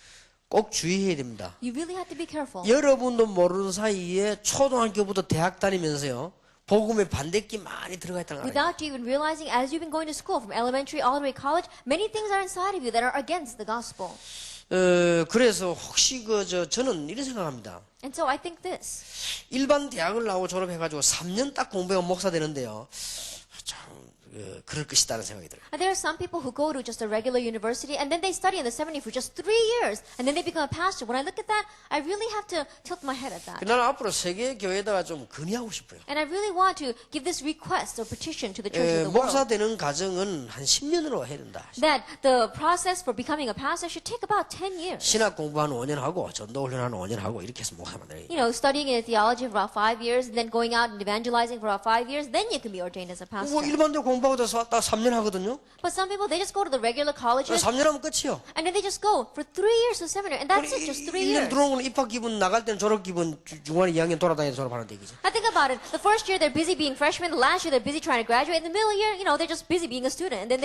Speaker 1: 꼭 주의해야 됩니다.
Speaker 2: You really have to be careful.
Speaker 1: 여러분도 모르는 사이에 초등학교부터 대학 다니면서요, 복음의 반대기 많이 들어가 있다는 거 알아요.
Speaker 2: Without you even realizing, as you've been going to school from elementary all the way to college, many things are inside of you that are against the gospel.
Speaker 1: 그래서 혹시 저는 이런 생각합니다.
Speaker 2: And so I think this.
Speaker 1: 일반 대학을 나오고 졸업해가지고 3년 딱 공부하고 목사 되는데요, 참 그럴 것이다는 생각이 들어요.
Speaker 2: And there are some people who go to just a regular university and then they study in the seminary for just 3 years and then they become a pastor. When I look at that, I really have to tilt my head at that.
Speaker 1: 나는 앞으로 세계 교회에다가 좀 건의하고 싶어요.
Speaker 2: And I really want to give this request or petition to the church of the
Speaker 1: 목사
Speaker 2: world.
Speaker 1: 되는 과정은 한 10년으로 해야 된다.
Speaker 2: That the process for becoming a pastor should take about 10 years.
Speaker 1: 신학 공부하는 5년 하고 전도 훈련하는 5년 하고 이렇게 해서 목사 만들어요.
Speaker 2: You know, studying in theology for about 5 years and then going out and evangelizing for about 5 years, then you can be ordained as a pastor.
Speaker 1: 뭐 일반대 공부 공부하고 딱 3년 하거든요.
Speaker 2: But some people, they just go to the regular colleges
Speaker 1: 3년 하면 끝이요.
Speaker 2: and then they just go for 3 years to seminary and that's it, just 3
Speaker 1: 1년
Speaker 2: years.
Speaker 1: 들어오는 건 입학 기분, 나갈 때는 졸업 기분, 중간에 2학년 돌아다니면서 졸업하는 얘기죠.
Speaker 2: I think about it. The first year they're busy being freshmen. The last year they're busy trying to graduate. In the middle year, they're just busy being a student, and then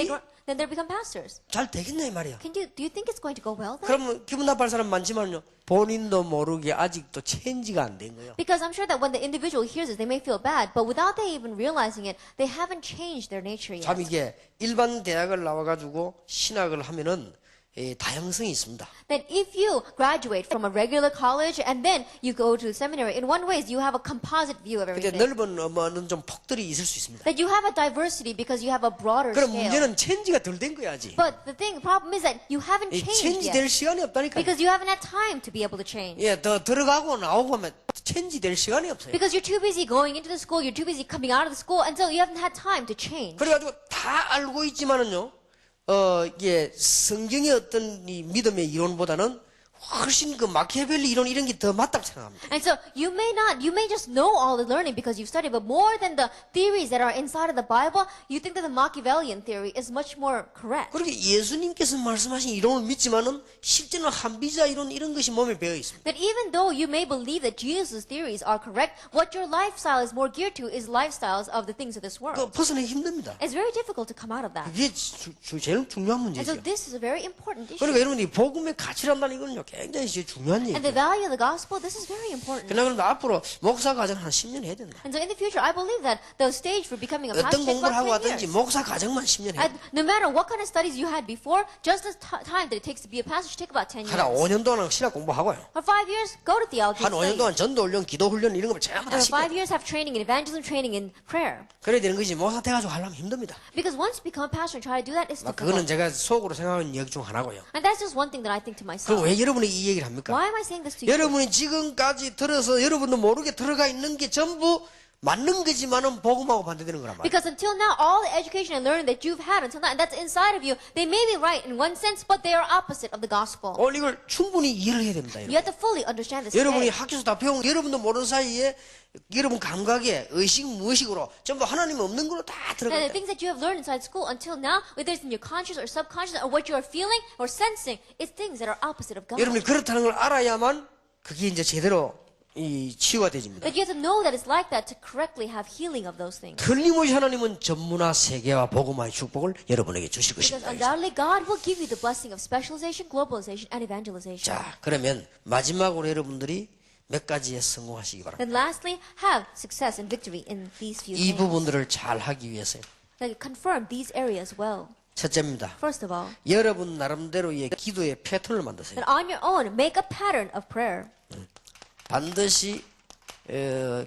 Speaker 2: then they become pastors.
Speaker 1: 잘 되겠냐 이 말이야.
Speaker 2: Do you think it's going to go well then?
Speaker 1: 그러면 기분 나빠할 사람 많지만요. 본인도 모르게 아직도 체인지가 안 된 거예요.
Speaker 2: Because I'm sure that when the individual hears it, they may feel bad, but without they even realizing it, they haven't changed their nature yet.
Speaker 1: 참 이게 일반 대학을 나와가지고 신학을 하면은 다양성이 있습니다.
Speaker 2: That if you graduate from a regular college and then you go to seminary, in one way you have a composite view of
Speaker 1: 근데
Speaker 2: everything.
Speaker 1: 넓은 뭐는 좀 폭들이 있을 수 있습니다.
Speaker 2: That you have a diversity because you have a broader
Speaker 1: 그럼
Speaker 2: scale.
Speaker 1: 문제는 체인지가 덜 된 거야 아직.
Speaker 2: But the problem is that you haven't changed
Speaker 1: 체인지
Speaker 2: yet
Speaker 1: 될 시간이 없다니까요.
Speaker 2: because you haven't had time to be able to change.
Speaker 1: 예, 더 들어가고 나오고 하면 체인지 될 시간이 없어요.
Speaker 2: Because you're too busy going into the school, you're too busy coming out of the school, and so you haven't had time to change.
Speaker 1: 그래가지고 다 알고 있지만은요, 이게 성경의 어떤 이 믿음의 이론보다는 훨씬 그 마키아벨리 이론 이런 게 더 맞다고 생각합니다.
Speaker 2: And so you may just know all the learning because you've studied, but more than the theories that are inside of the Bible, you think that the Machiavellian theory is much more correct.
Speaker 1: 그렇게 예수님께서 말씀하신 이론을 믿지만은 실제는 한비자 이론 이런 것이 몸에 배어 있습니다.
Speaker 2: That even though you may believe that Jesus' theories are correct, what your lifestyle is more geared to is lifestyles of the things of this world.
Speaker 1: 그 벗어나기 힘듭니다.
Speaker 2: It's very difficult to come out of that.
Speaker 1: 그게 제일 중요한
Speaker 2: And so
Speaker 1: 문제죠.
Speaker 2: this is a very important issue.
Speaker 1: 그러니까 여러분이 복음의 가치란다는 이거는요 굉장히 중요한
Speaker 2: And the
Speaker 1: 얘기예요.
Speaker 2: value of the gospel, this is very important.
Speaker 1: 그러나 앞으로 목사 과정 한 10년 해야 된다.
Speaker 2: And so in the future, I believe that the stage for becoming a pastor
Speaker 1: 어떤
Speaker 2: takes
Speaker 1: 공부를 하고
Speaker 2: about 10
Speaker 1: 왔든지
Speaker 2: years.
Speaker 1: 목사 과정만 10년 해야 돼.
Speaker 2: No matter what kind of studies you had before, just the time that it takes to be a pastor should take about 10 years.
Speaker 1: 한 5년 동안 신학 공부하고요.
Speaker 2: For 5 years, go to theology
Speaker 1: 한 5년
Speaker 2: studies.
Speaker 1: 동안 전도 훈련, 기도 훈련 이런 거 전부 다
Speaker 2: And for
Speaker 1: 시켜야
Speaker 2: 5
Speaker 1: 돼.
Speaker 2: years, have training in evangelism, training in prayer.
Speaker 1: 그래야 되는 것이 목사 돼가지고 하려면 힘듭니다.
Speaker 2: Because once you become a pastor and try to do that, it's
Speaker 1: 그거는
Speaker 2: difficult.
Speaker 1: 제가 속으로 생각하는 얘기 중 하나고요.
Speaker 2: And that's just one thing that I think to myself.
Speaker 1: 그럼 왜 여러분이 이 얘기를 합니까?
Speaker 2: Why am I saying this to you?
Speaker 1: 여러분이 지금까지 들어서 여러분도 모르게 들어가 있는 게 전부 맞는 거지만은 복음하고 반대되는 거란 말이에요.
Speaker 2: Because until now, all the education and learning that you've had until now, and that's inside of you, they may be right in one sense, but they are opposite of the gospel.
Speaker 1: 오늘 이걸 충분히 이해를 해야 됩니다.
Speaker 2: You have to fully understand this
Speaker 1: 여러분이
Speaker 2: today.
Speaker 1: 학교에서 다 배운 여러분도 모르는 사이에 여러분 감각에 의식 무의식으로 전부 하나님 없는 걸로 다
Speaker 2: That
Speaker 1: 들어가
Speaker 2: the
Speaker 1: 있다.
Speaker 2: things that you have learned inside school until now, whether it's in your conscious or subconscious or what you are feeling or sensing, it's things that are opposite of God.
Speaker 1: 여러분이 그렇다는 걸 알아야만 그게 이제 제대로 이 치유가 되집니다.
Speaker 2: That you have to know that it's like that to correctly have healing of those things.
Speaker 1: 틀림없이 하나님은 전문화 세계와 복음화의 축복을 여러분에게 주실
Speaker 2: Because
Speaker 1: 것입니다.
Speaker 2: undoubtedly God will give you the blessing of specialization, globalization, and evangelization.
Speaker 1: 자, 그러면 마지막으로 여러분들이 몇 가지에 성공하시기 바랍니다.
Speaker 2: Then lastly, have success and victory in these few
Speaker 1: 이
Speaker 2: things.
Speaker 1: 부분들을 잘 하기 위해서
Speaker 2: That you confirm these areas well.
Speaker 1: 첫째입니다.
Speaker 2: First of all,
Speaker 1: 여러분 나름대로의 기도의 패턴을 만드세요.
Speaker 2: that on your own, make a pattern of prayer.
Speaker 1: 반드시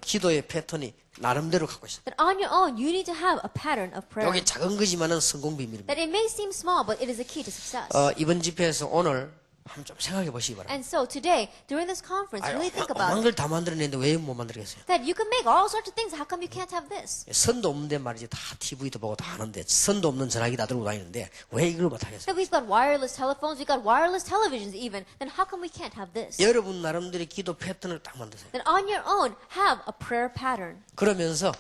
Speaker 1: 기도의 패턴이 나름대로 갖고 있어요.
Speaker 2: That on your own, you need to have a pattern of prayer.
Speaker 1: 이게 작은 거지만은 성공 비밀입니다.
Speaker 2: That it may seem small, but it is a key to success.
Speaker 1: 이번 집회에서 오늘 한번 좀 생각해 보시기 바랍니다.
Speaker 2: And so today, during this conference, really think about
Speaker 1: 오만
Speaker 2: it.
Speaker 1: 걸 다 만들어냈는데 왜 못 만들겠어요?
Speaker 2: That you can make all sorts of things. How come you can't have this?
Speaker 1: 선도 없는데 말이지 다 TV도 보고 다 하는데 선도 없는 전화기 다 들고 다니는데 왜 이걸 못 하겠어요?
Speaker 2: That we've got wireless telephones, we've got wireless televisions even. Then how come we can't have this?
Speaker 1: 여러분 나름대로 기도 패턴을 딱 만드세요.
Speaker 2: Then on your own, have a prayer pattern.
Speaker 1: 그러면서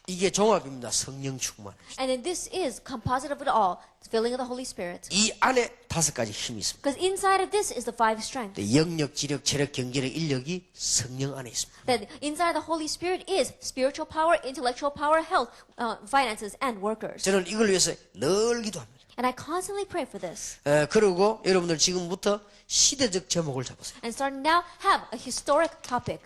Speaker 1: 이게 종합입니다. 성령 충만.
Speaker 2: And then this is composite of it all, the filling of the Holy Spirit.
Speaker 1: 이 안에 5가지 힘이 있습니다.
Speaker 2: Because inside of this is the 5 strengths.
Speaker 1: 영력, 지력, 체력, 경제력, 인력이 성령 안에 있습니다.
Speaker 2: That inside the Holy Spirit is spiritual power, intellectual power, health, finances, and workers.
Speaker 1: 저는 이걸 위해서 늘 기도합니다.
Speaker 2: And I constantly pray for this.
Speaker 1: 그리고 여러분들 지금부터 시대적 제목을 잡으세요.
Speaker 2: And starting now, have a historic topic.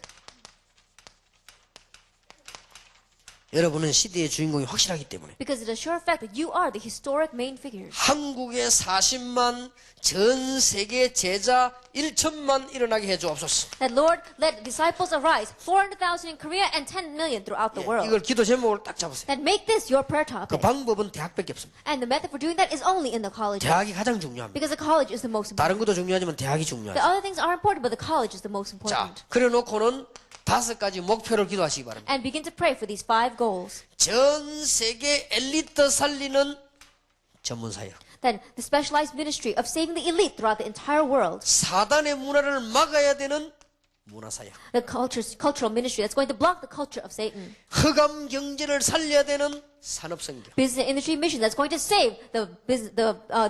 Speaker 1: 여러분은 시대의 주인공이 확실하기 때문에
Speaker 2: Because it's a sure fact that you are the historic main figures.
Speaker 1: 한국에 40만 전 세계 제자 1천만 일어나게 해주옵소서.
Speaker 2: That Lord, let disciples arise, 400,000 in Korea and 10 million throughout the world.
Speaker 1: 이걸 기도 제목을 딱 잡으세요.
Speaker 2: That make this your prayer
Speaker 1: 그
Speaker 2: topic.
Speaker 1: 방법은 대학밖에 없습니다.
Speaker 2: And the method for doing that is only in the college.
Speaker 1: 대학이 가장 중요합니다.
Speaker 2: Because the college is the most important.
Speaker 1: 다른 것도 중요하지만 대학이
Speaker 2: The
Speaker 1: 중요하죠.
Speaker 2: other things are important, but the college is the most
Speaker 1: 자,
Speaker 2: important.
Speaker 1: 그래 놓고는 5가지 목표를 기도하시기 바랍니다.
Speaker 2: And begin to pray for these 5 goals.
Speaker 1: 전 세계 엘리트 살리는 전문사역.
Speaker 2: Then the specialized ministry of saving the elite throughout the entire world.
Speaker 1: 사단의 문화를 막아야 되는 문화사역.
Speaker 2: The cultural ministry that's going to block the culture of Satan.
Speaker 1: 흑암 경제를 살려야 되는 산업성경.
Speaker 2: Business and industry mission that's going to save the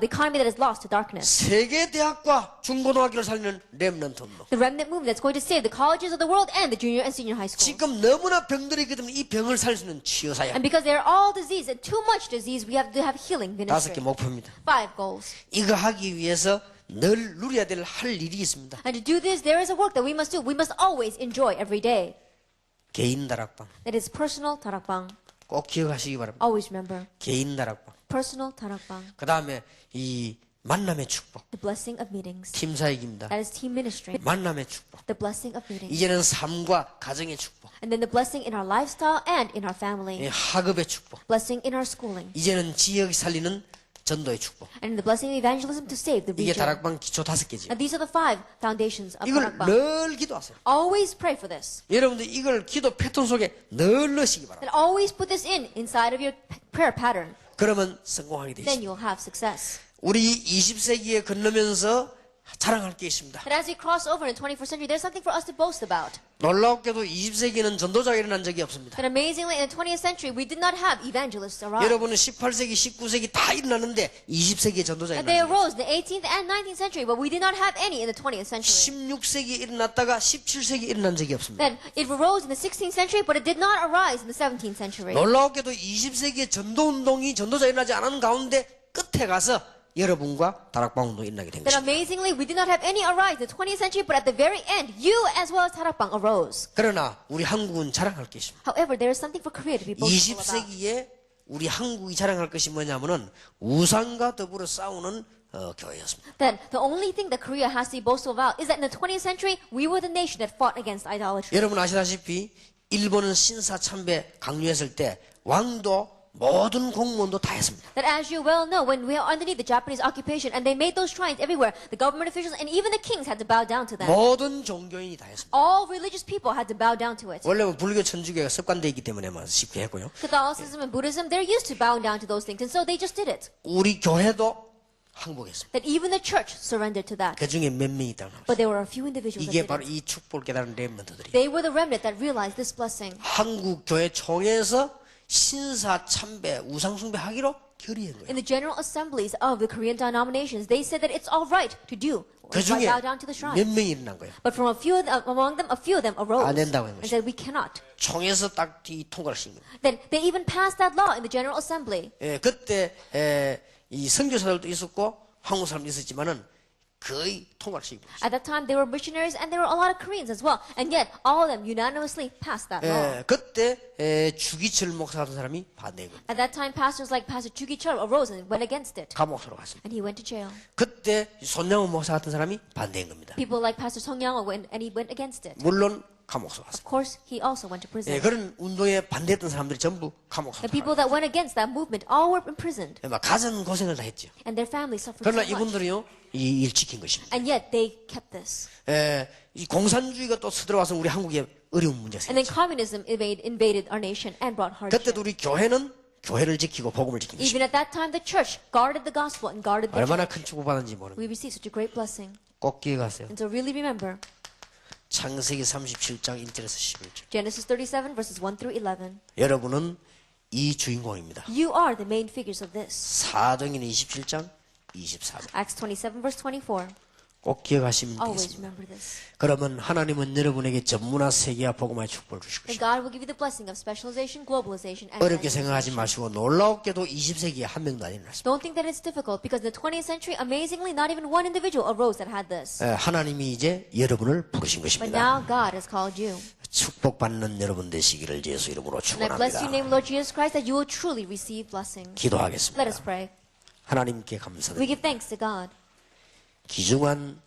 Speaker 2: economy that is lost to darkness.
Speaker 1: 세계 대학과 중고등학교를 살리는 렘넌트 운동.
Speaker 2: The remnant movement that's going to save the colleges of the world and the junior and senior high schools.
Speaker 1: 지금 너무나 병들이 있기 때문에 이 병을 살릴 수 있는 치유사역.
Speaker 2: And because they're all disease and too much disease, we have to have healing
Speaker 1: 5개
Speaker 2: ministry.
Speaker 1: 목표입니다.
Speaker 2: 5 goals.
Speaker 1: 이거 하기 위해서 늘 누려야 될 할 일이 있습니다.
Speaker 2: And to do this, there is a work that we must do. We must always enjoy every day.
Speaker 1: 개인 다락방.
Speaker 2: That is personal tarakbang.
Speaker 1: 꼭 기억하시기 바랍니다.
Speaker 2: Always remember.
Speaker 1: 개인 다락방.
Speaker 2: Personal tarakbang.
Speaker 1: 그 다음에 이 만남의 축복.
Speaker 2: The blessing of meetings.
Speaker 1: 팀 사역입니다.
Speaker 2: That is team ministry.
Speaker 1: 만남의 축복.
Speaker 2: The blessing of meetings.
Speaker 1: 이제는 삶과 가정의 축복.
Speaker 2: And then the blessing in our lifestyle and in our family.
Speaker 1: 학업의 축복.
Speaker 2: Blessing in our schooling.
Speaker 1: 이제는 지역이 살리는 전도의 축복.
Speaker 2: And the blessing of evangelism to save the
Speaker 1: 이게
Speaker 2: region.
Speaker 1: 다락방 기초 5개지.
Speaker 2: And these are the 5 foundations of
Speaker 1: 이걸
Speaker 2: tarakbang.
Speaker 1: 늘 기도하세요.
Speaker 2: Always pray for this.
Speaker 1: 여러분들 이걸 기도 패턴 속에 늘 넣으시기 바랍니다.
Speaker 2: And always put this inside of your prayer pattern.
Speaker 1: 그러면 성공하게 되죠.
Speaker 2: Then you'll have success.
Speaker 1: 우리 20세기에 건너면서 자랑할 게 있습니다.
Speaker 2: But as we cross over in the 21st century, there's something for us to boast about.
Speaker 1: 놀랍게도 20세기는 전도자가 일어난 적이 없습니다.
Speaker 2: But amazingly, in the 20th century, we did not have evangelists around.
Speaker 1: 여러분은 18세기, 19세기 다 일어났는데 20세기에 전도자가
Speaker 2: And they
Speaker 1: 일어났어요.
Speaker 2: arose in the 18th and 19th century, but we did not have any in the 20th century.
Speaker 1: 16세기에 일어났다가 17세기에 일어난 적이 없습니다.
Speaker 2: Then it arose in the 16th century, but it did not arise in the 17th century.
Speaker 1: 놀랍게도 20세기에 전도운동이 전도자 일어나지 않은 가운데 끝에 가서 여러분과 다락방 운동이 일어나게 된
Speaker 2: Then
Speaker 1: 것입니다.
Speaker 2: amazingly, we did not have any arise in the 20th century, but at the very end, you as well as Tarakbang arose.
Speaker 1: 그러나 우리 한국은 자랑할 게 있습니다.
Speaker 2: However, there is something for Korea to be boastful about.
Speaker 1: 20세기에 우리 한국이 자랑할 것이 뭐냐면은 우상과 더불어 싸우는 교회였습니다.
Speaker 2: Then the only thing that Korea has to be boastful about is that in the 20th century, we were the nation that fought against idolatry.
Speaker 1: 여러분 아시다시피 일본은 신사 참배 강요했을 때 왕도 모든 공무원도 다 했습니다.
Speaker 2: That as you well know, when we are underneath the Japanese occupation and they made those shrines everywhere, the government officials and even the kings had to bow down to them.
Speaker 1: 모든 종교인이 다 했습니다.
Speaker 2: All religious people had to bow down to it.
Speaker 1: 원래 불교 천주교가 습관되어 있기 때문에 쉽게 했고요.
Speaker 2: Catholicism and Buddhism, they're used to bowing down to those things, and so they just did it.
Speaker 1: 우리 교회도 항복했습니다.
Speaker 2: That even the church surrendered to that.
Speaker 1: 그 중에 몇 명이 있다고
Speaker 2: But there were a few individuals that
Speaker 1: 이게
Speaker 2: did
Speaker 1: 바로
Speaker 2: it.
Speaker 1: 이 축복을 깨달은 렘넌트들이
Speaker 2: They were the remnant that realized this blessing.
Speaker 1: 한국 교회 총회에서 신사 참배 우상 숭배하기로 결의한 거예요.
Speaker 2: In the general assemblies of the Korean denominations, they said that it's all right to do.
Speaker 1: 그 중에
Speaker 2: Bow down to the
Speaker 1: 몇
Speaker 2: shrine.
Speaker 1: 명이 일어난 거예요.
Speaker 2: But from among them, a few of them arose
Speaker 1: 안 된다고 한
Speaker 2: and
Speaker 1: 것이죠.
Speaker 2: said, we cannot.
Speaker 1: 총회에서 딱 이 통과를 시킨 거예요.
Speaker 2: Then they even passed that law in the general assembly.
Speaker 1: 예, 그때 이 선교사들도 있었고 한국 사람도 있었지만은 거의 통과를 시킨 거예요.
Speaker 2: At that time, there were missionaries and there were a lot of Koreans as well. And yet, all of them unanimously passed that law.
Speaker 1: 예, 그때 주기철 목사 같은 사람이 반대한 거예요.
Speaker 2: At that time, pastors like Pastor Chu Gi-chul arose and went against it.
Speaker 1: 감옥으로 갔습니다.
Speaker 2: And he went to jail.
Speaker 1: 그때 손양호 목사 같은 사람이 반대한 겁니다.
Speaker 2: People like Pastor Song Yang went and he went against it.
Speaker 1: 물론 감옥으로 갔습니다.
Speaker 2: Of course, he also went to prison.
Speaker 1: 예, 그런 운동에 반대했던 사람들이 전부 감옥으로
Speaker 2: The people that went against that movement all were imprisoned.
Speaker 1: 막 가진 고생을 다 했죠.
Speaker 2: And their families suffered
Speaker 1: 그러나
Speaker 2: so much.
Speaker 1: 이분들이요 이 일 지킨 것입니다.
Speaker 2: And yet, they kept this.
Speaker 1: 이 공산주의가 또 서들어와서 우리 한국에 어려운 문제가
Speaker 2: And then
Speaker 1: 생겼죠.
Speaker 2: communism invaded our nation and brought hardship.
Speaker 1: 그때도 우리 교회는 교회를 지키고 복음을 지킨 것입니다.
Speaker 2: Even at that time, the church guarded the gospel and guarded the
Speaker 1: 얼마나
Speaker 2: church.
Speaker 1: 큰 축복받은지 모릅니다.
Speaker 2: We received such a great blessing.
Speaker 1: 꼭 기억하세요.
Speaker 2: And so really remember,
Speaker 1: 창세기 37장 1절에서 11절.
Speaker 2: Genesis 37 verses 1 through 11.
Speaker 1: 여러분은 이 주인공입니다.
Speaker 2: You are the main figures of this.
Speaker 1: 사도행전 27장 24절.
Speaker 2: Acts 27 verse 24.
Speaker 1: 꼭 기억하시면
Speaker 2: Always
Speaker 1: 되겠습니다.
Speaker 2: remember this.
Speaker 1: 그러면 하나님은 여러분에게 전문화 세계화 복음화의 축복을 주실
Speaker 2: And
Speaker 1: 것입니다.
Speaker 2: God will give you the blessing of specialization, globalization, and
Speaker 1: 어렵게 생각하지
Speaker 2: evangelization.
Speaker 1: 마시고 놀랍게도 20세기에 한 명도 안 일어났습니다.
Speaker 2: Don't think that it's difficult because in the 20th century, amazingly, not even one individual arose that had this.
Speaker 1: 하나님이 이제 여러분을 부르신
Speaker 2: But
Speaker 1: 것입니다.
Speaker 2: now God has called you.
Speaker 1: 축복받는 여러분 되시기를 예수 이름으로
Speaker 2: And I bless you in the
Speaker 1: 축원합니다.
Speaker 2: name of Lord Jesus Christ that you will truly receive blessing. Let us
Speaker 1: 기도하겠습니다.
Speaker 2: pray.
Speaker 1: 하나님께
Speaker 2: We
Speaker 1: 감사드립니다.
Speaker 2: give thanks to God.
Speaker 1: 귀중한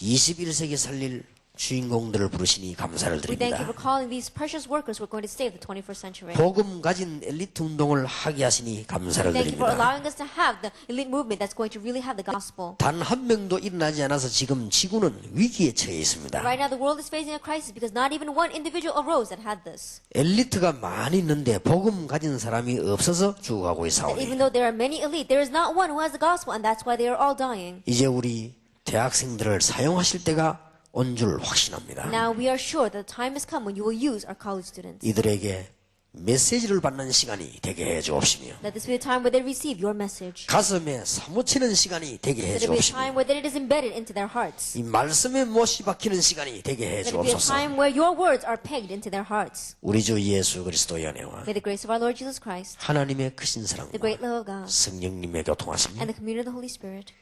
Speaker 1: 21세기 살릴 주인공들을 부르시니 감사를
Speaker 2: We thank you for
Speaker 1: 드립니다.
Speaker 2: calling these precious workers who are going to save the 21st century.
Speaker 1: 복음 가진 엘리트 운동을 하게 하시니 감사를
Speaker 2: Thank you for
Speaker 1: 드립니다.
Speaker 2: allowing us to have the elite movement that's going to really have the gospel.
Speaker 1: 단 한 명도 일어나지 않아서 지금 지구는 위기에 처해 있습니다.
Speaker 2: Right now, the world is facing a crisis because not even one individual arose that had this.
Speaker 1: 엘리트가 많이 있는데 복음 가진 사람이 없어서 죽어가고
Speaker 2: That
Speaker 1: 있사오니
Speaker 2: even though there are many elite, there is not one who has the gospel, and that's why they are all dying.
Speaker 1: 이제 우리 대학생들을 사용하실 때가 온 줄 확신합니다.
Speaker 2: Now we are sure that the time has come when you will use our college students.
Speaker 1: 이들에게 메시지를 받는 시간이 되게 해 주옵시며
Speaker 2: Let this be a time where they receive your message.
Speaker 1: 가슴에 사무치는 시간이 되게 해
Speaker 2: Let it be a
Speaker 1: 주옵시며
Speaker 2: time where that it is embedded into their hearts.
Speaker 1: 이 말씀에 못이 박히는 시간이 되게 해
Speaker 2: Let it be a
Speaker 1: 주옵소서.
Speaker 2: time where your words are pegged into their hearts.
Speaker 1: 우리 주 예수 그리스도의 은혜와
Speaker 2: May the grace of our Lord Jesus Christ,
Speaker 1: 하나님의 크신
Speaker 2: the
Speaker 1: 사랑과
Speaker 2: great love of God,
Speaker 1: 성령님의 교통하심
Speaker 2: and the communion of the Holy Spirit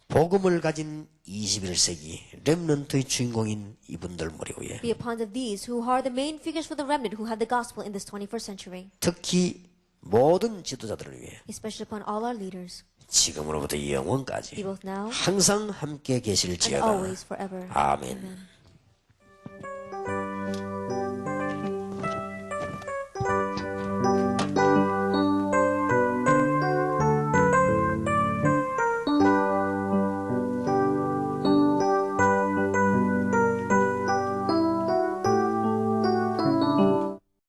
Speaker 1: 복음을 가진 21세기 렘넌트의 주인공인 이분들 머리 위에
Speaker 2: be upon of these who are the main figures for the remnant who have the gospel in this 21st century,
Speaker 1: 특히 모든 지도자들을 위해
Speaker 2: especially upon all our leaders,
Speaker 1: 지금으로부터
Speaker 2: be
Speaker 1: 영원까지
Speaker 2: both now
Speaker 1: 항상 함께
Speaker 2: and
Speaker 1: 계실지어다.
Speaker 2: always forever.
Speaker 1: 아멘.
Speaker 2: Amen.